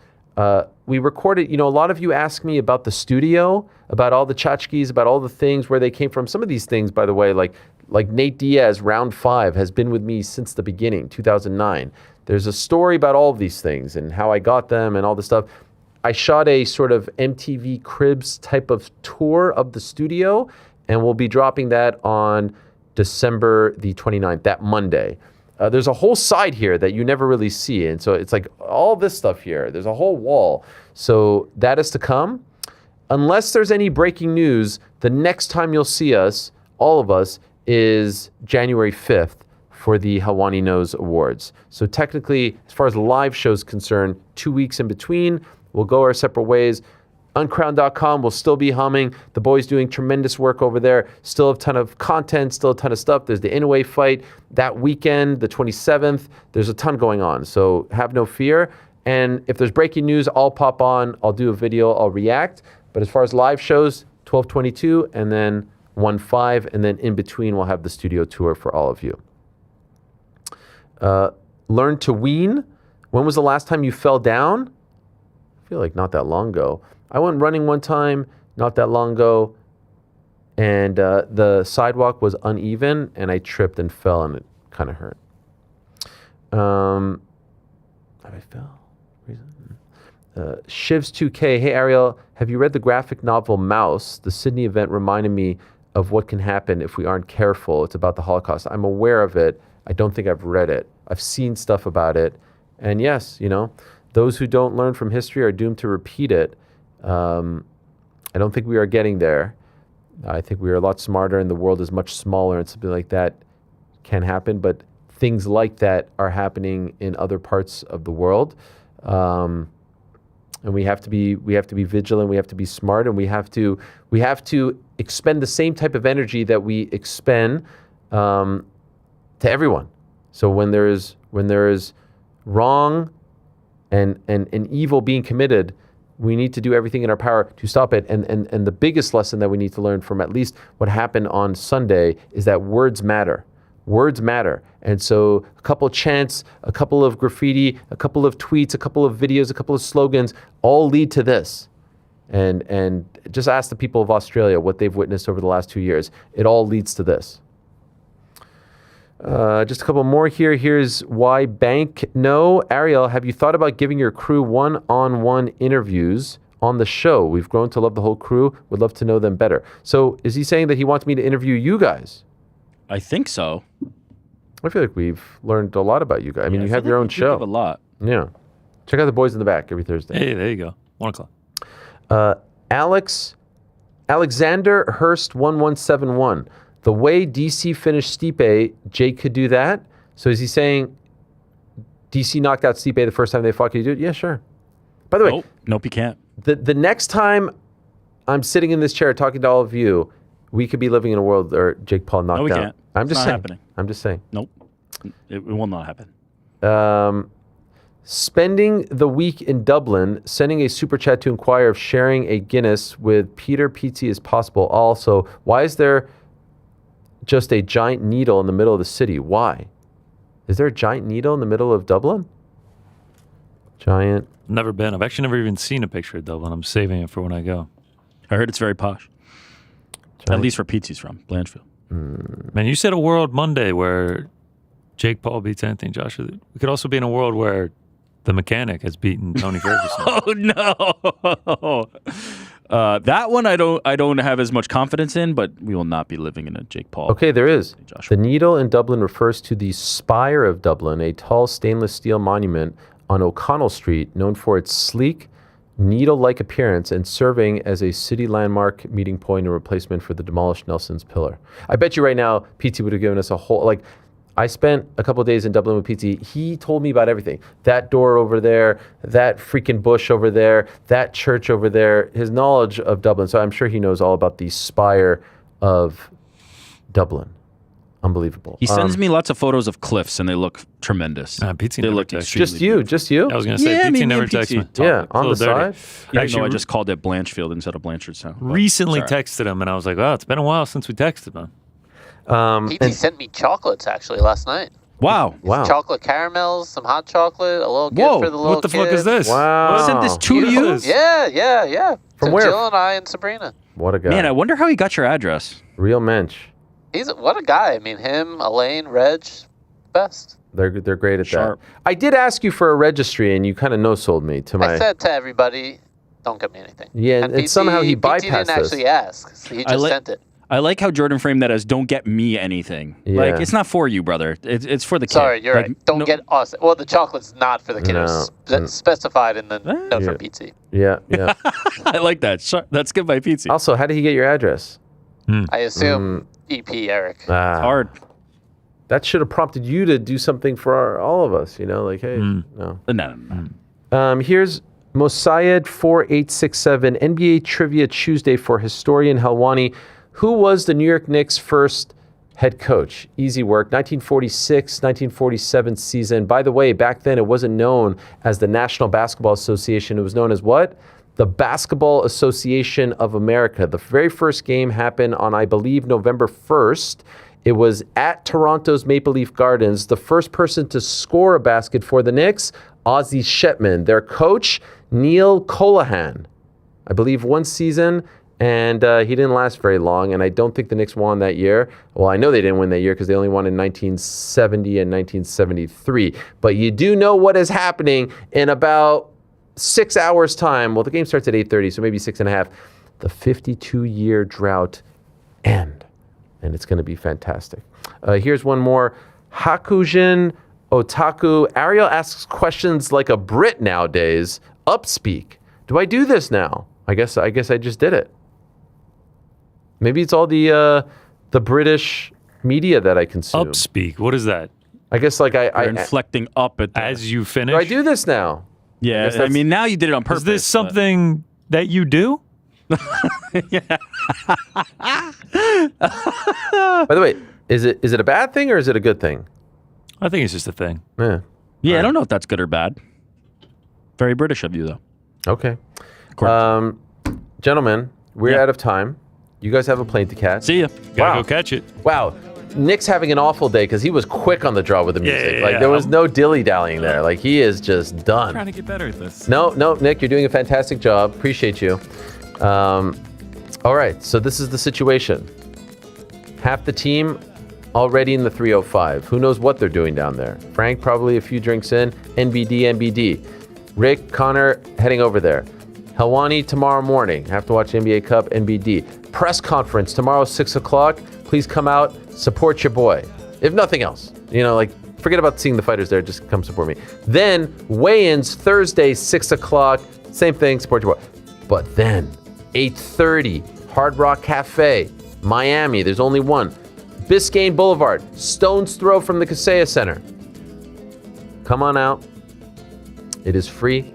we recorded, a lot of you ask me about the studio, about all the tchotchkes, about all the things, where they came from. Some of these things, by the way, like Nate Diaz, Round 5, has been with me since the beginning, 2009. There's a story about all of these things and how I got them and all this stuff. I shot a sort of MTV Cribs type of tour of the studio, and we'll be dropping that on December the 29th, that Monday. There's a whole side here that you never really see. And so it's like all this stuff here. There's a whole wall. So that is to come. Unless there's any breaking news, the next time you'll see us, all of us, is January 5th for the Helwani Knows Awards. So technically, as far as live shows concerned, 2 weeks in between, we'll go our separate ways. Uncrowned.com will still be humming. The boys doing tremendous work over there. Still a ton of content, still a ton of stuff. There's the Inoue fight that weekend, the 27th. There's a ton going on, so have no fear. And if there's breaking news, I'll pop on. I'll do a video. I'll react. But as far as live shows, 12/22, and then 1/5, and then in between, we'll have the studio tour for all of you. Learn to wean. When was the last time you fell down? I feel like not that long ago. I went running one time, not that long ago. and the sidewalk was uneven, and I tripped and fell, and it kind of hurt. I fell. Shivs 2K. Hey Ariel, have you read the graphic novel Mouse? The Sydney event reminded me of what can happen if we aren't careful. It's about the Holocaust. I'm aware of it. I don't think I've read it. I've seen stuff about it. And yes, those who don't learn from history are doomed to repeat it. I don't think we are getting there. I think we are a lot smarter and the world is much smaller and something like that can happen. But things like that are happening in other parts of the world. And we have to be vigilant. We have to be smart, and we have to expend the same type of energy that we expend to everyone. So when there is wrong and evil being committed, we need to do everything in our power to stop it. And the biggest lesson that we need to learn from at least what happened on Sunday is that words matter. Words matter. And so a couple of chants, a couple of graffiti, a couple of tweets, a couple of videos, a couple of slogans all lead to this. And just ask the people of Australia what they've witnessed over the last 2 years. It all leads to this. Just a couple more here. Here's why Bank. No, Ariel, have you thought about giving your crew one-on-one interviews on the show? We've grown to love the whole crew. Would love to know them better. So is he saying that he wants me to interview you guys? I think so. I feel like we've learned a lot about you guys. I mean, you have your own show. A lot. Yeah. Check out the boys in the back every Thursday. Hey, there you go. 1:00. Alexander Hurst 1171. The way DC finished Stipe, Jake could do that. So is he saying DC knocked out Stipe the first time they fought? Could you do it? Yeah, sure. By the way, nope, you can't. The next time I'm sitting in this chair talking to all of you, we could be living in a world where Jake Paul knocked out. No, we can't. I'm just saying. Happening. I'm just saying. Nope. It will not happen. Spending the week in Dublin, sending a super chat to inquire if sharing a Guinness with Peter Pizzi is possible. Also, why is there just a giant needle in the middle of the city? Why? Is there a giant needle in the middle of Dublin? Giant. Never been. I've actually never even seen a picture of Dublin. I'm saving it for when I go. I heard it's very posh. At least where Pizzi's from, Blanchfield. Man, you said a world Monday where Jake Paul beats Anthony Joshua. We could also be in a world where the mechanic has beaten Tony Ferguson. Oh no! That one I don't have as much confidence in, but we will not be living in a Jake Paul. Okay, there is. The needle in Dublin refers to the Spire of Dublin, a tall stainless steel monument on O'Connell Street, known for its sleek, needle-like appearance and serving as a city landmark meeting point and replacement for the demolished Nelson's Pillar. I bet you right now, PT would have given us a whole, I spent a couple of days in Dublin with PT. He told me about everything. That door over there, that freaking bush over there, that church over there, his knowledge of Dublin. So I'm sure he knows all about the Spire of Dublin. Unbelievable. He sends me lots of photos of cliffs, and they look tremendous. Pizzi they look extremely just you. I was going to say, Pizzi never texted me. Yeah, on the side. Actually, I just called it Blanchfield instead of Blanchardstown. Recently texted him, and I was like, "Wow, it's been a while since we texted, man." He sent me chocolates actually last night. Wow. Chocolate caramels, some hot chocolate, a little gift for the little what the kid. fuck is this? Wow. He sent this to you? Yeah. From to where? Jill and I and Sabrina. What a guy. Man, I wonder how he got your address. Real mensch. What a guy. I mean, him, Elaine, Reg, best. They're great at that. I did ask you for a registry, and you kind of no-sold me to my. I said to everybody, don't get me anything. Yeah, and somehow he bypassed PT didn't this. actually ask. So he just sent it. I like how Jordan framed that as "Don't get me anything." Yeah. Like it's not for you, brother. It's for the kid. Sorry, you're right. Don't get us. Well, the chocolate's not for the kid. It was specified in the note from PT. Yeah. I like that. That's good by Pizzi. Also, how did he get your address? I assume EP Eric. Hard. That should have prompted you to do something for all of us. Like, hey, no. Here's Mosayed 4867 NBA Trivia Tuesday for historian Helwani. Who was the New York Knicks' first head coach? Easy work. 1946, 1947 season. By the way, back then it wasn't known as the National Basketball Association. It was known as what? The Basketball Association of America. The very first game happened on, I believe, November 1st. It was at Toronto's Maple Leaf Gardens. The first person to score a basket for the Knicks, Ozzie Shetman. Their coach, Neil Colahan. I believe one season, And he didn't last very long, and I don't think the Knicks won that year. Well, I know they didn't win that year because they only won in 1970 and 1973. But you do know what is happening in about 6 hours' time. Well, the game starts at 8:30, so maybe 6.5. The 52-year drought end, and it's going to be fantastic. Here's one more. Hakujin Otaku. Ariel asks questions like a Brit nowadays. Upspeak. Do I do this now? I guess I just did it. Maybe it's all the British media that I consume. Upspeak. What is that? I guess like You're inflecting up at as you finish. Do I do this now? Yeah, I mean now you did it on purpose. Is this something that you do? By the way, is it a bad thing or is it a good thing? I think it's just a thing. Yeah. Yeah, I don't know if that's good or bad. Very British of you, though. Okay. Gentlemen, we're out of time. You guys have a plane to catch. See ya. Gotta go catch it. Wow. Nick's having an awful day because he was quick on the draw with the music. There was no dilly-dallying there. Like, he is just done. I'm trying to get better at this. No, Nick, you're doing a fantastic job. Appreciate you. All right, so this is the situation. Half the team already in the 305. Who knows what they're doing down there? Frank, probably a few drinks in. NBD. Rick, Connor, heading over there. Helwani tomorrow morning. Have to watch NBA Cup, NBD. Press conference tomorrow, 6 o'clock. Please come out, support your boy. If nothing else, forget about seeing the fighters there. Just come support me. Then weigh-ins Thursday, 6 o'clock. Same thing, support your boy. But then 8:30, Hard Rock Cafe, Miami. There's only one. Biscayne Boulevard, stone's throw from the Kaseya Center. Come on out. It is free.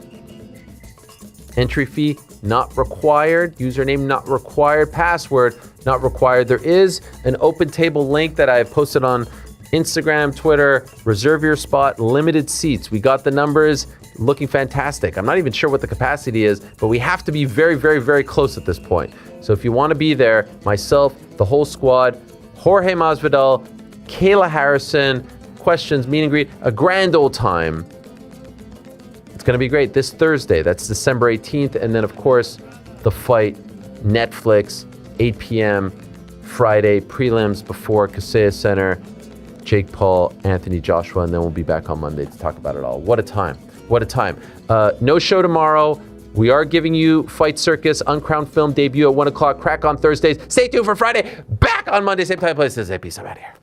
Entry fee not required. Username not required. Password not required. There is an open table link that I have posted on Instagram, Twitter. Reserve your spot. Limited seats. We got the numbers. Looking fantastic. I'm not even sure what the capacity is, but we have to be very, very, very close at this point. So if you want to be there, myself, the whole squad, Jorge Masvidal, Kayla Harrison, questions, meet and greet, a grand old time. It's going to be great this Thursday. That's December 18th. And then, of course, the fight, Netflix, 8 p.m. Friday, prelims before Kaseya Center, Jake Paul, Anthony Joshua, and then we'll be back on Monday to talk about it all. What a time. What a time. No show tomorrow. We are giving you Fight Circus, Uncrowned Film debut at 1 o'clock, Crack on Thursdays. Stay tuned for Friday. Back on Monday, same time, place. Peace. I'm out of here.